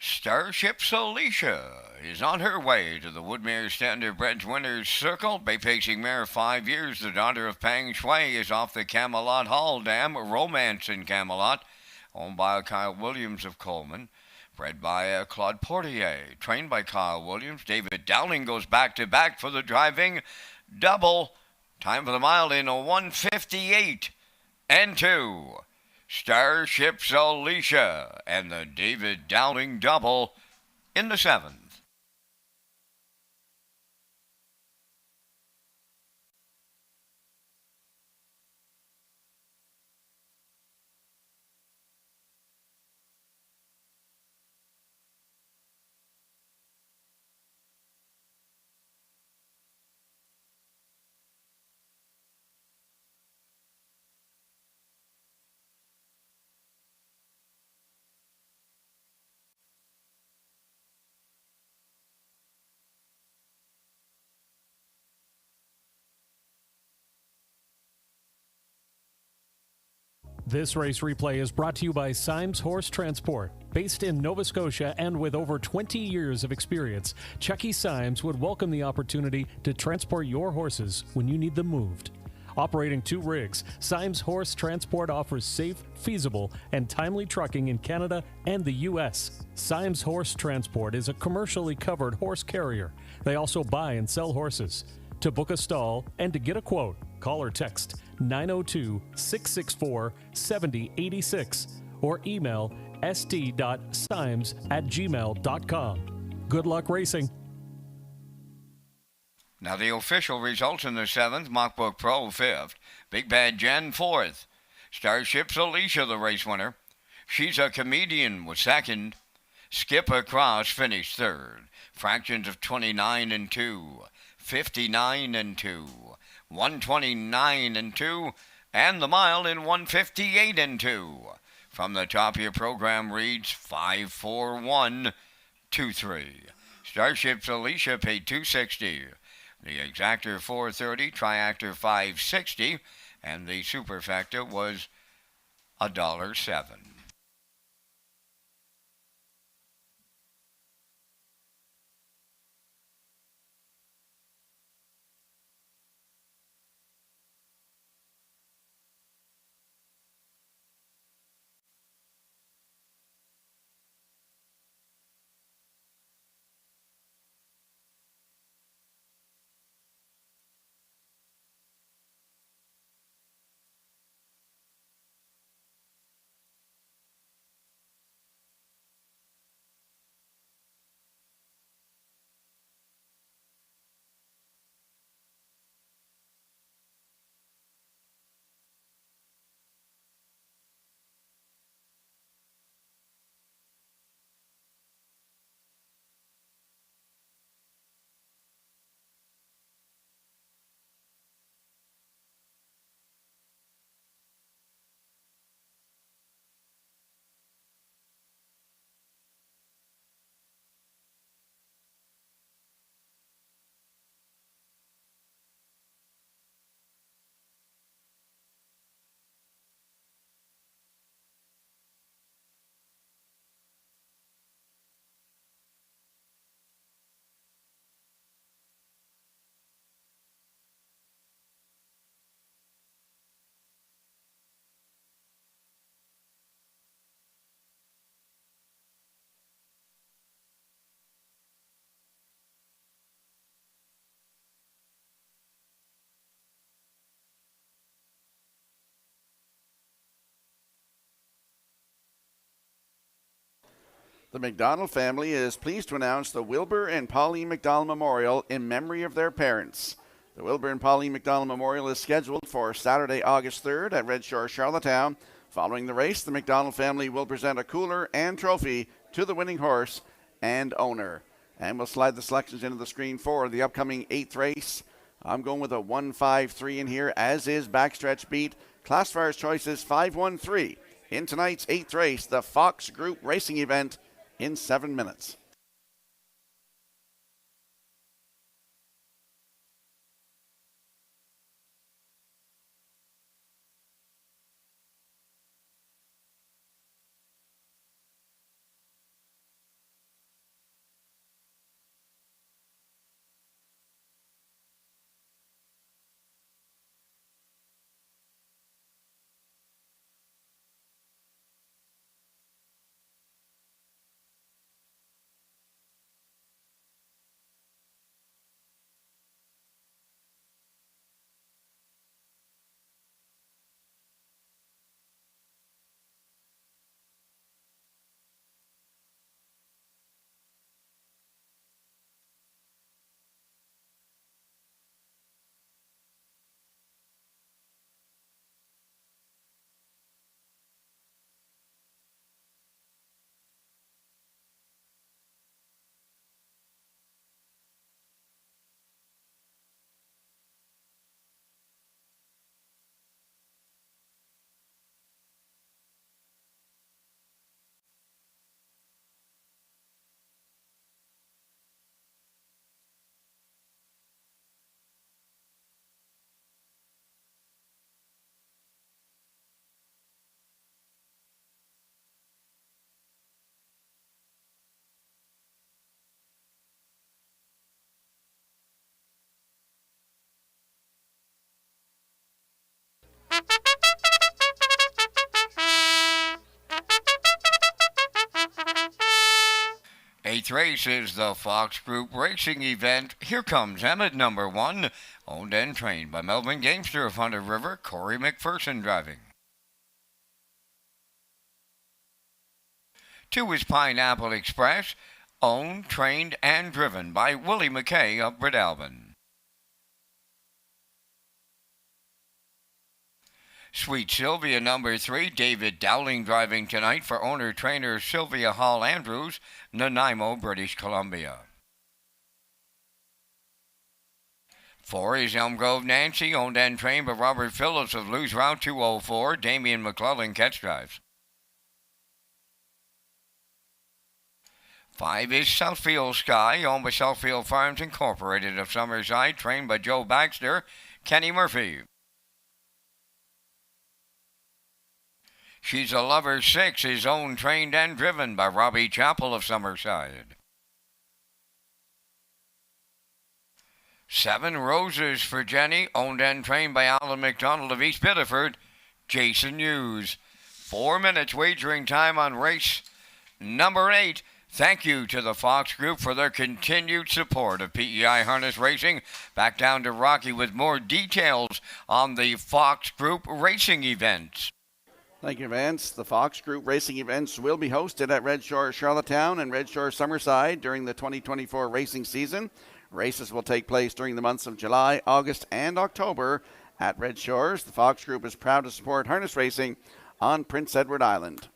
Starships Alicia is on her way to the Woodmere Standard Bridge Winners Circle. Bay pacing mare, 5 years. The daughter of Pang Shui is off the Camelot Hall Dam. Romance in Camelot, owned by Kyle Williams of Coleman. Bred by Claude Portier. Trained by Kyle Williams. David Dowling goes back-to-back for the driving double. Time for the mile in 158-2. Starships Alicia and the David Dowling double in the 7th. This race replay is brought to you by Symes Horse Transport. Based in Nova Scotia and with over 20 years of experience, Chucky Symes would welcome the opportunity to transport your horses when you need them moved. Operating 2 rigs, Symes Horse Transport offers safe, feasible, and timely trucking in Canada and the U.S. Symes Horse Transport is a commercially covered horse carrier. They also buy and sell horses. To book a stall and to get a quote, call or text 902-664-7086 or email st.symes@gmail.com. Good luck racing. Now the official results in the 7th, Mockbook Pro 5th, Big Bad Jen 4th, Starships Alicia the race winner, She's a Comedian was 2nd, Skip Across finished 3rd, fractions of 29-2, 59-2, 129-2, and the mile in 158-2. From the top of your program reads 54123. Starships Alicia paid $260. The exactor $430, triactor $560, and the superfecta was $1.07. The McDonald family is pleased to announce the Wilbur and Pauline McDonald Memorial in memory of their parents. The Wilbur and Pauline McDonald Memorial is scheduled for Saturday, August 3rd at Red Shore, Charlottetown. Following the race, the McDonald family will present a cooler and trophy to the winning horse and owner. And we'll slide the selections into the screen for the upcoming 8th race. I'm going with a 1-5-3 in here, as is Backstretch Beat. Classifier's choice is 5-1-3 in tonight's 8th race, the Fox Group Racing event in 7 minutes. Eighth race is the Fox Group Racing event. Here comes Emmett, number 1, owned and trained by Melvin Gamester of Hunter River, Corey McPherson driving. 2 is Pineapple Express, owned, trained, and driven by Willie McKay of Breadalbin. Sweet Sylvia, number 3, David Dowling driving tonight for owner-trainer Sylvia Hall Andrews, Nanaimo, British Columbia. 4 is Elm Grove Nancy, owned and trained by Robert Phillips of Lose Route 204, Damian McClellan catch drives. 5 is Southfield Sky, owned by Southfield Farms Incorporated of Summerside, trained by Joe Baxter, Kenny Murphy. She's a Lover 6 is owned, trained, and driven by Robbie Chappell of Summerside. 7 Roses for Jenny, owned and trained by Alan McDonald of East Biddeford, Jason Hughes. 4 minutes wagering time on race number 8. Thank you to the Fox Group for their continued support of PEI Harness Racing. Back down to Rocky with more details on the Fox Group Racing events. Thank you, Vance. The Fox Group Racing events will be hosted at Red Shore, Charlottetown and Red Shore, Summerside during the 2024 racing season. Races will take place during the months of July, August, and October at Red Shores. The Fox Group is proud to support harness racing on Prince Edward Island.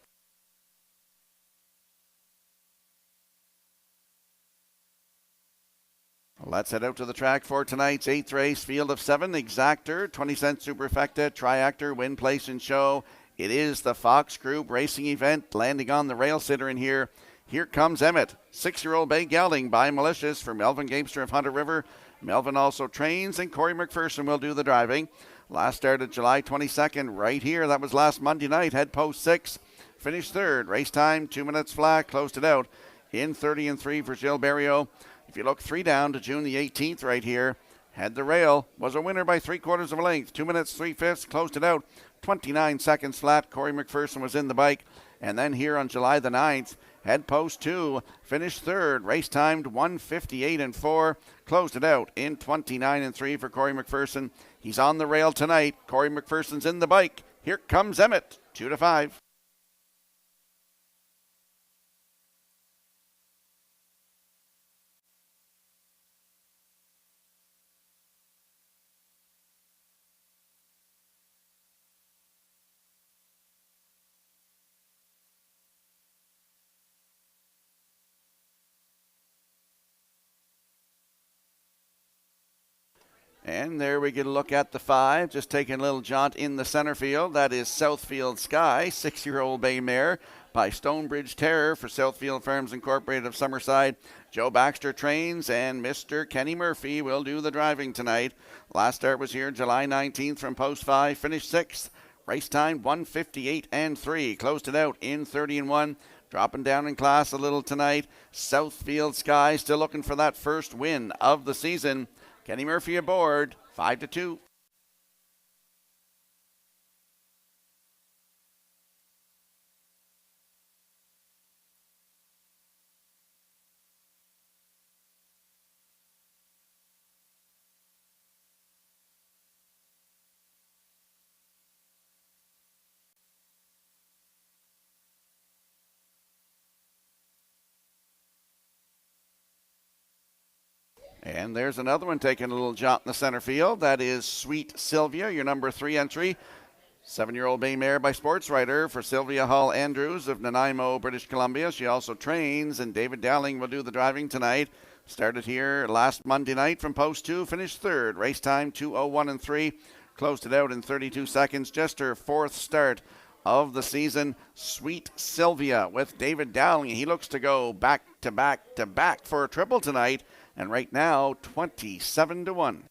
Let's head out to the track for tonight's 8th race. Field of 7, Exactor, 20-cent Superfecta, Triactor, Win, Place, and Show. It is the Fox Group Racing event, landing on the rail sitter in here. Here comes Emmett, 6-year-old bay gelding by Malicious for Melvin Gamester of Hunter River. Melvin also trains, and Corey McPherson will do the driving. Last started July 22nd right here. That was last Monday night. Head post 6, finished 3rd. Race time, 2 minutes flat. Closed it out in 30-3 for Gilles Barrio. If you look 3 down to June the 18th right here, had the rail, was a winner by 3/4 of a length. 2 minutes, 3/5, closed it out. 29 seconds flat. Corey McPherson was in the bike. And then here on July the 9th, head post 2, finished 3rd. Race timed 1:58-4. Closed it out in 29-3 for Corey McPherson. He's on the rail tonight. Corey McPherson's in the bike. Here comes Emmett, 2-5. And there we get a look at the 5, just taking a little jaunt in the center field. That is Southfield Sky, 6-year-old bay mare by Stonebridge Terror for Southfield Farms Incorporated of Summerside. Joe Baxter trains, and Mr. Kenny Murphy will do the driving tonight. Last start was here July 19th from post 5, finished 6th. Race time 1:58 and 3. Closed it out in 30 and 1. Dropping down in class a little tonight. Southfield Sky still looking for that first win of the season. Kenny Murphy aboard, 5-2. And there's another one taking a little jaunt in the center field. That is Sweet Sylvia, your number 3 entry. 7-year-old bay mare by Sports Writer for Sylvia Hall Andrews of Nanaimo, British Columbia. She also trains, and David Dowling will do the driving tonight. Started here last Monday night from post 2, finished 3rd. Race time 2:01 and 3. Closed it out in 32 seconds. Just her 4th start of the season. Sweet Sylvia with David Dowling. He looks to go back to back to back for a triple tonight. And right now, 27-1.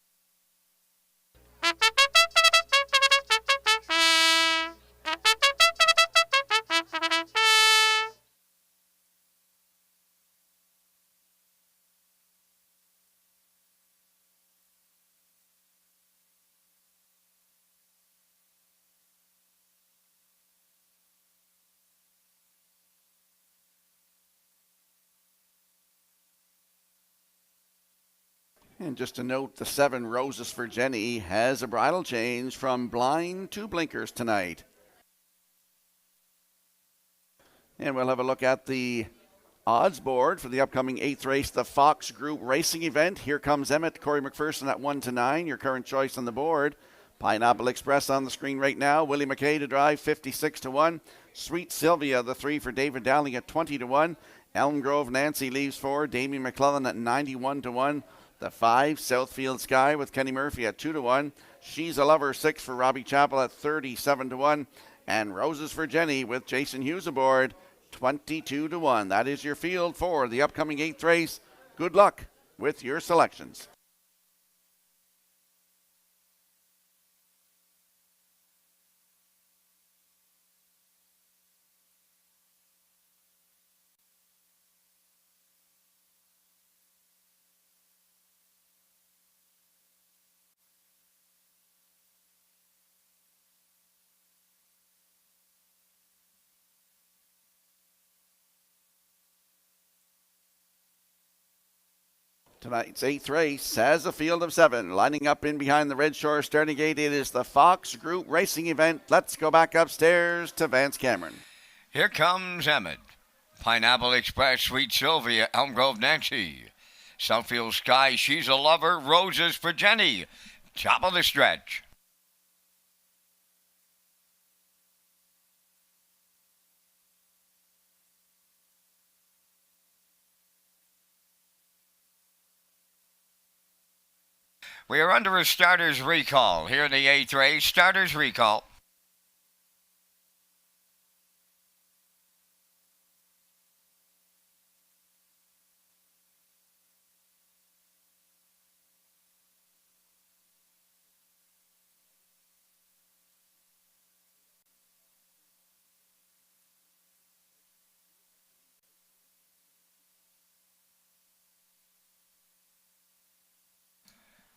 And just a note, the 7 Roses for Jenny has a bridle change from blind to blinkers tonight. And we'll have a look at the odds board for the upcoming 8th race, the Fox Group Racing event. Here comes Emmett, Corey McPherson at 1-9, your current choice on the board. Pineapple Express on the screen right now. Willie McKay to drive, 56-1. Sweet Sylvia, the 3 for David Dowling at 20-1. Elm Grove Nancy leaves 4. Damien McClellan at 91-1. The 5, Southfield Sky with Kenny Murphy at 2-1. She's a Lover, 6 for Robbie Chappell at 37-1. And Roses for Jenny with Jason Hughes aboard, 22-1. That is your field for the upcoming 8th race. Good luck with your selections. Tonight's 8th race has a field of 7. Lining up in behind the Red Shore starting gate, it is the Fox Group Racing event. Let's go back upstairs to Vance Cameron. Here comes Emmett. Pineapple Express, Sweet Sylvia, Elm Grove Nancy. Southfield Sky, She's a Lover, Roses for Jenny. Top of the stretch. We are under a starter's recall here in the 8th race. Starter's recall.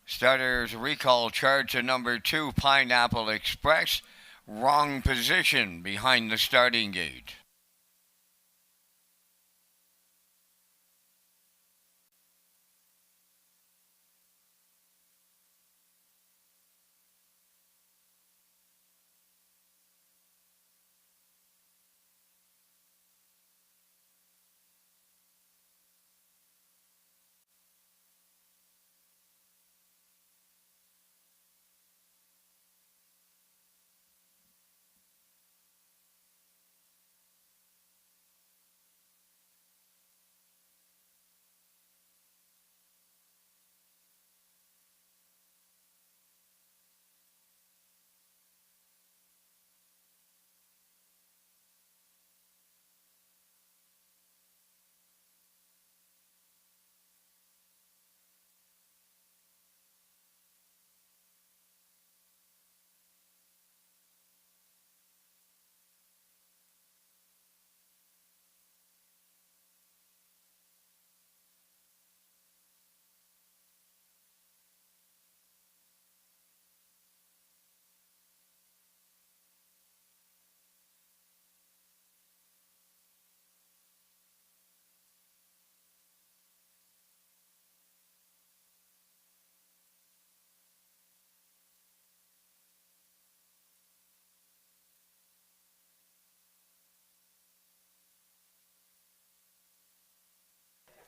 Starters recall charge to number 2, Pineapple Express. Wrong position behind the starting gate.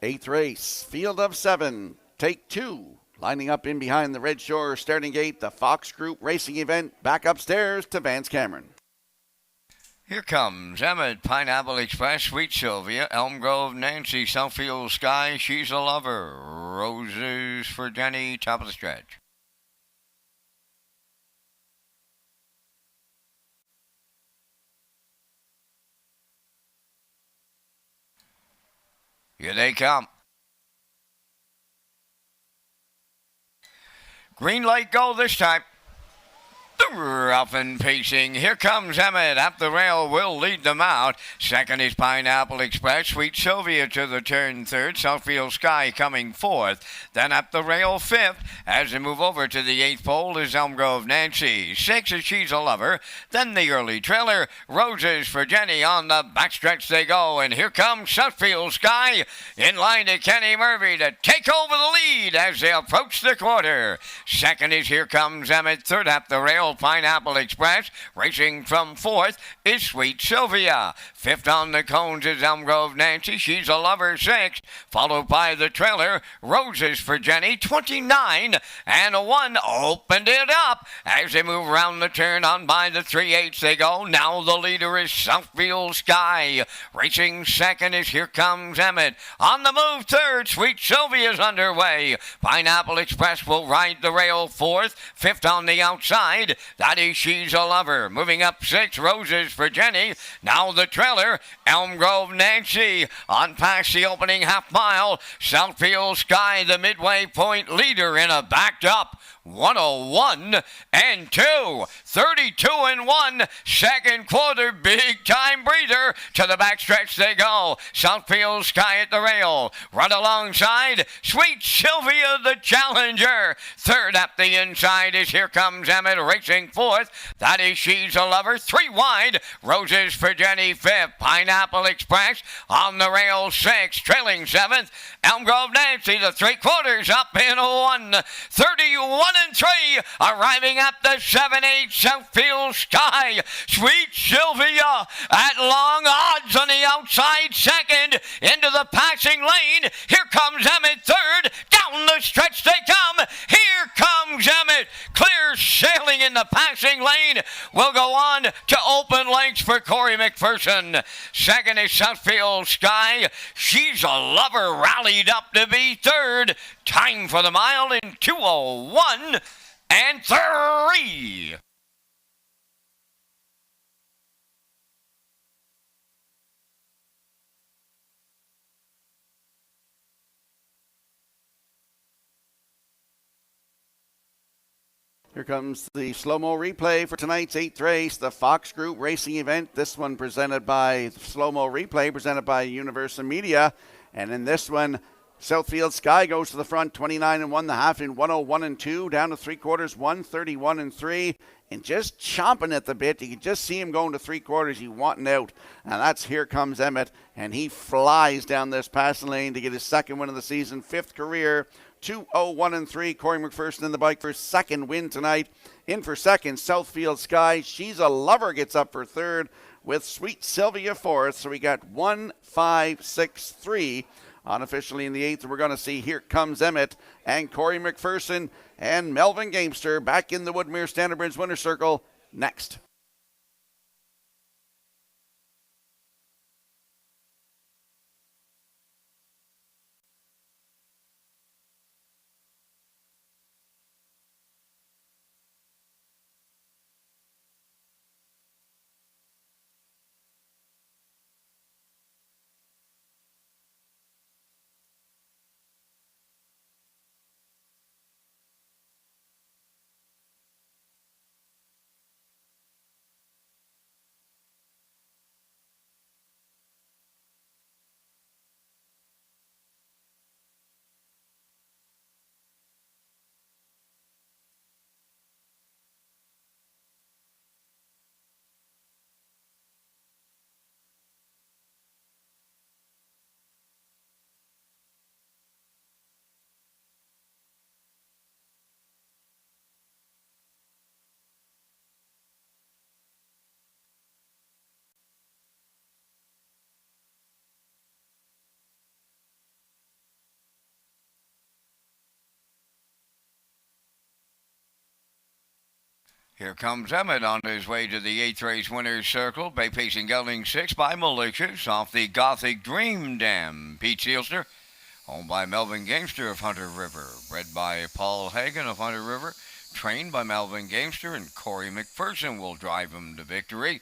Eighth race, field of 7, take 2. Lining up in behind the Red Shore starting gate, the Fox Group Racing event. Back upstairs to Vance Cameron. Here comes Emmett, Pineapple Express, Sweet Sylvia, Elm Grove, Nancy, Southfield Sky, She's a Lover, Roses for Jenny, top of the stretch. Here they come. Green light go this time. Rough and pacing. Here comes Emmett. Up the rail will lead them out. Second is Pineapple Express. Sweet Sylvia to the turn third. Southfield Sky coming fourth. Then up the rail fifth. As they move over to the eighth pole is Elm Grove Nancy. Six is She's a Lover. Then the early trailer. Roses for Jenny. On the backstretch they go. And here comes Southfield Sky in line to Kenny Murphy to take over the lead as they approach the quarter. Second is Here Comes Emmett. Third up the rail, Pineapple Express. Racing from fourth is Sweet Sylvia. Fifth on the cones is Elm Grove Nancy. She's a Lover, sixth. Followed by the trailer, Roses for Jenny, 29 and a 1. Opened it up as they move around the turn. On by the 3/8 they go. Now the leader is Southfield Sky. Racing second is Here Comes Emmett. On the move third, Sweet Sylvia's underway. Pineapple Express will ride the rail fourth. Fifth on the outside, that is She's a Lover. Moving up six, Roses for Jenny. Now the trailer, Elm Grove Nancy. On past the opening half mile, Southfield Sky, the midway point leader in a backed up 101 and 2, 32 and 1. Second quarter, big time breather. To the backstretch they go. Southfield Sky at the rail. Run alongside Sweet Sylvia, the challenger. Third up the inside is Here Comes Emmett. Racing fourth, that is She's a Lover. 3 wide, Roses for Jenny fifth. Pineapple Express on the rail sixth. Trailing seventh, Elm Grove Nancy. The 3/4 up in 1, 31 and 3. Arriving at the 7/8, Southfield Sky. Sweet Sylvia at long odds on the outside second. Into the passing lane. Here comes Emmett third. Down the stretch they come. Here comes Emmett. Clear sailing in the passing lane. Will go on to open lengths for Corey McPherson. Second is Southfield Sky. She's a Lover rallied up to be third. Time for the mile in 2:01 and 3. Here comes the slow-mo replay for tonight's 8th race, the Fox Group Racing event. This one presented by slow-mo replay, presented by Universal Media. And in this one, Southfield Sky goes to the front, 29 and 1, the half in 101 and 2, down to 3/4, 131 and 3, and just chomping at the bit. You can just see him going to 3/4. He's wanting out, and that's Here Comes Emmett, and he flies down this passing lane to get his second win of the season, 5th career. 2:01 and 3. Corey McPherson in the bike for his second win tonight. In for second, Southfield Sky. She's a Lover gets up for third with Sweet Sylvia fourth. So we got 1, 5, 6, 3. Unofficially in the 8th, we're going to see Here Comes Emmett and Corey McPherson and Melvin Gamester back in the Woodmere Standard Bridge Winner's Circle next. Here comes Emmett on his way to the 8th race winner's circle. Bay Pacing Gelding 6 by Malicious off the Gothic Dream Dam. Pete Sealster, owned by Melvin Gamester of Hunter River. Bred by Paul Hagen of Hunter River. Trained by Melvin Gamester, and Corey McPherson will drive him to victory.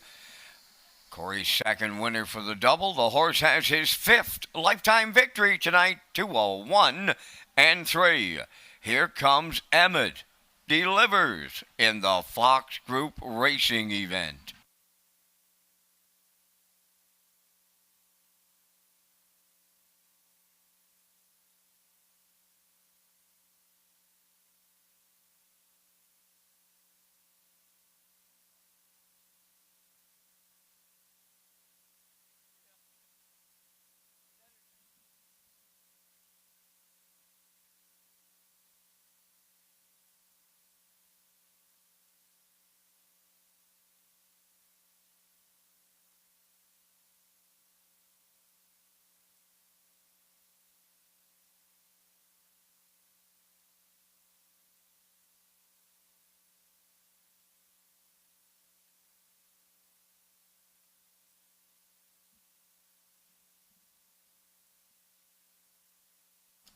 Corey's second winner for the double. The horse has his 5th lifetime victory tonight, 201 and 3. Here comes Emmett. Delivers in the Fox Group Racing event.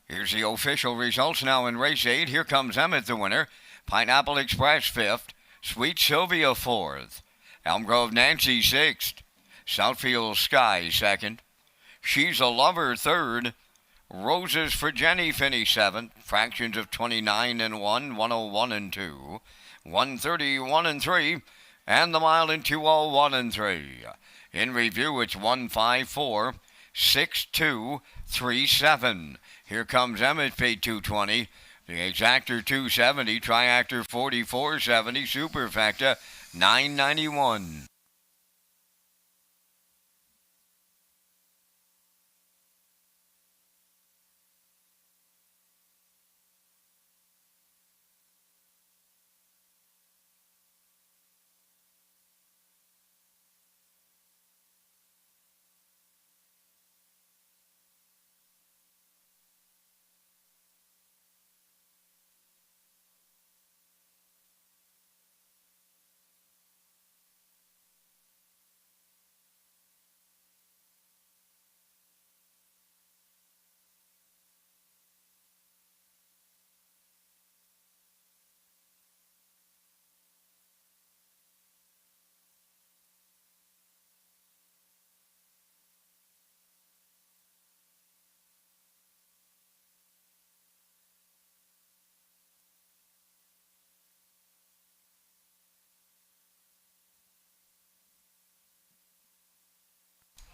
Here's the official results now in race 8. Here comes Emmett, the winner. Pineapple Express 5th. Sweet Sylvia 4th. Elm Grove Nancy 6th. Southfield Sky 2nd. She's a Lover 3rd. Roses for Jenny finished 7th. Fractions of 29 and 1, 101 and 2. 131 and 3. And the mile in 201 and 3. In review, it's 154, 62, 37. Here comes Emmett, paid 220. The Exactor 270, Triactor 4470, Superfecta 991.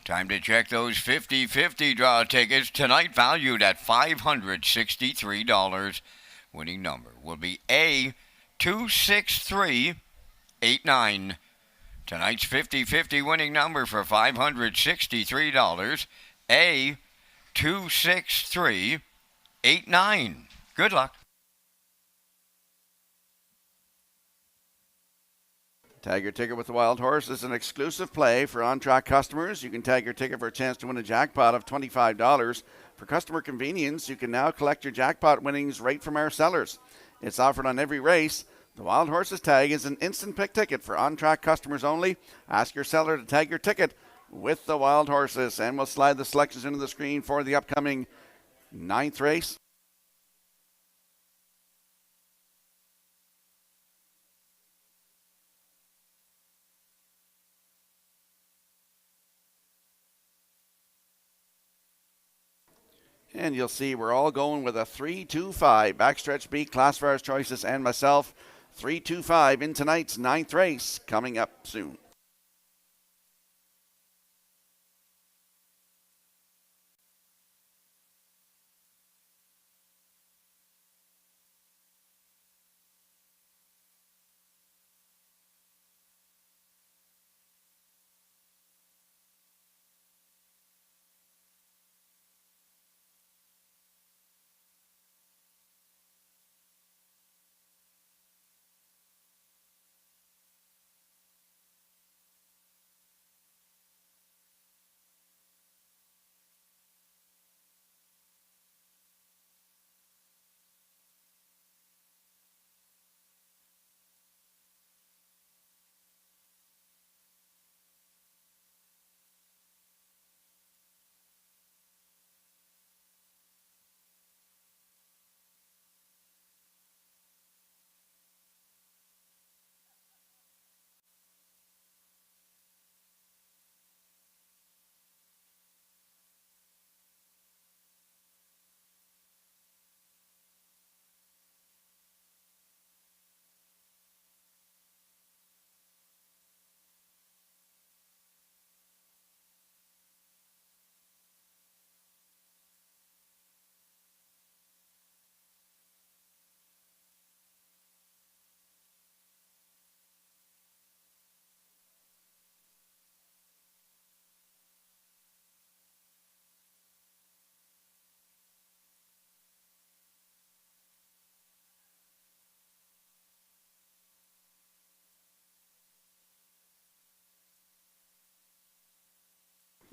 Time to check those 50-50 draw tickets. Tonight valued at $563. Winning number will be A26389. Tonight's 50-50 winning number for $563. A26389. Good luck. Tag your ticket with the Wild Horse is an exclusive play for on-track customers. You can tag your ticket for a chance to win a jackpot of $25. For customer convenience, you can now collect your jackpot winnings right from our sellers. It's offered on every race. The Wild Horses tag is an instant pick ticket for on-track customers only. Ask your seller to tag your ticket with the Wild Horses, and we'll slide the selections into the screen for the upcoming 9th race. And you'll see we're all going with a 3-2-5. Backstretch beat Classifiers Choices and myself. 3-2-5 in tonight's 9th race, coming up soon.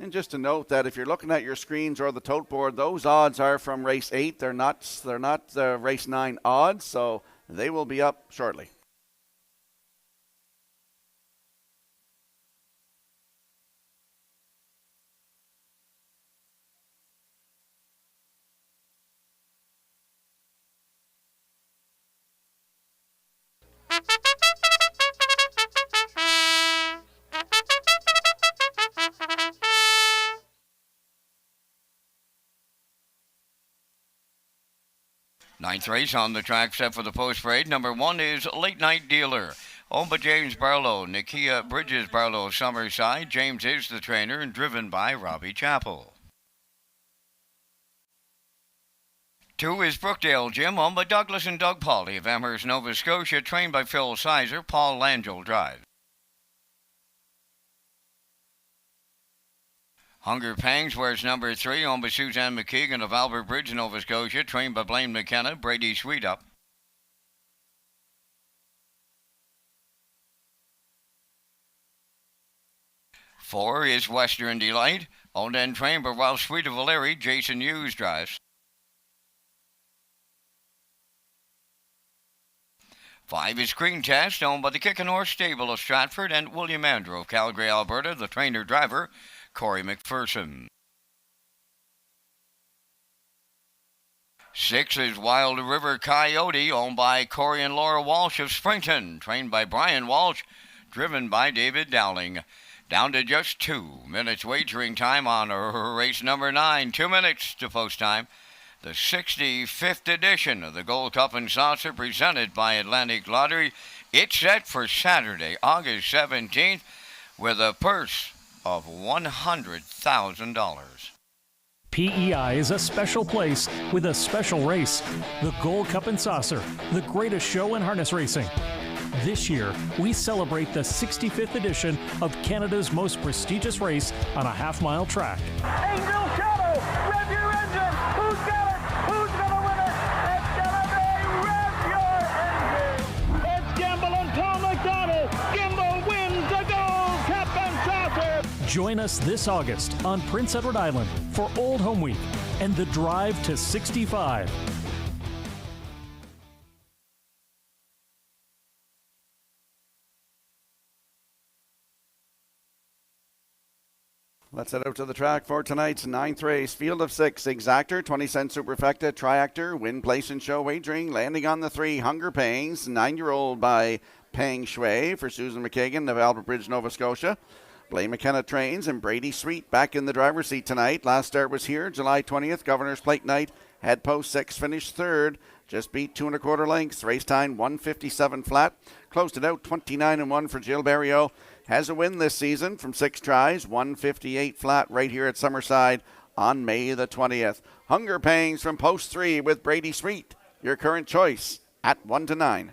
And just to note that if you're looking at your screens or the tote board, those odds are from race 8. They're not race 9 odds, so they will be up shortly. Ninth race on the track set for the post parade. Number 1 is Late Night Dealer. Owned by James Barlow, Nakia Bridges Barlow, Summerside. James is the trainer and driven by Robbie Chappell. 2 is Brookdale Jim, owned by Douglas and Doug Pauly of Amherst, Nova Scotia, trained by Phil Sizer. Paul Langell drives. Hunger Pangs wears number 3, owned by Suzanne McKeegan of Albert Bridge, Nova Scotia, trained by Blaine McKenna. Brady Sweetup. 4 is Western Delight, owned and trained by Ralph Sweet of Valeri. Jason Hughes drives. 5 is Green Test, owned by the Kickin' Horse Stable of Stratford and William Andrew of Calgary, Alberta, the trainer-driver, Corey McPherson. 6 is Wild River Coyote, owned by Corey and Laura Walsh of Springton, trained by Brian Walsh, driven by David Dowling. Down to just 2 minutes wagering time on race number 9. 2 minutes to post time. The 65th edition of the Gold Cup and Saucer presented by Atlantic Lottery. It's set for Saturday, August 17th, with a purse of $100,000. PEI is a special place with a special race. The Gold Cup and Saucer, the greatest show in harness racing. This year, we celebrate the 65th edition of Canada's most prestigious race on a half-mile track. Angel Shadow, rev your engine. Who's got it? Who's gonna win it? It's gonna be rev your engine. It's Gamble and Paul McDonald. Gimble wins the Gold Cup and Saucer. Join us this August on Prince Edward Island for Old Home Week and the Drive to 65. Let's head out to the track for tonight's 9th race. Field of 6, Exactor, 20-cent Superfecta, Triactor, Win, Place, and Show Wagering. Landing on the 3, Hunger Pangs, 9-year-old by Peng Shui for Susan McKagan of Albert Bridge, Nova Scotia. Blaine McKenna trains, and Brady Sweet back in the driver's seat tonight. Last start was here, July 20th, Governor's Plate night. Head post 6, finished 3rd. Just beat 2 1/4 lengths. Race time 1:57 flat. Closed it out 29-1 for Jill Barrio. Has a win this season from 6 tries, 1:58 flat right here at Summerside on May the 20th. Hunger Pangs from post 3 with Brady Sweet. Your current choice at 1-9.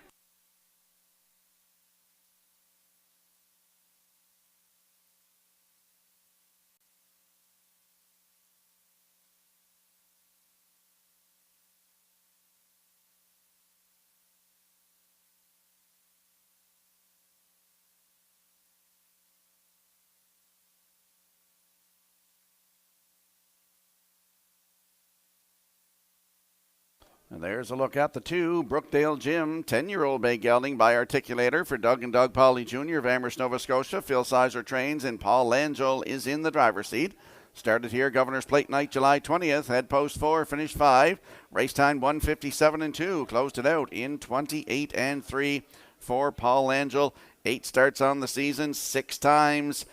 And there's a look at the 2, Brookdale Jim, 10-year-old bay gelding by Articulator for Doug and Doug Pauly Jr. of Amherst, Nova Scotia. Phil Sizer trains, and Paul Langell is in the driver's seat. Started here, Governor's Plate night, July 20th. Head post 4, finished 5. Race time 1:57-2. Closed it out in 28-3 for Paul Langell. 8 starts on the season, 6 times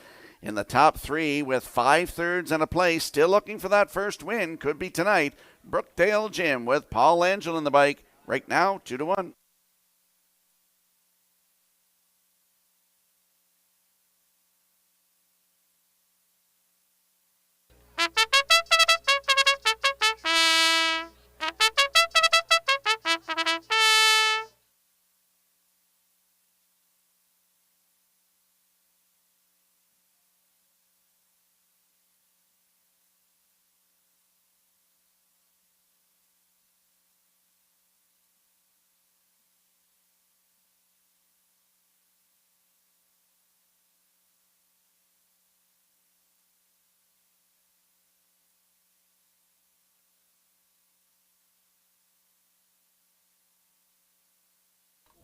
in the top 3 with 5/3 and a place. Still looking for that first win. Could be tonight. Brookdale Jim with Paul Langell in the bike. Right now, 2-1.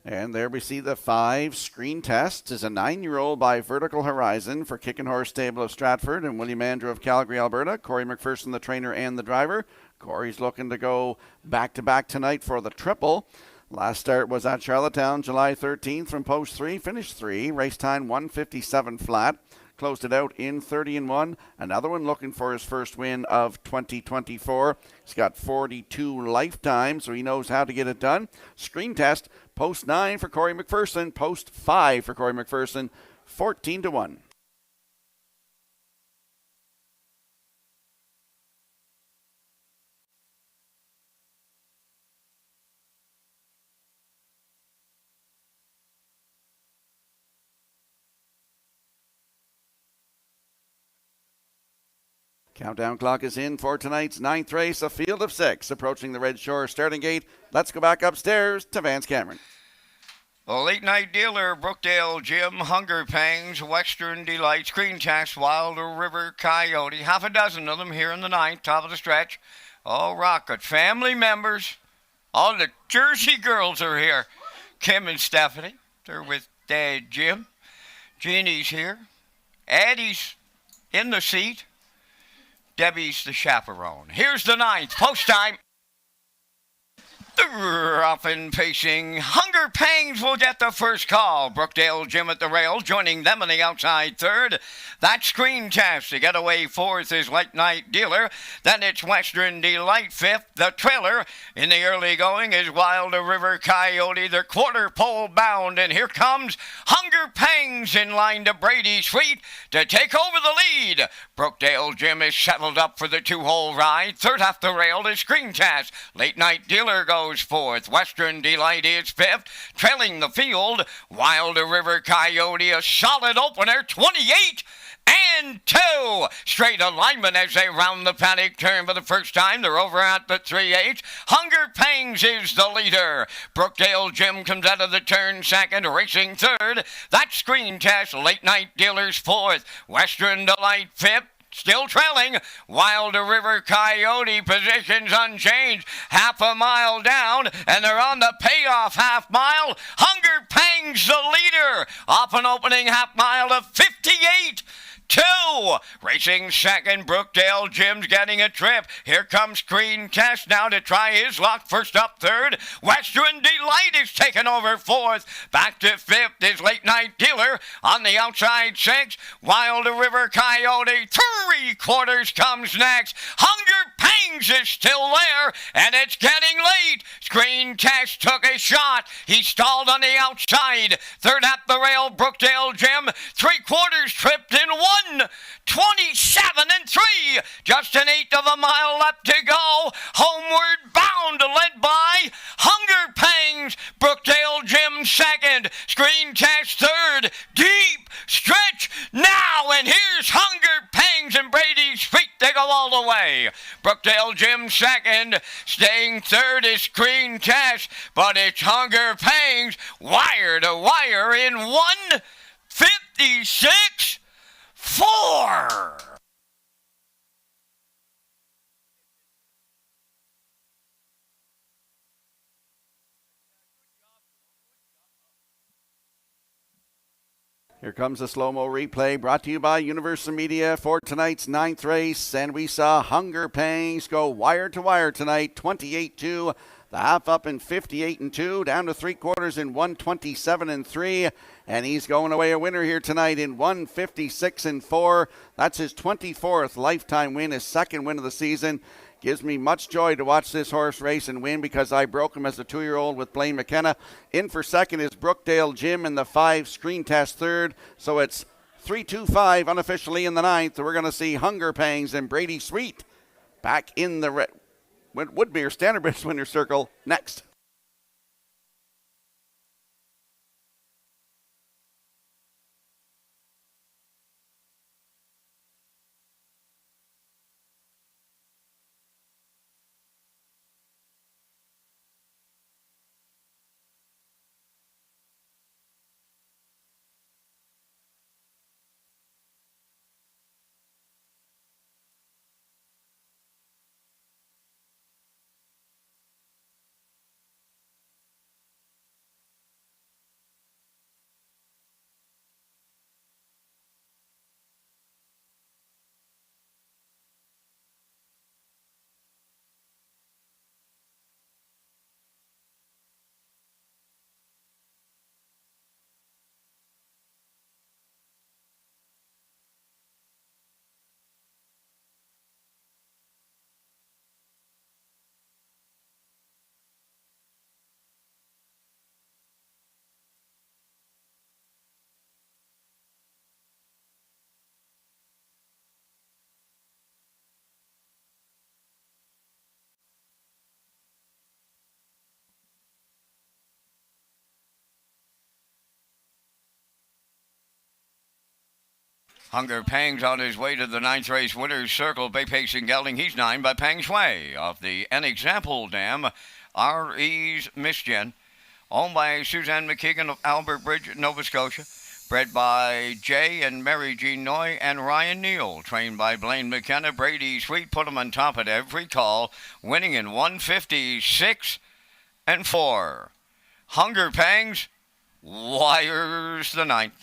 And there we see the 5 screen test is a 9-year-old by Vertical Horizon for Kick and Horse Stable of Stratford and William Andrew of Calgary, Alberta. Corey McPherson, the trainer and the driver. Corey's looking to go back-to-back tonight for the triple. Last start was at Charlottetown, July 13th from post 3, finished 3, race time 157 flat. Closed it out in 30-1. Another one looking for his first win of 2024. He's got 42 lifetime, so he knows how to get it done. Screen test, post 9 for Corey McPherson, post 5 for Corey McPherson, 14-1. Countdown clock is in for tonight's 9th race, a field of 6, approaching the Red Shore starting gate. Let's go back upstairs to Vance Cameron. The late night dealer, Brookdale Jim, Hunger Pangs, Western Delight, Screen Test, Wild River Coyote. Half a dozen of them here in the 9th, top of the stretch. All Rocket family members. All the Jersey girls are here. Kim and Stephanie, they're with Dad Jim. Jeannie's here. Addie's in the seat. Debbie's the chaperone. Here's the 9th, post time. Often pacing. Hunger Pangs will get the first call. Brookdale Jim at the rail, joining them on the outside third. That Screen Test to get away fourth is Late Night Dealer. Then it's Western Delight fifth. The trailer in the early going is Wild River Coyote. They're quarter pole bound, and here comes Hunger Pangs in line to Brady Sweet to take over the lead. Brookdale Jim is settled up for the 2-hole ride. Third off the rail is Screen Test. Late Night Dealer goes fourth. Western Delight is fifth. Trailing the field, Wild River Coyote, a solid opener, 28 and 2. Straight alignment as they round the paddock turn for the first time. They're over at the 3/8. Hunger Pangs is the leader. Brookdale Jim comes out of the turn second, racing third. That Screen Test, Late Night Dealers fourth. Western Delight fifth. Still trailing, Wild River Coyote, positions unchanged, half a mile down, and they're on the payoff half mile. Hunger Pangs the leader, off an opening half mile of 58. 2. Racing second, Brookdale Jim's getting a trip. Here comes Screen Test now to try his luck. First up third. Western Delight is taking over fourth. Back to fifth is Late Night Dealer. On the outside 6. Wild River Coyote, 3/4 comes next. Hunger Pangs is still there, and it's getting late. Screen Test took a shot. He stalled on the outside. Third at the rail, Brookdale Jim. 3/4 tripped in 1:27-3. Just an 1/8 of a mile left to go. Homeward bound, led by Hunger Pangs. Brookdale Jim second. Screen Test third. Deep stretch now, and here's Hunger Pangs and Brady Sweet. They go all the way. Brookdale Jim second. Staying third is Screen Test, but it's Hunger Pangs wire to wire in 1:56.4. Here comes a slow-mo replay brought to you by Universal Media for tonight's 9th race. And we saw Hunger Pangs go wire to wire tonight, 28-2. The half up in 58-2, down to 3/4 in 1:27-3. And he's going away a winner here tonight in 1:56-4. That's his 24th lifetime win, his second win of the season. Gives me much joy to watch this horse race and win because I broke him as a 2-year-old with Blaine McKenna. In for second is Brookdale Jim in the 5 Screen Test third. So it's 3-2-5 unofficially in the 9th. We're going to see Hunger Pangs and Brady Sweet back in the Woodmere Standardbridge winner's circle next. Hunger Pangs on his way to the ninth race winner's circle. Bay Pacing Gelding, he's 9 by Pang Shui. Off the An Example Dam, R.E.'s Misgen, owned by Suzanne McKeegan of Albert Bridge, Nova Scotia. Bred by Jay and Mary Jean Noy and Ryan Neal. Trained by Blaine McKenna. Brady Sweet put him on top at every call. Winning in 156 and 4. Hunger Pangs wires the ninth.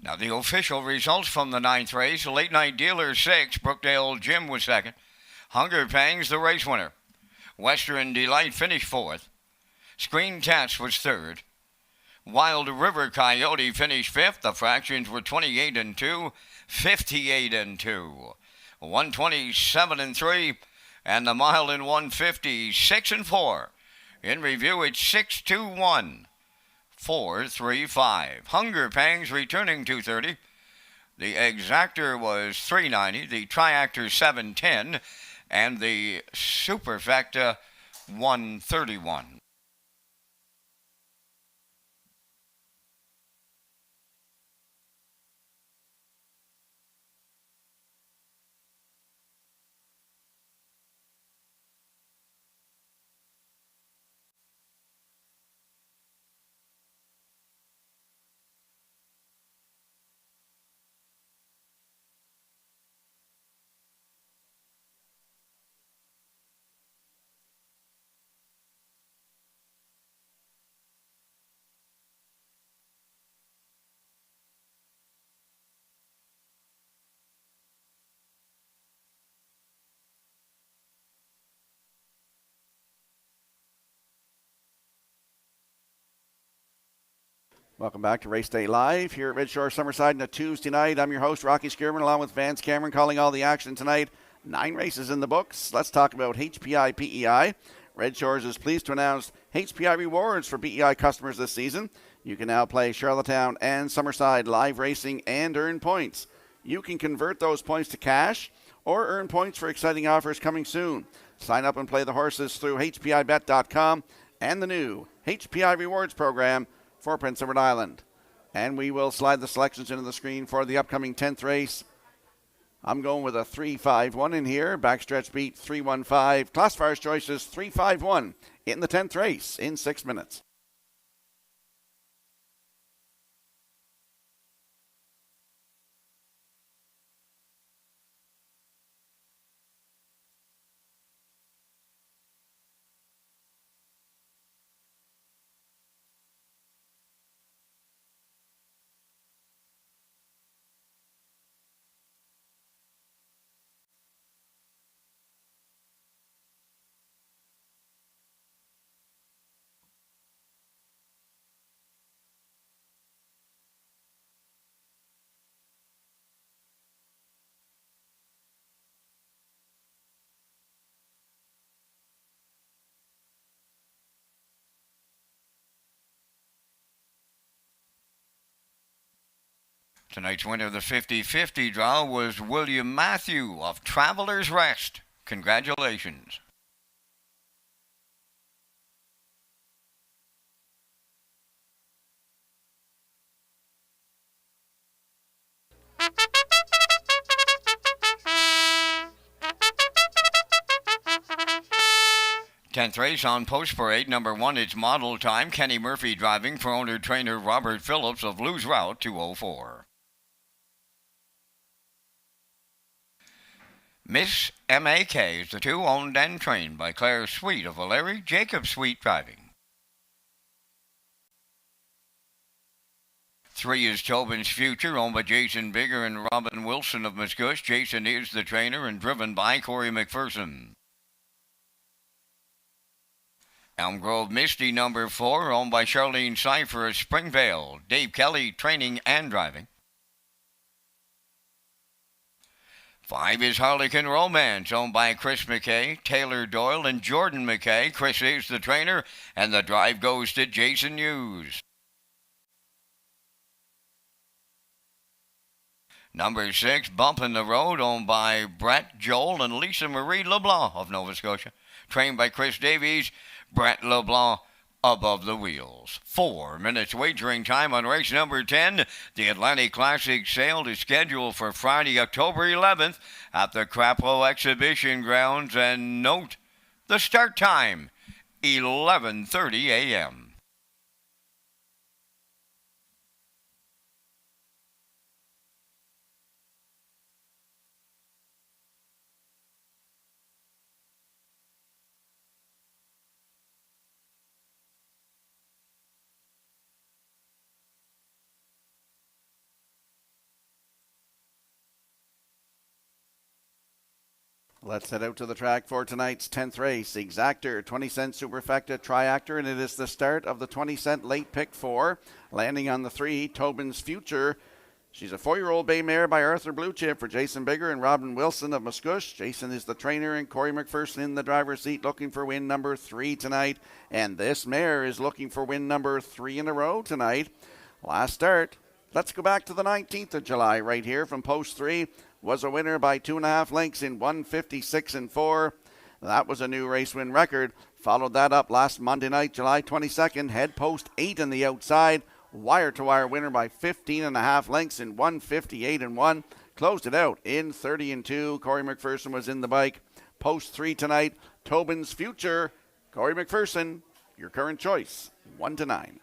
Now the official results from the ninth race. Late Night Dealer 6, Brookdale Jim was second. Hunger Pangs the race winner. Western Delight finished fourth. Screen Test was third. Wild River Coyote finished fifth. The fractions were 28 and 2, 58 and 2, 127 and 3, and the mile in 156 and 4. In review, it's 6-2-1. 4-3-5. Hunger Pangs returning 230. The Exactor was 390. The Triactor 710. And the Superfecta 131. Welcome back to Race Day Live here at Red Shore Summerside on a Tuesday night. I'm your host, Rocky Skierman, along with Vance Cameron, calling all the action tonight. 9 races in the books. Let's talk about HPI PEI. Red Shores is pleased to announce HPI rewards for PEI customers this season. You can now play Charlottetown and Summerside live racing and earn points. You can convert those points to cash or earn points for exciting offers coming soon. Sign up and play the horses through HPIBet.com and the new HPI rewards program for Prince Edward Island. And we will slide the selections into the screen for the upcoming 10th race. I'm going with a 3-5-1 in here. Backstretch beat 3-1-5. Classifier's choices 3-5-1 in the 10th race in 6 minutes. Tonight's winner of the 50-50 draw was William Matthew of Travelers Rest. Congratulations. Tenth race on Post Parade, number 1, it's model time. Kenny Murphy driving for owner-trainer Robert Phillips of Lose Route 204. Miss M.A.K. is the 2, owned and trained by Claire Sweet of Valeri Jacob Sweet driving. 3 is Tobin's Future, owned by Jason Bigger and Robin Wilson of Muscush. Jason is the trainer and driven by Corey McPherson. Elm Grove Misty, number 4, owned by Charlene Cipher of Springvale. Dave Kelly training and driving. 5 is Harlequin Romance, owned by Chris McKay, Taylor Doyle, and Jordan McKay. Chris is the trainer, and the drive goes to Jason Hughes. Number 6, Bumpin' the Road, owned by Brett Joel and Lisa Marie LeBlanc of Nova Scotia. Trained by Chris Davies, Brett LeBlanc above the wheels. 4 minutes wagering time on race number 10. The Atlantic Classic sale is scheduled for Friday, October 11th at the Crapo Exhibition Grounds. And note, the start time, 11:30 a.m. Let's head out to the track for tonight's 10th race. Exactor, 20-cent Superfecta Triactor, and it is the start of the 20-cent late pick 4. Landing on the 3, Tobin's Future. She's a 4-year-old bay mare by Arthur Blue Chip for Jason Bigger and Robin Wilson of Muscush. Jason is the trainer and Corey McPherson in the driver's seat looking for win number 3 tonight. And this mare is looking for win number 3 in a row tonight. Last start. Let's go back to the 19th of July right here from post 3. Was a winner by 2.5 lengths in 156 and 4. That was a new race win record. Followed that up last Monday night, July 22nd. Head post 8 on the outside. Wire-to-wire winner by 15.5 lengths in 158 and 1. Closed it out in 30 and 2. Corey McPherson was in the bike. Post 3 tonight. Tobin's Future. Corey McPherson, your current choice, 1-9.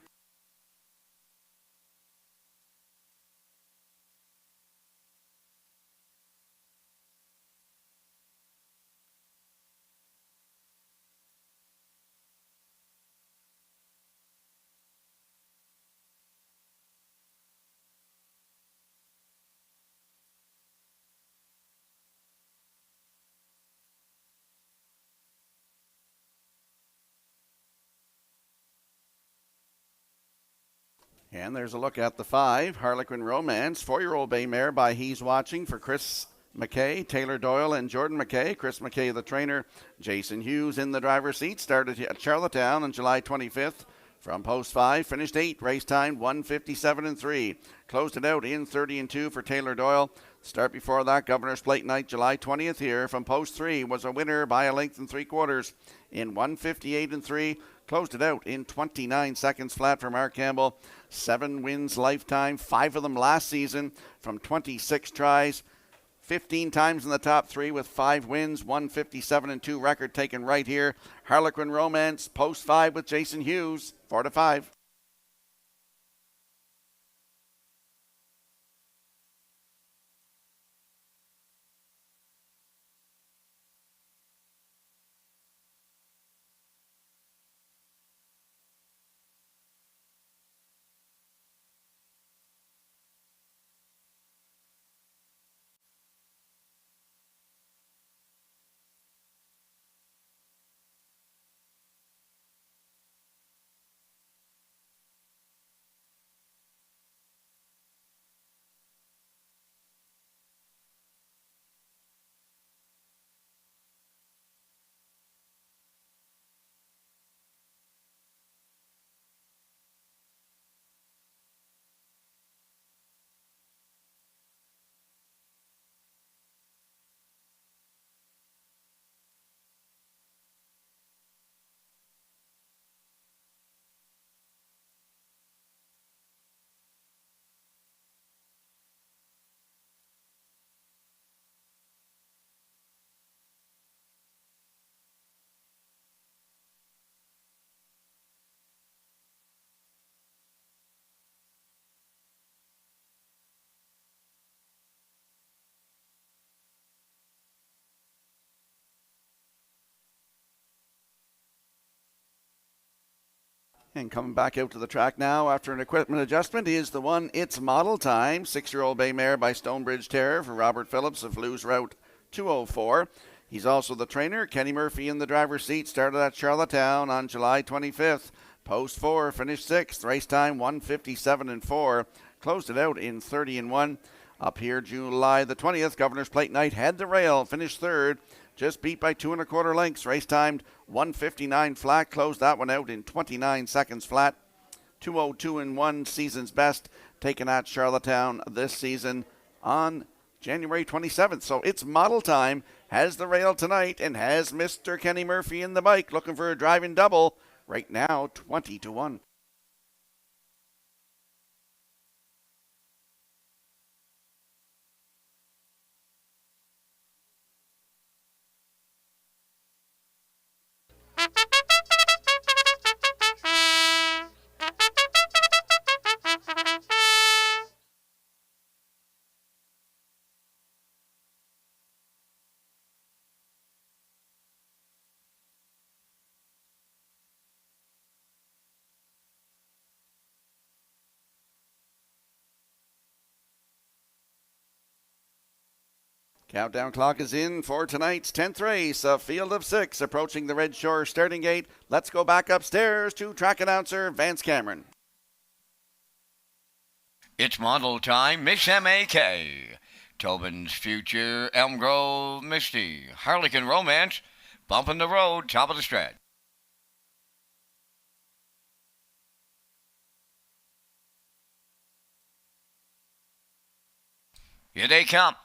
And there's a look at the 5, Harlequin Romance, 4-year-old bay mare by He's Watching for Chris McKay, Taylor Doyle, and Jordan McKay. Chris McKay, the trainer. Jason Hughes in the driver's seat. Started at Charlottetown on July 25th. From post 5, finished 8. Race time 157 and 3. Closed it out in 30 and 2 for Taylor Doyle. Start before that, Governor's Plate night, July 20th here. From post 3 was a winner by a length and 3/4 in 158 and 3. Closed it out in 29 seconds flat for Mark Campbell. 7 wins lifetime, 5 of them last season from 26 tries. 15 times in the top 3 with 5 wins, 157 and 2 record taken right here. Harlequin Romance, post 5 with Jason Hughes, 4-5. And coming back out to the track now after an equipment adjustment is the one It's Model Time. 6-year-old bay mare by Stonebridge Terror for Robert Phillips of Lose Route 204. He's also the trainer. Kenny Murphy in the driver's seat. Started at Charlottetown on July 25th. Post 4, finished 6th. Race time 1:57.4. Closed it out in 30-1. Up here July the 20th, Governor's Plate Night had the rail. Finished 3rd. Just beat by 2 1/4 lengths. Race timed 1:59 flat. Closed that one out in 29 seconds flat. 2:02.1 season's best. Taken at Charlottetown this season on January 27th. So It's Model Time. Has the rail tonight and has Mr. Kenny Murphy in the bike. Looking for a driving double. Right now 20-1. Countdown clock is in for tonight's 10th race, a field of 6 approaching the Red Shore starting gate. Let's go back upstairs to track announcer Vance Cameron. It's Model Time, Miss M.A.K. Tobin's Future, Elm Grove Misty, Harlequin Romance, bumping the road, top of the stretch. Here they come.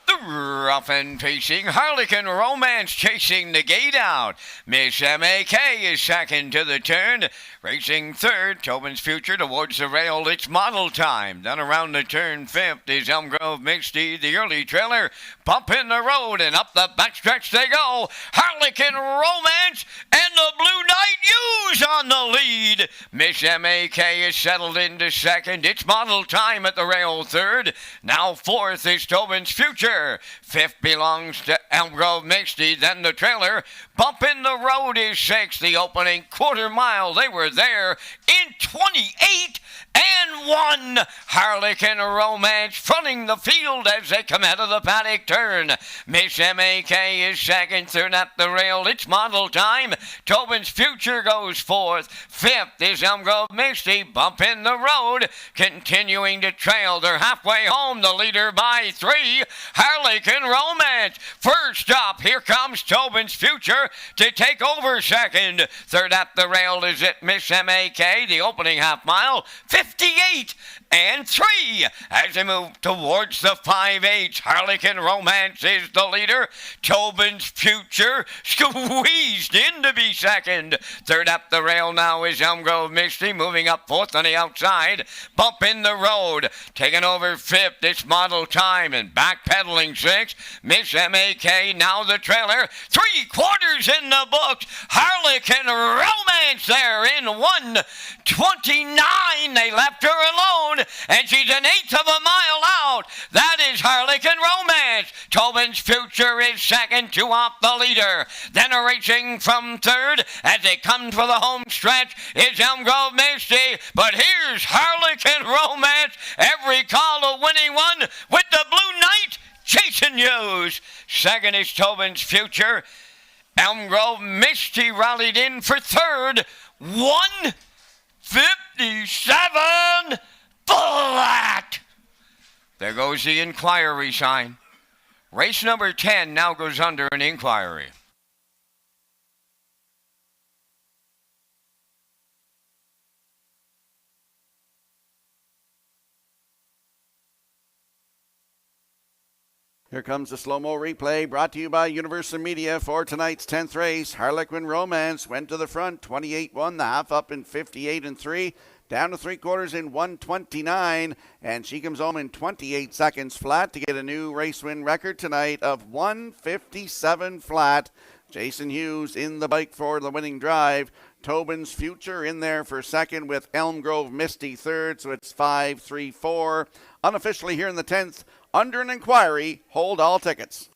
The rough and pacing Harlequin Romance chasing the gate out. Miss M.A.K. is second to the turn. Racing third, Tobin's Future towards the rail. It's Model Time. Then around the turn fifth is Elm Grove Misty, the early trailer. Bump in the road and up the backstretch they go. Harlequin Romance and the Blue Knight Hughes on the lead. Miss M.A.K. is settled into second. It's Model Time at the rail third. Now fourth is Tobin's Future. Fifth belongs to Elm Grove Misty. Then the trailer. Bump in the road is sixth. The opening quarter mile, they were there in 28-1. Harlequin Romance fronting the field as they come out of the paddock turn. Miss M.A.K. is second. Third at the rail. It's Model Time. Tobin's Future goes fourth. Fifth is Elm Grove Misty. Bump in the road. Continuing to trail. They're halfway home. The leader by 3. Harlequin Romance. First up, here comes Tobin's Future to take over second. Third at the rail is it Miss M.A.K. The opening half mile, 58-3 as they move towards the 5/8. Harlequin Romance is the leader. Tobin's Future squeezed in to be second. Third up the rail now is Elm Grove Misty, moving up fourth on the outside. Bump in the road, taking over fifth. It's Model Time and backpedaling sixth. Miss M.A.K. now the trailer. 3/4 in the books. Harlequin Romance there in 1:29. They left her alone, and she's an eighth of a mile out. That is Harlequin Romance. Tobin's Future is second, 2 off the leader. Then a racing from third as they come for the home stretch is Elm Grove Misty. But here's Harlequin Romance. Every call a winning one with the Blue Knight Jason Hughes. Second is Tobin's Future. Elm Grove Misty rallied in for third. 1:57 flat. There goes the inquiry sign. Race number 10 now goes under an inquiry. Here comes the slow-mo replay brought to you by Universal Media for tonight's 10th race. Harlequin Romance went to the front, 28-1, the half up in 58-3, down to 3/4 in 1:29, and she comes home in 28 seconds flat to get a new race win record tonight of 1:57 flat. Jason Hughes in the bike for the winning drive. Tobin's Future in there for second with Elm Grove Misty third, so it's 5-3-4. Unofficially here in the 10th, under an inquiry, hold all tickets.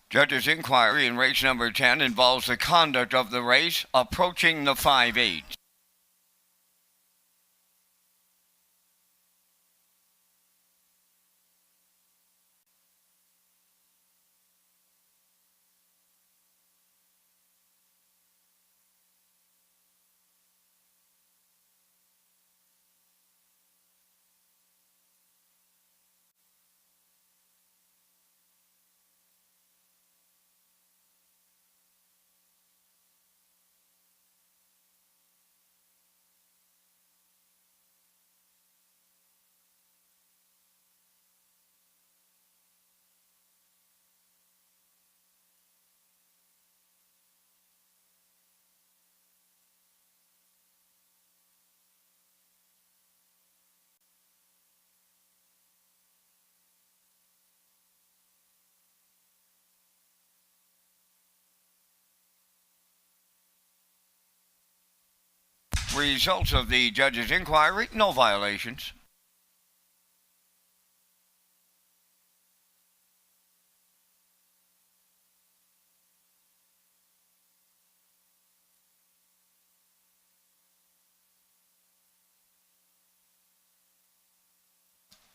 Judge's inquiry in race number 10 involves the conduct of the race approaching the 5-8. Results of the judge's inquiry, no violations.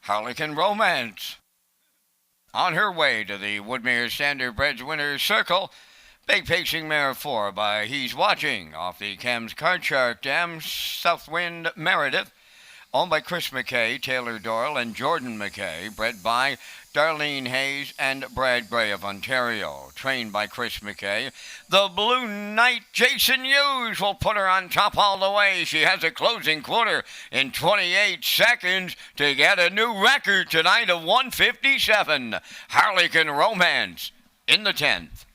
Harlequin Romance. On her way to the Woodmere Standardbreds winner's circle, big pacing mare 4 by He's Watching off the Cam's Card Shark Dam, Southwind Meredith, owned by Chris McKay, Taylor Doyle, and Jordan McKay, bred by Darlene Hayes and Brad Gray of Ontario, trained by Chris McKay. The Blue Knight Jason Hughes will put her on top all the way. She has a closing quarter in 28 seconds to get a new record tonight of 157. Harlequin Romance in the 10th.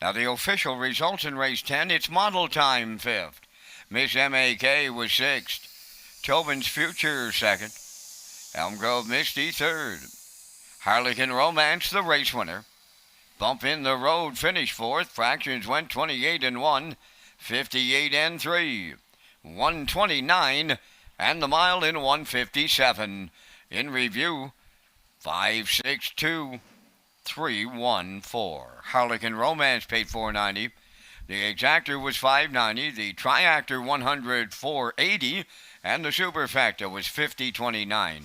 Now the official results in race 10, it's Model Time 5th. Miss M.A.K. was 6th. Tobin's Future 2nd. Elm Grove Misty 3rd. Harlequin Romance, the race winner. Bump in the Road finished 4th. Fractions went 28 and 1, 58 and 3, 129, and the mile in 157. In review, 562. 314. Harlequin Romance paid $490. The exactor was $590. The triactor $104.80, and the superfecta was $50.29.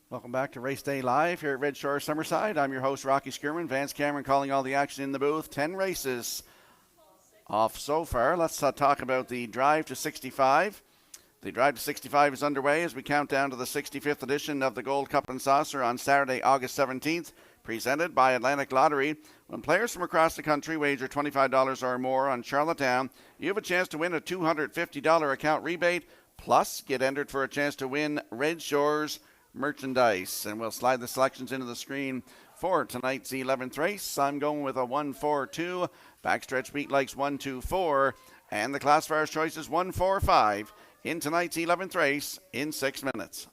Welcome back to Race Day Live here at Red Shore Summerside. I'm your host, Rocky Skirman. Vance Cameron calling all the action in the booth. 10 races off so far. Let's talk about the Drive to 65. The Drive to 65 is underway as we count down to the 65th edition of the Gold Cup and Saucer on Saturday, August 17th, presented by Atlantic Lottery. When players from across the country wager $25 or more on Charlottetown, you have a chance to win a $250 account rebate, plus get entered for a chance to win Red Shores merchandise. And we'll slide the selections into the screen for tonight's 11th race. I'm going with a 1-4-2. Backstretch beat likes 1-2-4. And the classifier's choice is 1-4-5 in tonight's 11th race in 6 minutes.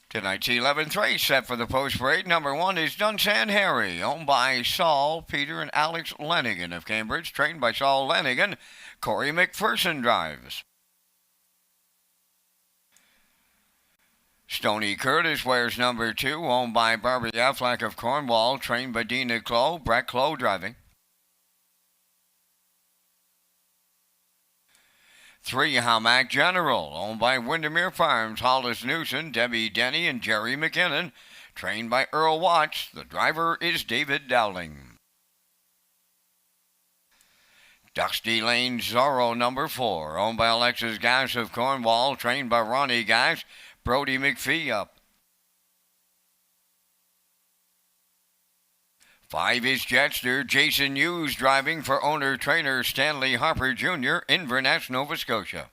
Tonight's 11th race set for the post parade. Number 1 is Dunsan Harry, owned by Saul, Peter, and Alex Lanigan of Cambridge, trained by Saul Lanigan. Corey McPherson drives. Stony Curtis wears number 2, owned by Barbie Affleck of Cornwall, trained by Dina Clough, Brett Clough driving. 3, Hamac General, owned by Windermere Farms, Hollis Newson, Debbie Denny, and Jerry McKinnon, trained by Earl Watts. The driver is David Dowling. Dusty Lane Zorro, number 4, owned by Alexis Gass of Cornwall, trained by Ronnie Gass, Brody McPhee up. 5 is Jetster, Jason Hughes driving for owner-trainer Stanley Harper Jr., Inverness, Nova Scotia.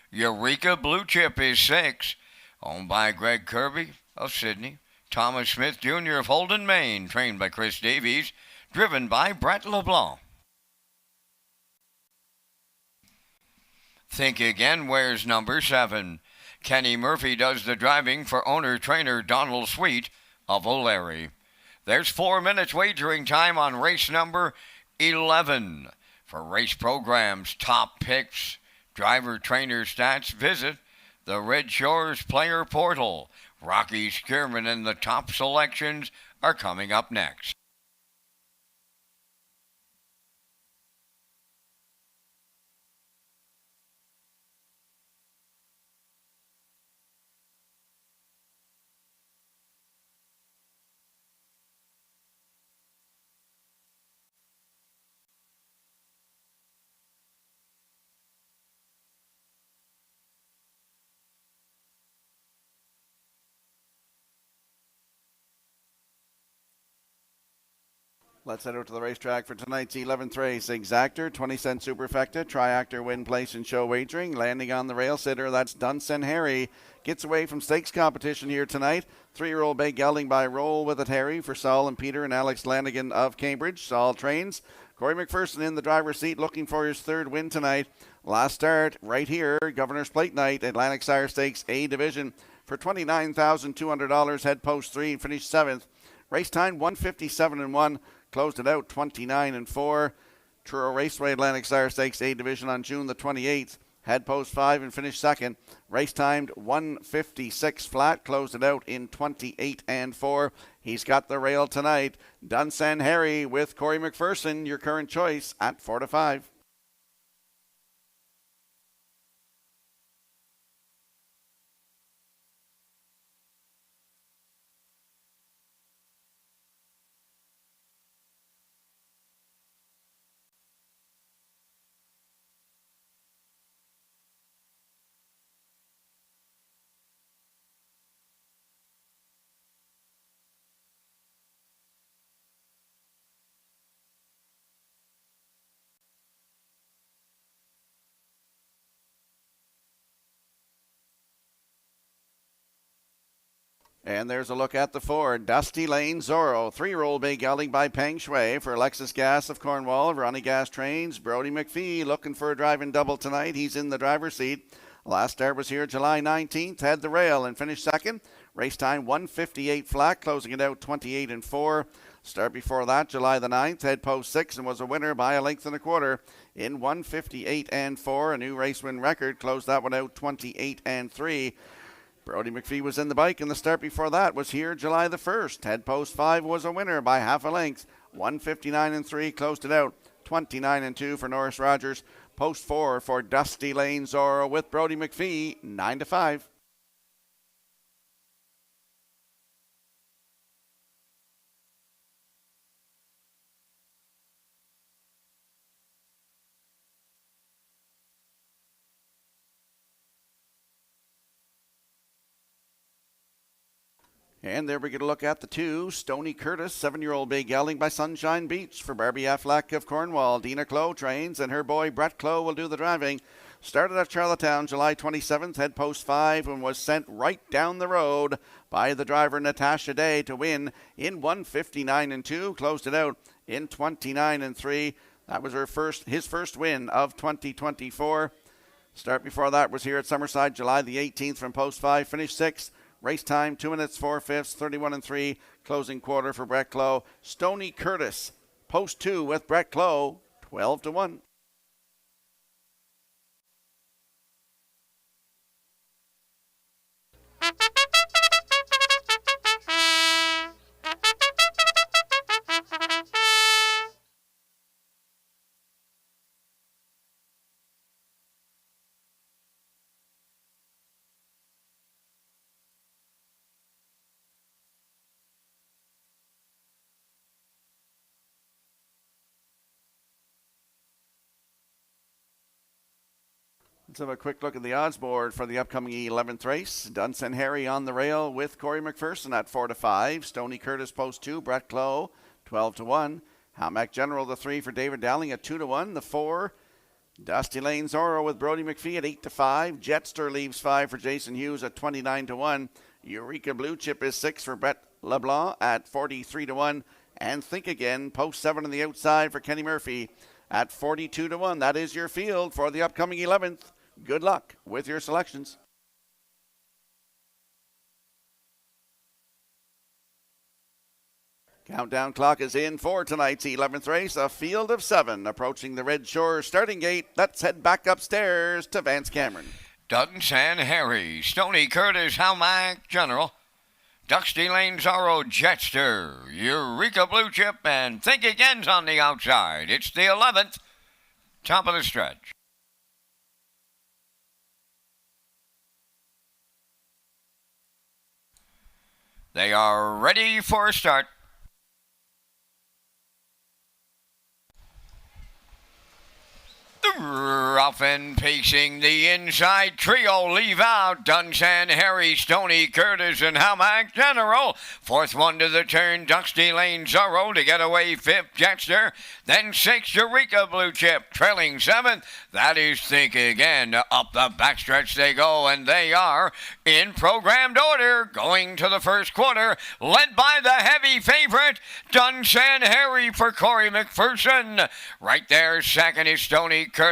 Eureka Blue Chip is 6, owned by Greg Kirby of Sydney, Thomas Smith Jr. of Holden, Maine, trained by Chris Davies, driven by Brett LeBlanc. Think Again wears number 7. Kenny Murphy does the driving for owner-trainer Donald Sweet of O'Leary. There's 4 minutes wagering time on race number 11. For race programs, top picks, driver-trainer stats, visit the Red Shores Player Portal. Rocky Skirman and the top selections are coming up next. Let's head out to the racetrack for tonight's 11th race. Exactor, 20-cent superfecta, triactor, win, place, and show wagering. Landing on the rail sitter, that's Dunsan Harry. Gets away from stakes competition here tonight. 3-year-old bay gelding by Roll With It Harry for Saul and Peter and Alex Lanigan of Cambridge. Saul trains. Corey McPherson in the driver's seat looking for his 3rd win tonight. Last start right here, Governor's Plate Night, Atlantic Sire Stakes A Division for $29,200. Head post 3, finished 7th. Race time 1:57-1. Closed it out 29-4. Truro Raceway Atlantic Sire Stakes A Division on June the 28th. Head post 5 and finished 2nd. Race timed 1:56 flat. Closed it out in 28-4. He's got the rail tonight. Dunsan Harry with Corey McPherson, your current choice at 4-5. And there's a look at the 4, Dusty Lane Zorro. 3-year-old bay gelding by Peng Shui for Alexis Gas of Cornwall. Ronnie Gas trains. Brody McPhee looking for a driving double tonight. He's in the driver's seat. Last start was here July 19th. Had the rail and finished second. Race time 1:58 flat, closing it out 28-4. Start before that, July the 9th, had post 6 and was a winner by a length and a quarter in 1:58-4. A new race win record, closed that one out 28-3. Brody McPhee was in the bike, and the start before that was here July the 1st. Head post 5 was a winner by half a length. 1:59-3, closed it out 29-2 for Norris Rogers. Post 4 for Dusty Lane Zorro with Brody McPhee, 9-5. And there we get a look at the 2, Stony Curtis, 7-year-old bay gelding by Sunshine Beach for Barbie Affleck of Cornwall. Dina Clow trains, and her boy Brett Clow will do the driving. Started at Charlottetown July 27th, head post 5, and was sent right down the road by the driver Natasha Day to win in 1:59-2. Closed it out in 29-3. That was his first win of 2024. Start before that was here at Summerside July the 18th from post 5, finished 6th. Race time 2 minutes 4/5, 31-3. Closing quarter for Brett Clow. Stony Curtis, post 2 with Brett Clow, 12-1. Let's have a quick look at the odds board for the upcoming 11th race. Dunson Harry on the rail with Corey McPherson at 4-5. Stony Curtis post 2. Brett Clow 12-1. Hamac General the 3 for David Dowling at 2-1. The 4, Dusty Lane Zorro with Brody McPhee at 8-5. Jetster leaves 5 for Jason Hughes at 29-1. Eureka Blue Chip is 6 for Brett LeBlanc at 43-1. And Think Again post 7 on the outside for Kenny Murphy at 42-1. That is your field for the upcoming 11th. Good luck with your selections. Countdown clock is in for tonight's 11th race, a field of 7 approaching the Red Shores starting gate. Let's head back upstairs to Vance Cameron. Dunson Harry, Stony Curtis, Hamac General, Dusty Lane Zorro, Jetster, Eureka Blue Chip, and Think Again's on the outside. It's the 11th, top of the stretch. They are ready for a start. Rough and pacing the inside trio leave out Dunsan, Harry, Stony Curtis, and Hamac General. Fourth one to the turn, Dusty Lane Zorro to get away. Fifth, Jetster. Then sixth, Eureka Blue Chip. Trailing seventh, that is Think Again. Up the backstretch they go, and they are in programmed order. Going to the first quarter, led by the heavy favorite, Dunsan Harry for Corey McPherson. Right there, second is Stony Curtis.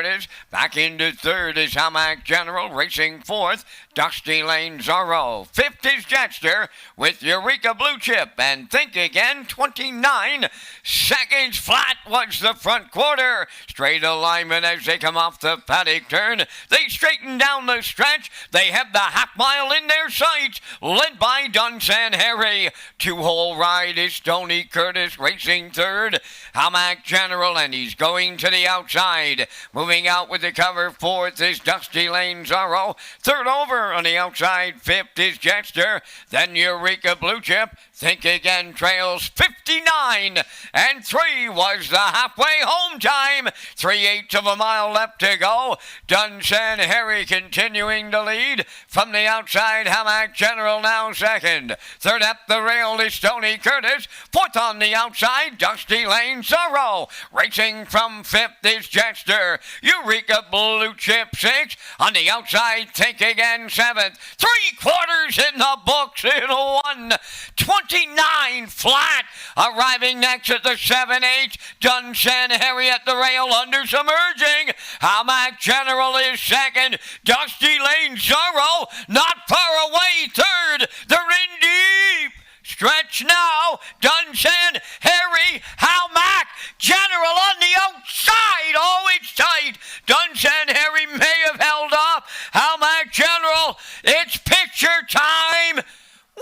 Back into third is Hamac General. Racing fourth, Dusty Lane Zorro. Fifth is Jetster with Eureka Blue Chip. And Think Again, 29 seconds flat was the front quarter. Straight alignment as they come off the paddock turn. They straighten down the stretch. They have the half mile in their sights, led by Dunsan Harry. Two-hole ride is Stony Curtis racing third. Hamac General, and he's going to the outside. Moving out with the cover, fourth is Dusty Lane Zorro. Third over on the outside, fifth is Jetster. Then Eureka Blue Chip. Think Again trails 59 and 3 was the halfway home time. 3/8 of a mile left to go. Dunsan Harry continuing to lead. From the outside, Hamac General now second. Third at the rail is Stony Curtis. Fourth on the outside, Dusty Lane Zorro. Racing from fifth is Jetster. Eureka blue chip 6. On the outside, Think Again 7th. 3/4 in the books in 1:29 flat. Arriving next at the 7/8. Dunsan Harry at the rail under submerging. Hamac General is second. Dusty Lane Zorro not far away third. They're in deep. Stretch now. Dunsan, Harry, Hamac, General on the outside. Oh, it's tight. Dunsan, Harry may have held off. Hamac, General, it's picture time.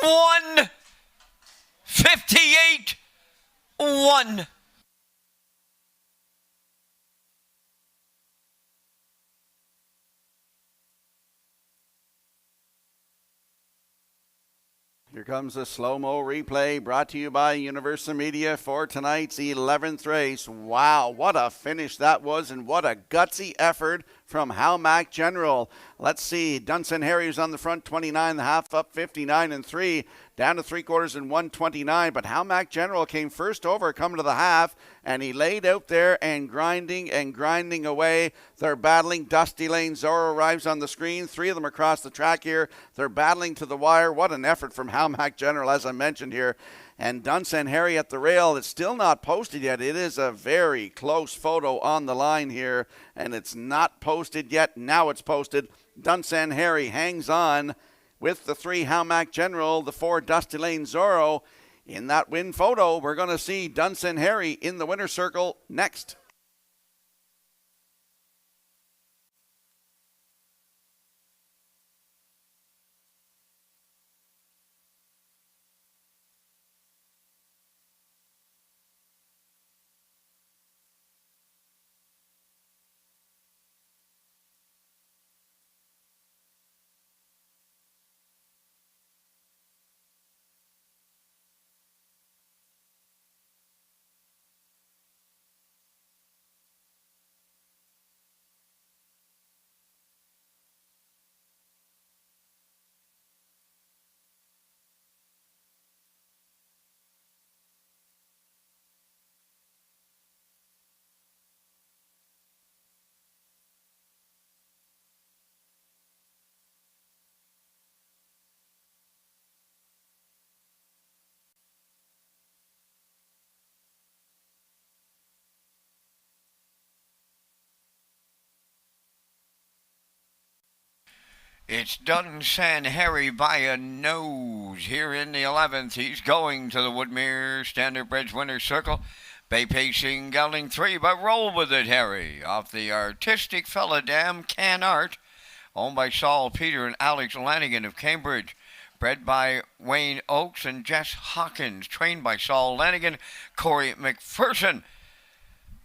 1:58.1. Here comes a slow-mo replay brought to you by Universal Media for tonight's 11th race. Wow, what a finish that was, and what a gutsy effort from Hamac General. Let's see, Dunsan Harry's on the front, 29.5 up, 59.3, down to 3/4 in 1:29. But Hamac General came first over, coming to the half, and he laid out there and grinding away. They're battling. Dusty Lane Zorro arrives on the screen. 3 of them across the track here. They're battling to the wire. What an effort from Hamac General, as I mentioned here. And Dunsan Harry at the rail. It's still not posted yet. It is a very close photo on the line here, and it's not posted yet. Now it's posted. Dunsan Harry hangs on with the 3 Hamac General, the 4 Dusty Lane Zorro. In that win photo, we're going to see Dunsan Harry in the winner's circle next. It's Dunsan Harry by a nose here in the 11th. He's going to the Woodmere Standard Bridge winner's circle. Bay Pacing Gelding 3, but roll with it, Harry. Off the artistic fella Dam Can Art, owned by Saul Peter and Alex Lanigan of Cambridge. Bred by Wayne Oakes and Jess Hawkins. Trained by Saul Lanigan, Corey McPherson.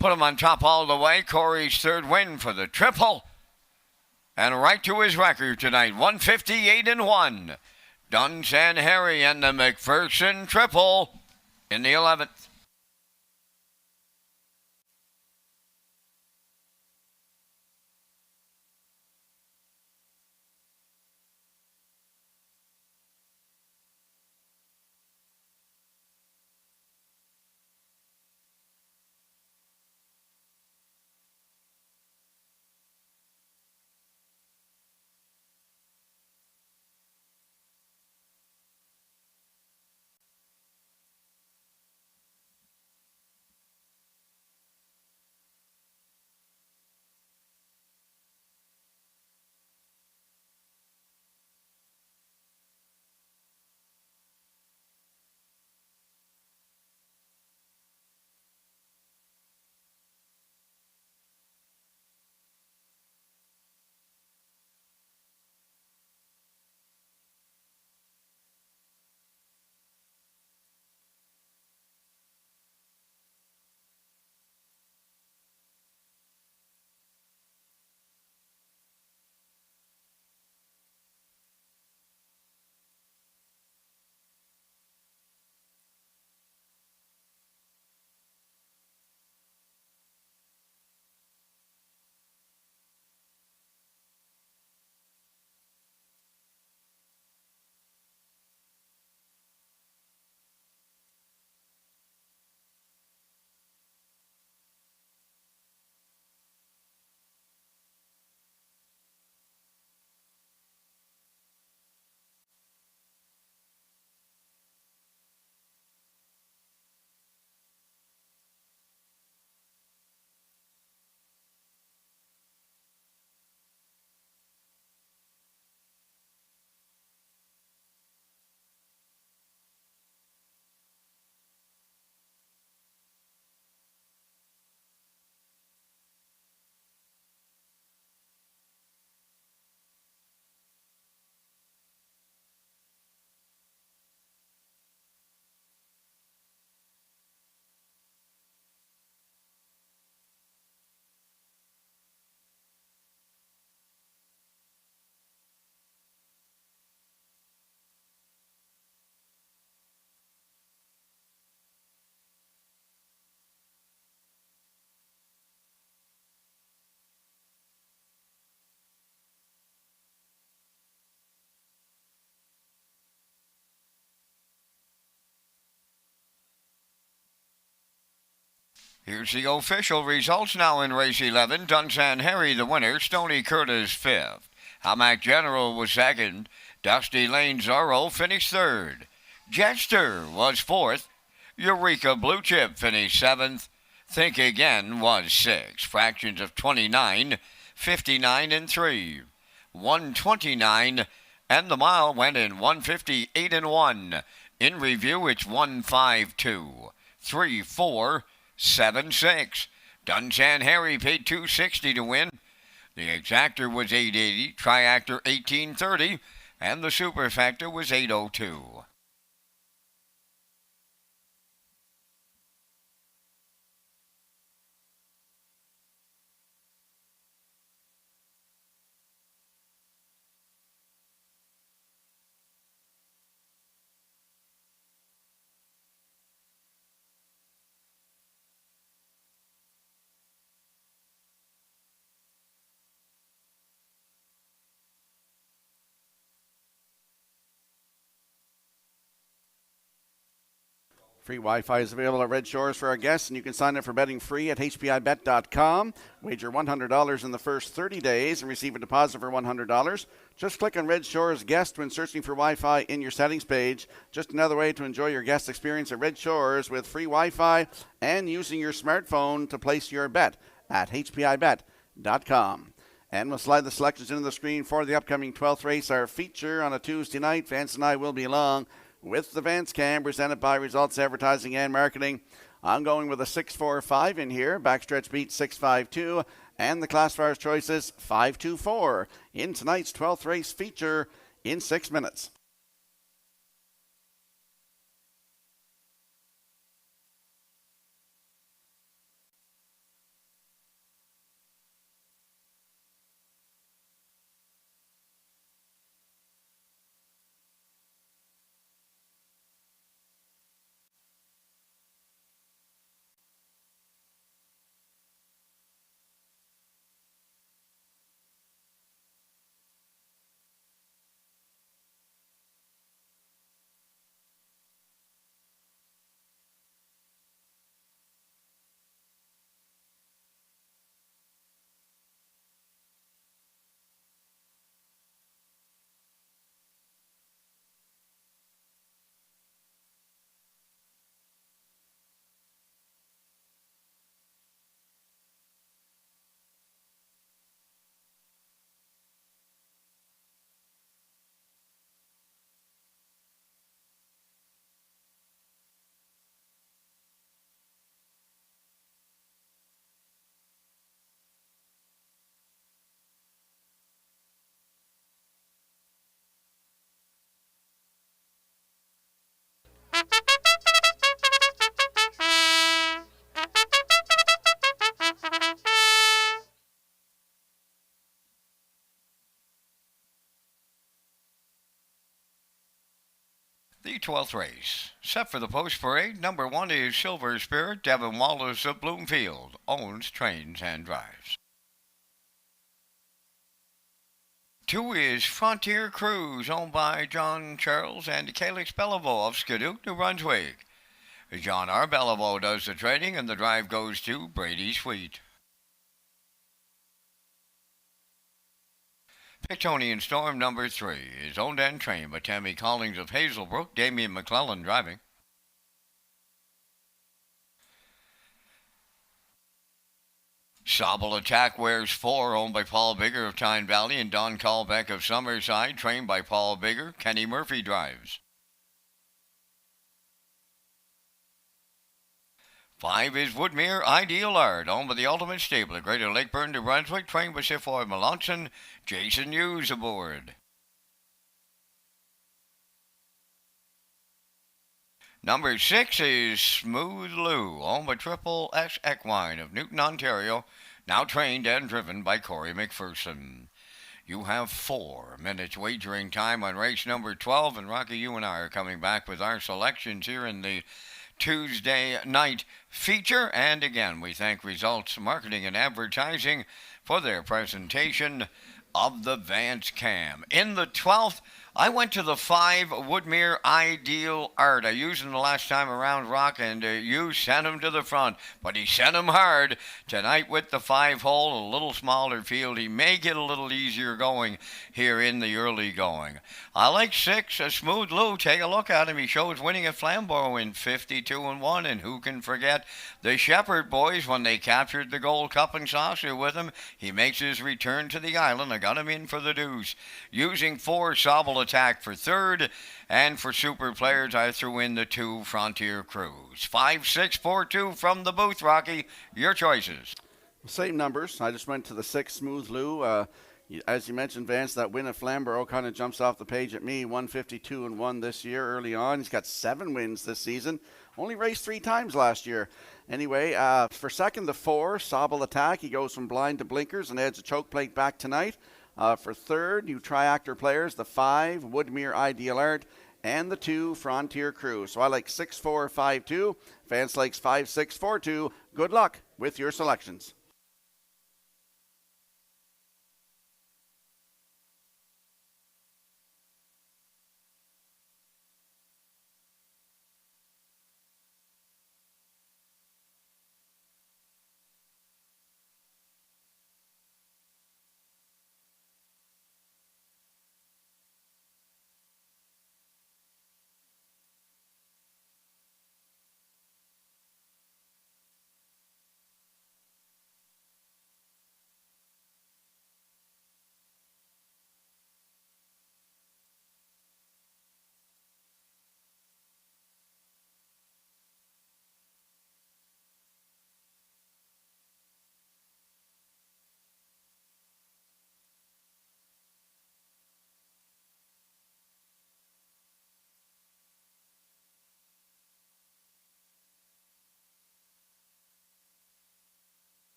Put him on top all the way. Corey's third win for the triple. And right to his record tonight, 1:58.1. Dunsan Harry and the McPherson triple in the 11th. Here's the official results now in race 11. Dunsan Harry the winner, Stony Curtis 5th. Hamac General was 2nd. Dusty Lane Zorro finished 3rd. Jester was 4th. Eureka Blue Chip finished 7th. Think Again was 6th. Fractions of 29, 59 and 3. 129 and the mile went in 158 and 1. In review, it's 152, 34, 76. Dunsan Harry paid $260 to win. The exactor was $880, triactor $1830, and the superfactor was $802. Free Wi-Fi is available at Red Shores for our guests, and you can sign up for betting free at hpibet.com. Wager $100 in the first 30 days and receive a deposit for $100. Just click on Red Shores Guest when searching for Wi-Fi in your settings page. Just another way to enjoy your guest experience at Red Shores with free Wi-Fi and using your smartphone to place your bet at hpibet.com. And we'll slide the selections into the screen for the upcoming 12th race, our feature on a Tuesday night. Vance and I will be along with the Vance Cam, presented by Results Advertising and Marketing. I'm going with a 6-4-5 in here. Backstretch beat 6-5-2. And the classifiers choices 5-2-4 in tonight's 12th race feature in 6 minutes. The 12th race. Set for the post parade, number 1 is Silver Spirit. Devin Wallace of Bloomfield owns, trains, and drives. 2 is Frontier Cruise, owned by John Charles and Calix Bellevaux of Skidoo, New Brunswick. John R. Bellevaux does the trading, and the drive goes to Brady Sweet. Pictonian Storm number 3 is owned and trained by Tammy Collins of Hazelbrook, Damian McClellan driving. Sobble Attack wears 4, owned by Paul Bigger of Tyne Valley and Don Callbeck of Summerside, trained by Paul Bigger. Kenny Murphy drives. 5 is Woodmere Ideal Art, owned by the Ultimate Stable at Greater Lakeburn, New Brunswick, trained by Sifoy Melanson. Jason Hughes aboard. Number 6 is Smooth Lou, owned by Triple S Equine of Newton, Ontario, now trained and driven by Corey McPherson. You have 4 minutes wagering time on race number 12, and Rocky, you and I are coming back with our selections here in the Tuesday night feature. And again, we thank Results Marketing and Advertising for their presentation of the Vance Cam. In the 12th I went to the 5 Woodmere Ideal Art. I used him the last time around, Rock, and you sent him to the front. But he sent him hard. Tonight with the 5 hole, a little smaller field, he may get a little easier going here in the early going. I like 6, Smooth Lou. Take a look at him. He shows winning at Flambeau in 52-1, and who can forget the Shepherd boys when they captured the Gold Cup and Saucer with him. He makes his return to the island. I got him in for the deuce. Using 4, Sobble Attack for third, and for super players I threw in the 2 Frontier Cruise. 5, 6, 4, 2 from the booth, Rocky. Your choices. Same numbers. I just went to the 6 Smooth Lou. As you mentioned, Vance, that win at Flamborough kind of jumps off the page at me. 152-1 this year early on. He's got 7 wins this season. Only raced 3 times last year. Anyway, for second, the 4 Sobble Attack. He goes from blind to blinkers and adds a choke plate back tonight. For third, you triactor players, the 5 Woodmere Ideal Art and the 2 Frontier Cruise. So I like 6, 4, 5, 2. Vance likes 5, 6, 4, 2. Good luck with your selections.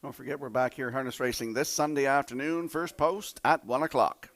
Don't forget, we're back here harness racing this Sunday afternoon. First post at 1 o'clock.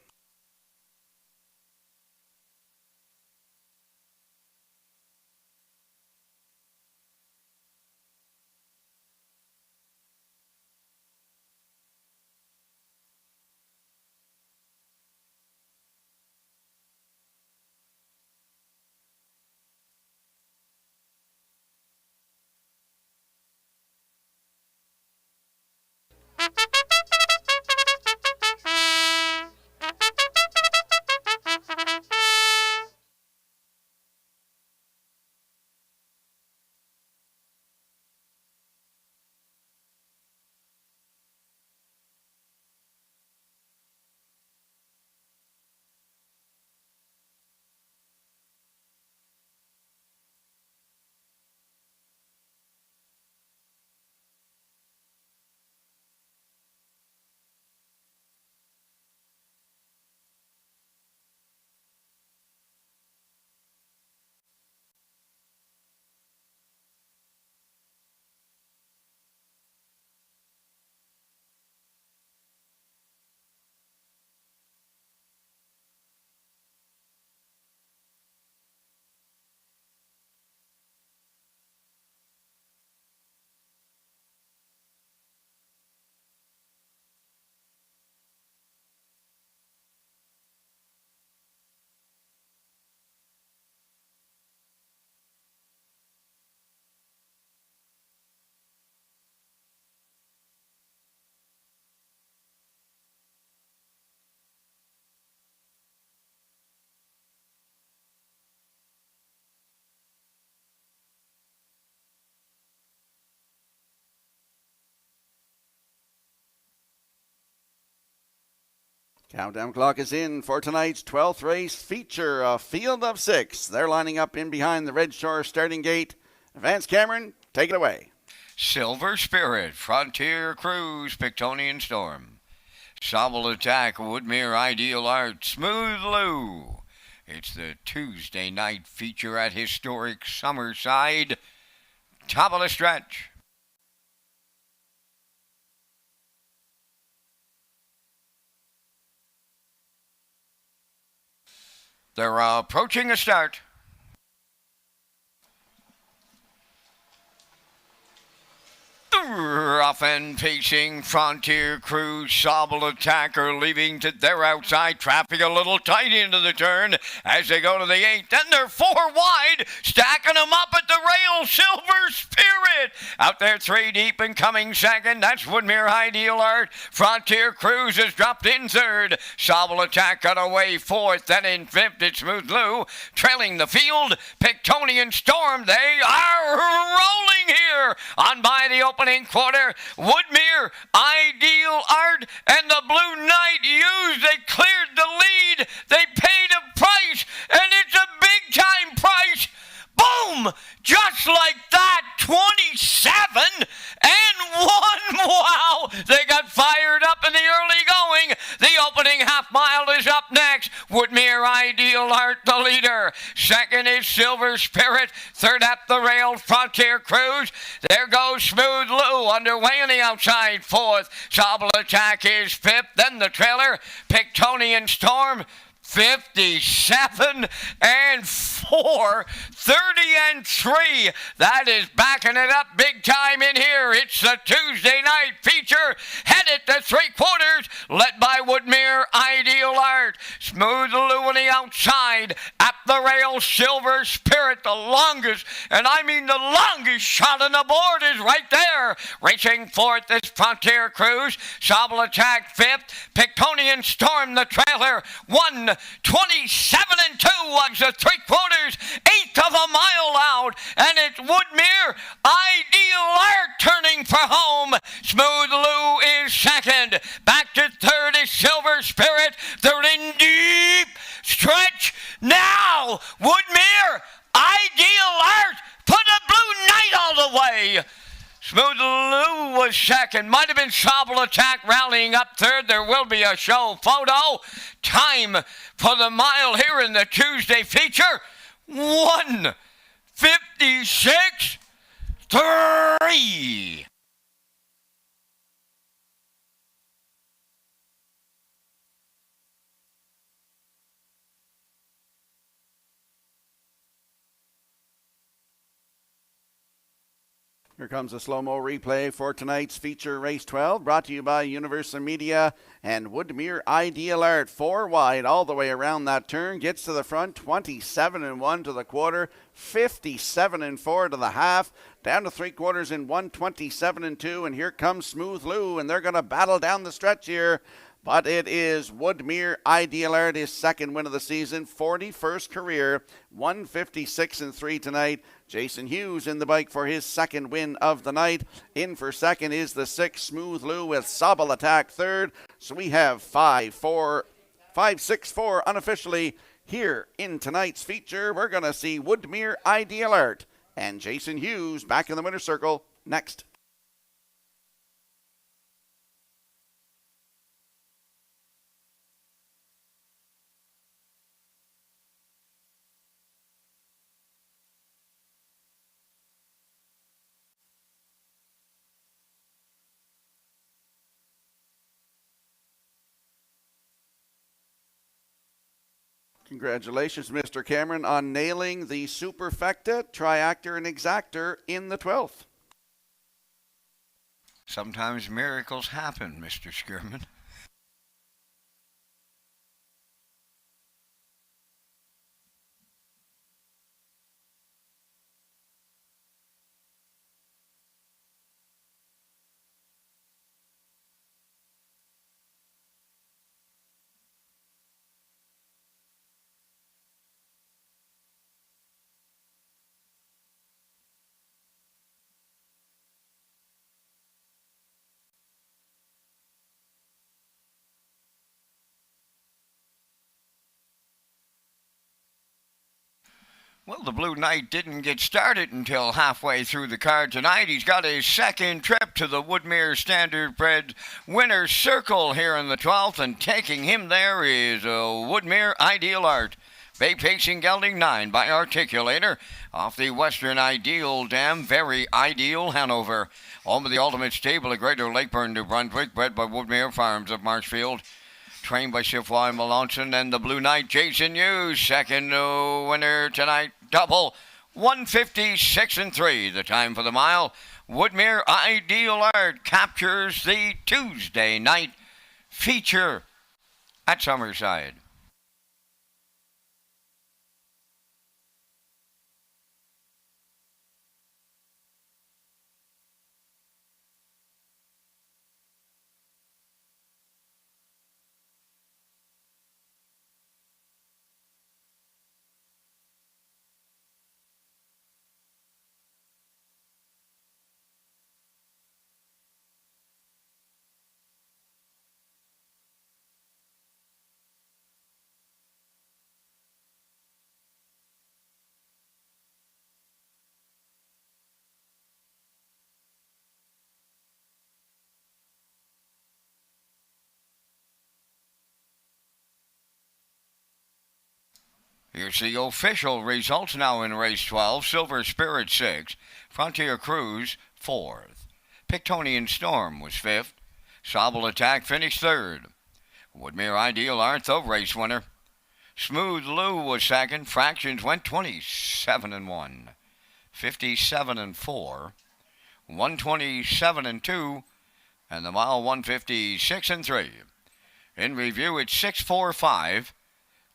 Countdown clock is in for tonight's 12th race feature, a field of 6. They're lining up in behind the Red Shore starting gate. Vance Cameron, take it away. Silver Spirit, Frontier Cruise, Pictonian Storm. Sobble Attack, Woodmere Ideal Art, Smooth Lou. It's the Tuesday night feature at historic Summerside. Top of the stretch. They're approaching a start. Rough and pacing Frontier Cruise, Sobble Attacker leaving to their outside. Traffic a little tight into the turn as they go to the 8th. Then they're 4 wide, stacking them up at the rail. Silver Spirit out there 3 deep and coming second. That's Woodmere Ideal Art. Frontier Cruise has dropped in 3rd. Sobble Attack got away 4th. Then in 5th it's Smooth Lou. Trailing the field, Pictonian Storm. They are rolling here on by the opening quarter. Woodmere Ideal Art and the Blue Knight used. They cleared the lead. They paid a price, and it's a big time price. Boom! Just like that, 27 and 1. Wow! They got fired up in the early going. The opening half mile is up next. Woodmere Ideal Art, the leader. Second is Silver Spirit. Third up the rail, Frontier Cruise. There goes Smooth Lou underway on the outside. 4th, Sobble Attack is 5th. Then the trailer, Pictonian Storm. 57 and 4, 30 and 3. That is backing it up big time in here. It's the Tuesday night feature, headed to 3/4, led by Woodmere Ideal Art. Smooth Lou on the outside. At the rail, Silver Spirit, the longest, and I mean the longest shot on the board is right there. Racing 4th is Frontier Cruise. Sobble Attack 5th. Pictonian Storm, the trailer, 1:27 and 2 was the 3/4, 1/8 of a mile out, and it's Woodmere Ideal Art turning for home. Smooth Lou is second. Back to 3rd is Silver Spirit. They're in deep stretch now. Woodmere Ideal Art put a Blue Knight all the way. Smooth Lou was second. Might have been Sobble Attack rallying up 3rd. There will be a show photo. Time for the mile here in the Tuesday feature. 1:56.3. Here comes a slow-mo replay for tonight's feature race 12, brought to you by Universal Media and Woodmere Ideal Art. 4 wide all the way around that turn, gets to the front, 27 and 1 to the quarter, 57 and 4 to the half, down to 3/4 in 1:27 and 2, and here comes Smooth Lou, and they're going to battle down the stretch here. But it is Woodmere Ideal Art, his second win of the season, 41st career, 1:56 and 3 tonight. Jason Hughes in the bike for his second win of the night. In for second is the 6, Smooth Lou, with Sobble Attack third. So we have 5-6-4 unofficially here in tonight's feature. We're going to see Woodmere Ideal Art and Jason Hughes back in the winner's circle next. Congratulations, Mr. Cameron, on nailing the superfecta, triactor, and exactor in the 12th. Sometimes miracles happen, Mr. Skirman. Well, the Blue Knight didn't get started until halfway through the card tonight. He's got his second trip to the Woodmere Standardbred winner's circle here in the 12th, and taking him there is Woodmere Ideal Art. Bay Pacing Gelding 9 by Articulator off the Western Ideal Dam, Very Ideal Hanover. Home of the Ultimate Stable at Greater Lakeburn, New Brunswick, bred by Woodmere Farms of Marshfield. Trained by Sifwy Melanson, and the Blue Knight, Jason Hughes, second winner tonight, double, 156 and 3, the time for the mile. Woodmere Ideal Art captures the Tuesday night feature at Summerside. Here's the official results now in race 12. Silver Spirit 6th. Frontier Cruise 4th. Pictonian Storm was 5th. Sobble Attack finished 3rd. Woodmere Ideal Art, the race winner. Smooth Lou was 2nd. Fractions went 27 and 1. 57 and 4. 127 and 2. And the mile 156 and 3. In review, it's 645.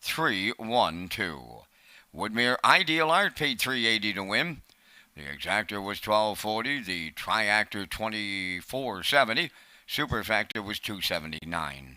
3-1-2. Woodmere Ideal Art paid $380 to win. The exactor was $1240. The triactor $2470. Superfactor was $279.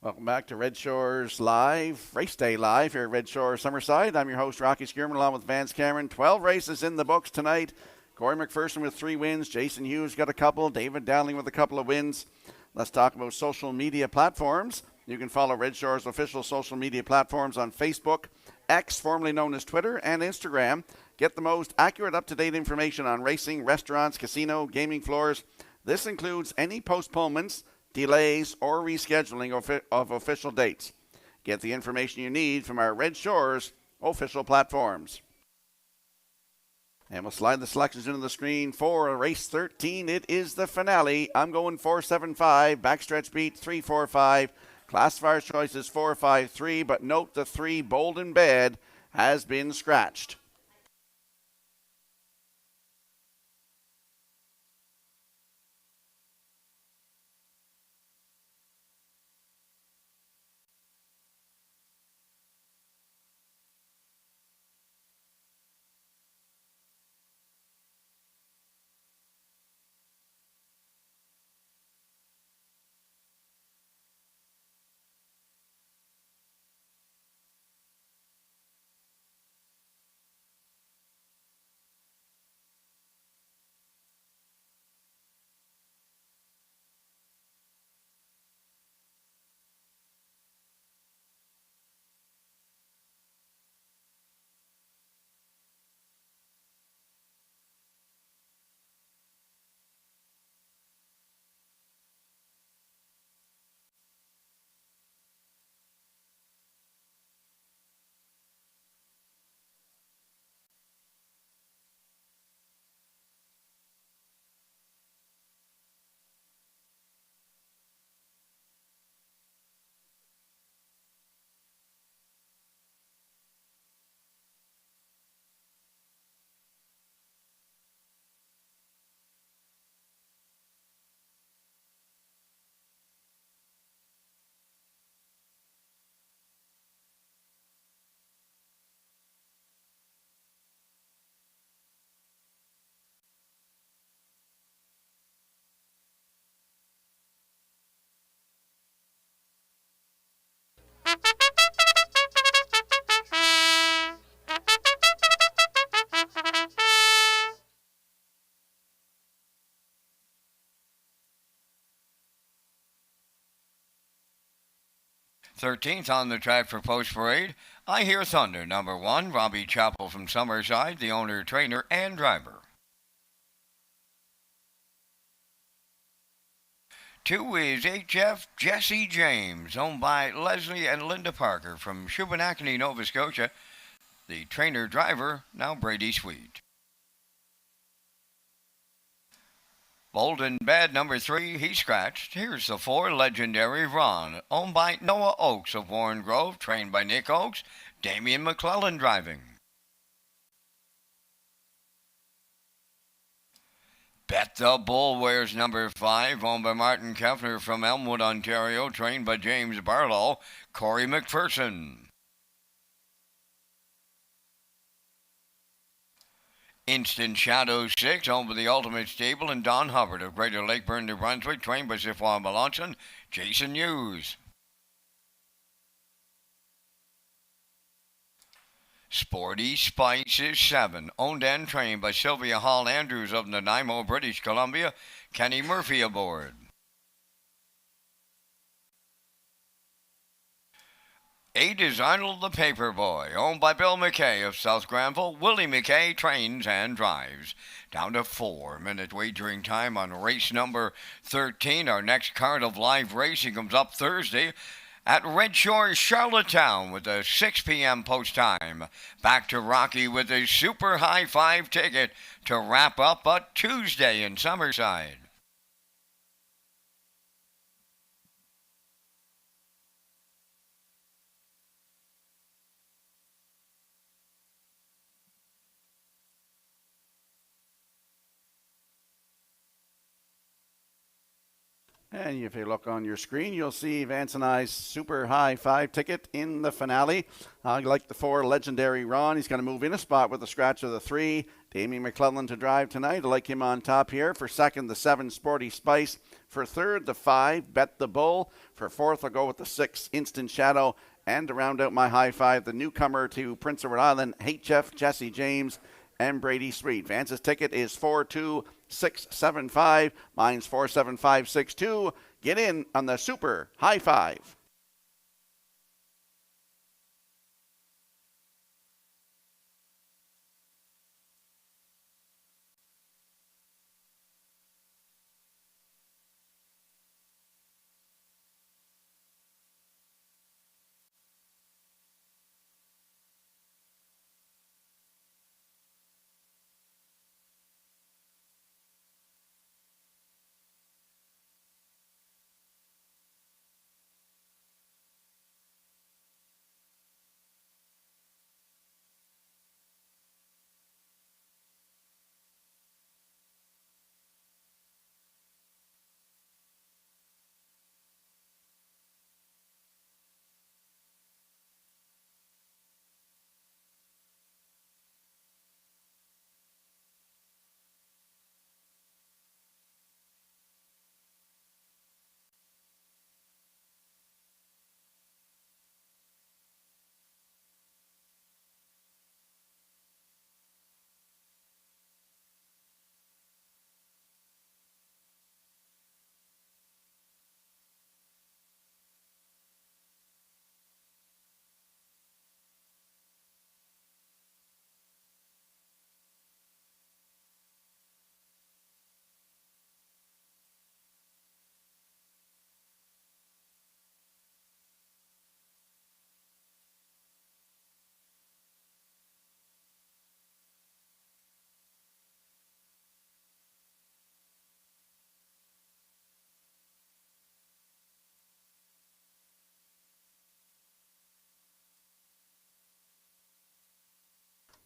Welcome back to Red Shores Live, Race Day Live here at Red Shore Summerside. I'm your host, Rocky Skierman, along with Vance Cameron. 12 races in the books tonight. Corey McPherson with 3 wins. Jason Hughes got a couple. David Dowling with a couple of wins. Let's talk about social media platforms. You can follow Red Shore's official social media platforms on Facebook, X, formerly known as Twitter, and Instagram. Get the most accurate, up-to-date information on racing, restaurants, casino, gaming floors. This includes any postponements, delays, or rescheduling of official dates. Get the information you need from our Red Shores official platforms. And we'll slide the selections into the screen for race 13. It is the finale. I'm going 475, backstretch beat 345. Classifier's choice is 453, but note the 3 Bold and Bad has been scratched. 13th on the track for Post Parade, I Hear Thunder, number 1, Robbie Chappell from Summerside, the owner, trainer, and driver. 2 is HF Jesse James, owned by Leslie and Linda Parker from Shubenacadie, Nova Scotia. The trainer driver, now Brady Sweet. Bold and Bad, number 3, he scratched. Here's the 4, Legendary Ron, owned by Noah Oakes of Warren Grove, trained by Nick Oakes, Damian McClellan driving. Bet the Bull wears number 5, owned by Martin Kefner from Elmwood, Ontario, trained by James Barlow, Corey McPherson. Instant Shadow 6, owned by the Ultimate Stable and Don Hubbard of Greater Lakeburn, New Brunswick, trained by Zifwan Melanson, Jason Hughes. Sporty Spices 7, owned and trained by Sylvia Hall Andrews of Nanaimo, British Columbia, Kenny Murphy aboard. 8 is Arnold the Paperboy, owned by Bill McKay of South Granville. Willie McKay trains and drives. Down to 4-minute wagering time on race number 13. Our next card of live racing comes up Thursday at Red Shores, Charlottetown with a 6 p.m. post time. Back to Rocky with a super high 5 ticket to wrap up a Tuesday in Summerside. And if you look on your screen, you'll see Vance and I's super high 5 ticket in the finale. I like the 4, Legendary Ron. He's going to move in a spot with the scratch of the 3. Damian McClellan to drive tonight. I like him on top here. For second, the 7, Sporty Spice. For third, the 5, Bet the Bull. For fourth, I'll go with the 6, Instant Shadow. And to round out my high 5, the newcomer to Prince Edward Island, HF Jesse James and Brady Sweet. Vance's ticket is 42675. Mine's 47562. Get in on the super high 5.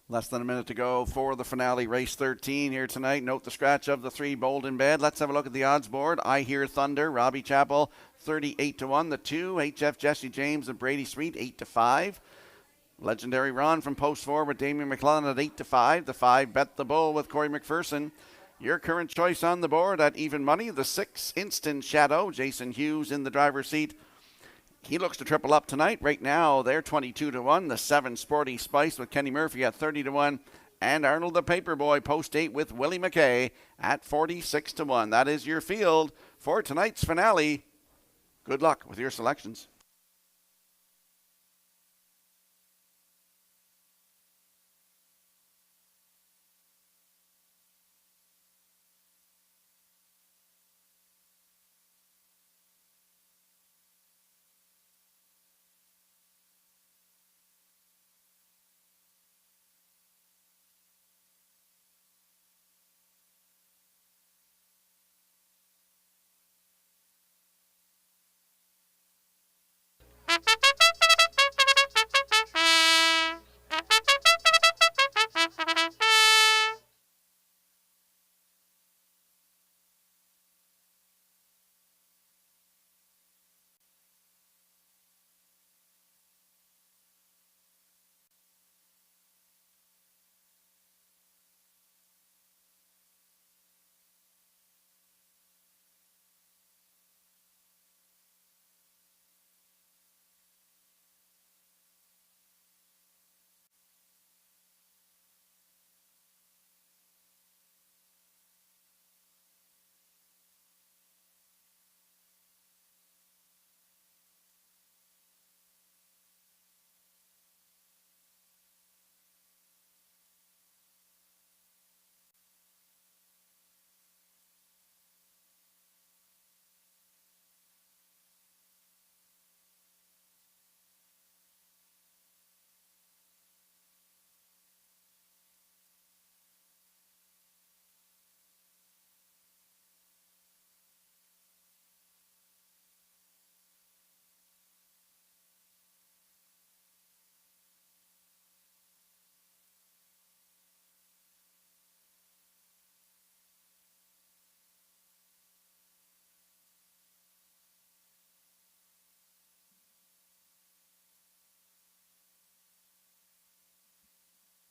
Less than a minute to go for the finale, race 13 here tonight. Note the scratch of the 3, Bold and Bad. Let's have a look at the odds board. I Hear Thunder, Robbie Chappell, 38-1. The 2, HF Jesse James and Brady Sweet, 8-5. Legendary Ron from Post 4 with Damian McClellan at 8-5. The 5, Bet the Bull with Corey McPherson. Your current choice on the board at even money, the 6, Instant Shadow, Jason Hughes in the driver's seat. He looks to triple up tonight. Right now, they're 22-1. The 7, Sporty Spice with Kenny Murphy at 30-1. And Arnold the Paperboy, post 8 with Willie McKay at 46-1. That is your field for tonight's finale. Good luck with your selections.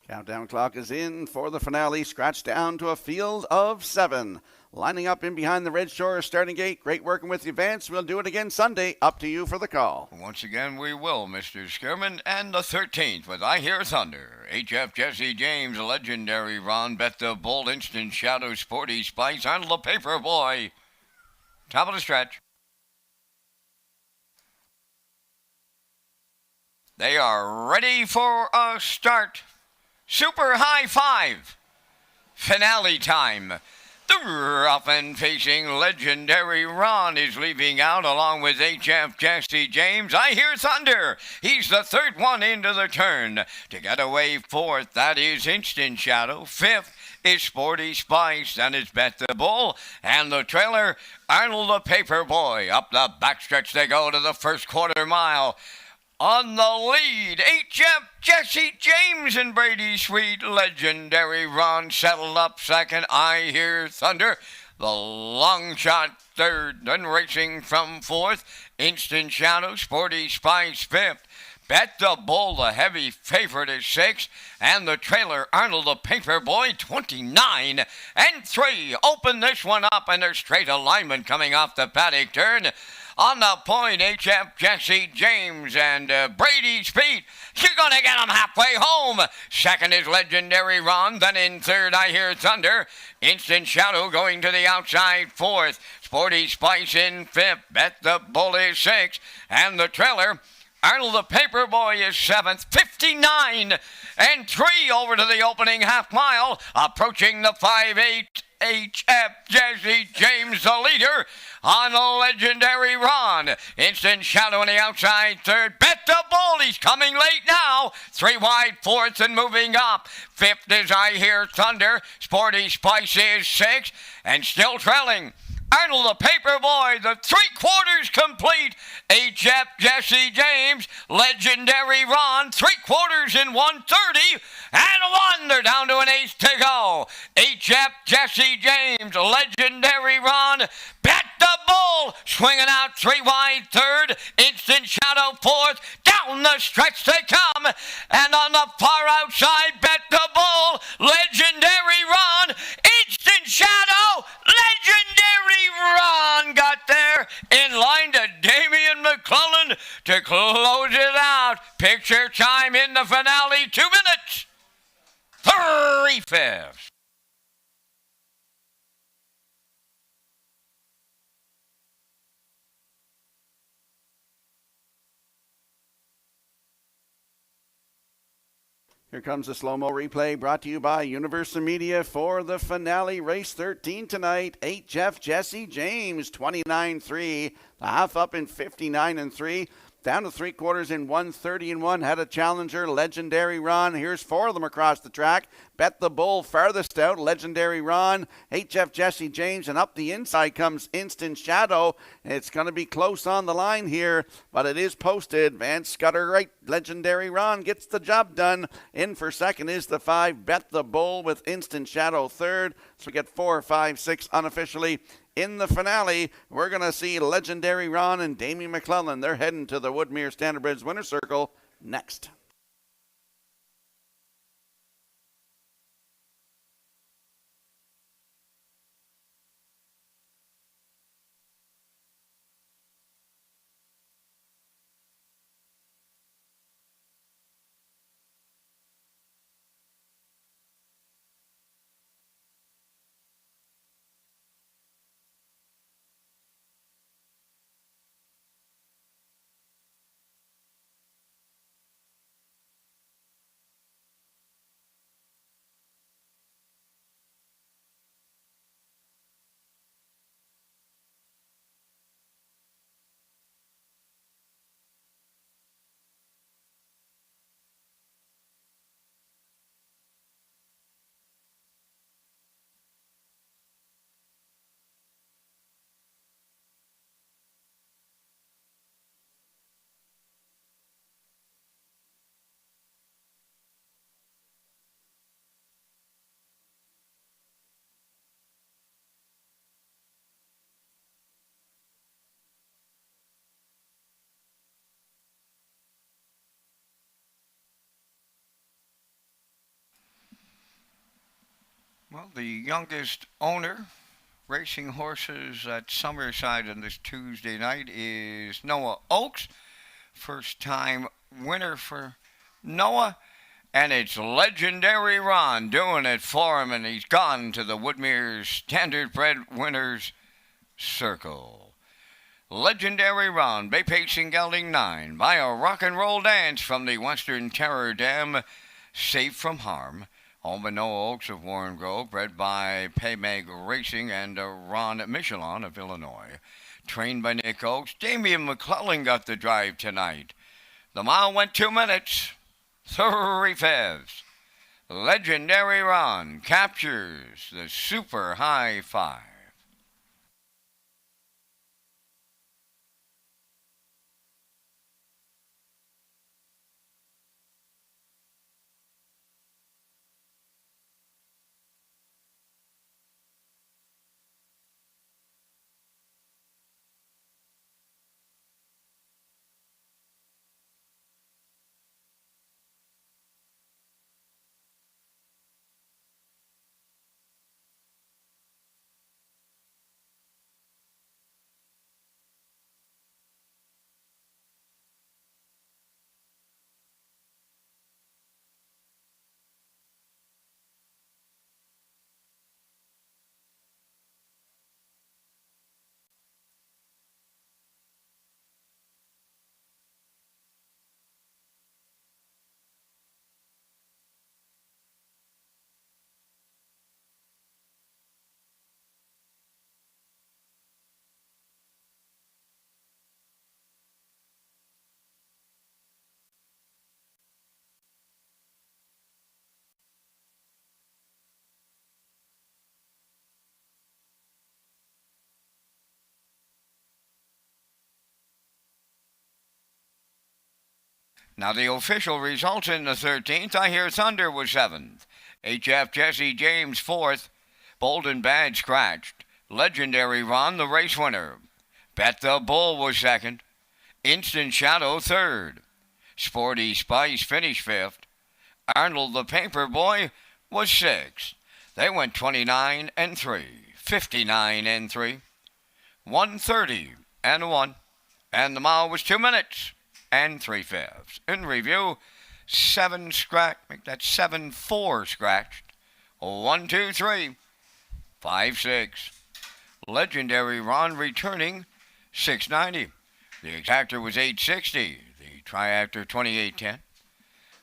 Countdown clock is in for the finale. Scratch down to a field of 7. Lining up in behind the Red Shores starting gate. Great working with you, Vance. We'll do it again Sunday. Up to you for the call. Once again, we will, Mr. Skirman. And the 13th with I Hear Thunder. HF Jesse James, Legendary Ron, Bet the Bull, Instant Shadow, Sporty Spice, and the Paper Boy. Top of the stretch. They are ready for a start. Super High Five. Finale time. The rough and facing Legendary Ron is leaving out along with HF Jesse James. I Hear Thunder. He's the third one into the turn. To get away fourth, that is Instant Shadow. Fifth is Sporty Spice. Then it's Bet the Bull. And the trailer, Arnold the Paper Boy. Up the backstretch they go to the first quarter mile. On the lead, HF Jesse James and Brady Sweet. Legendary Ron settled up second. I Hear Thunder. The long shot third. Then racing from fourth. Instant Shadow, Sporty Spice fifth. Bet the Bull, the heavy favorite, is sixth. And the trailer, Arnold the Paper Boy, 29 and 3. Open this one up and there's straight alignment coming off the paddock turn. On the point, HF Jesse James and Brady's feet. She's going to get him halfway home. Second is Legendary Ron. Then in third, I Hear Thunder. Instant Shadow going to the outside fourth. Sporty Spice in fifth. Bet the Bull is sixth. And the trailer, Arnold the Paper Boy, is seventh. 59 and 3 over to the opening half mile. Approaching the 5-8. HF Jesse James, the leader on a Legendary Ron. Instant Shadow on the outside third. Bet the Bull, he's coming late now. 3 wide fourth and moving up. Fifth is I Hear Thunder. Sporty Spice is sixth and still trailing. Arnold the Paper Boy, the 3/4 complete. HF Jesse James, Legendary Ron, 3/4 in 1:30 and 1. They're down to an eighth to go. HF Jesse James, Legendary Ron, Bet the Bull, swinging out 3 wide third. Instant Shadow fourth. Down the stretch they come. And on the far outside, Bet the Bull, Legendary Ron, Instant Shadow, Legendary Ron got there in line to Damian McClellan to close it out. Picture time in the finale, 2 minutes, 3/5. Here comes the slow-mo replay brought to you by Universal Media for the finale, race 13 tonight. HF Jesse James, 29-3. The half up in 59 and 3. Down to 3/4 in 1:30 and 1. Had a challenger, Legendary Ron. Here's 4 of them across the track. Bet the Bull farthest out, Legendary Ron, HF Jesse James, and up the inside comes Instant Shadow. It's going to be close on the line here, but it is posted. Vance Scudder right. Legendary Ron gets the job done. In for second is the 5, Bet the Bull, with Instant Shadow third. So we get 4, 5, 6 unofficially. In the finale, we're going to see Legendary Ron and Damian McClellan. They're heading to the Woodmere Standard Bridge Winner's Circle next. Well, the youngest owner racing horses at Summerside on this Tuesday night is Noah Oakes. First time winner for Noah. And it's Legendary Ron doing it for him, and he's gone to the Woodmere Standardbred Winners Circle. Legendary Ron, Bay Pacing Gelding 9, by a rock and roll dance from the Western Terror Dam, safe from harm. Owned by Noah Oakes of Warren Grove, bred by Paymag Racing and Ron Michelin of Illinois. Trained by Nick Oakes, Damian McClellan got the drive tonight. The mile went 2 minutes. 3 fifths. Legendary Ron captures the super high five. Now the official results in the 13th. I Hear Thunder was 7th. HF Jesse James 4th. Bold and Bad scratched. Legendary Ron the race winner. Bet the Bull was 2nd. Instant Shadow 3rd. Sporty Spice finished 5th. Arnold the Paper Boy was 6th. They went 29 and 3, 59 and 3, 130 and 1, and the mile was 2 minutes and 3 fifths. In review, 7 scratch, make that 7-4 scratched. 1, 2, 3, 5, 6. Legendary Ron returning 690. The exactor was 860. The triactor 2810.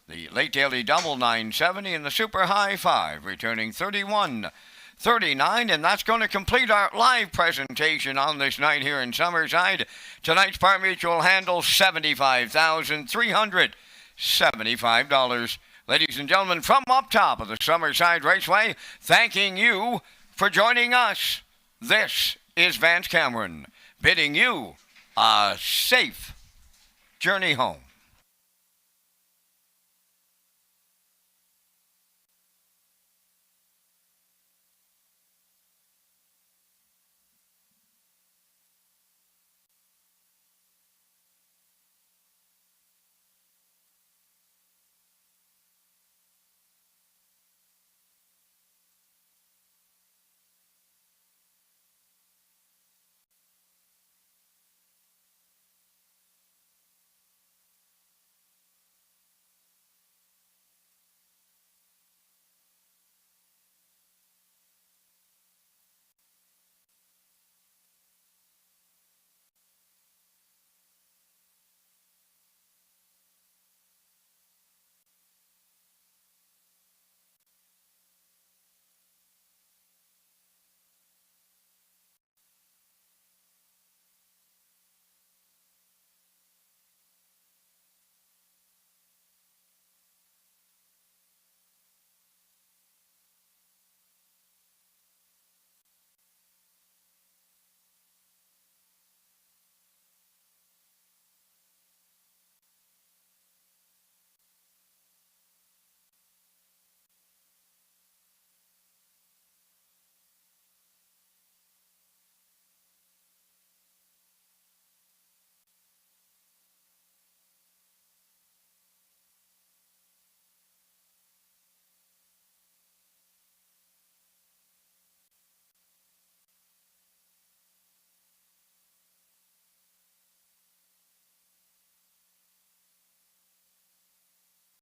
The late daily double 970 and the super high 5 returning 3139, and that's going to complete our live presentation on this night here in Summerside. Tonight's Par Mutual handles $75,375. Ladies and gentlemen, from up top of the Summerside Raceway, thanking you for joining us. This is Vance Cameron bidding you a safe journey home.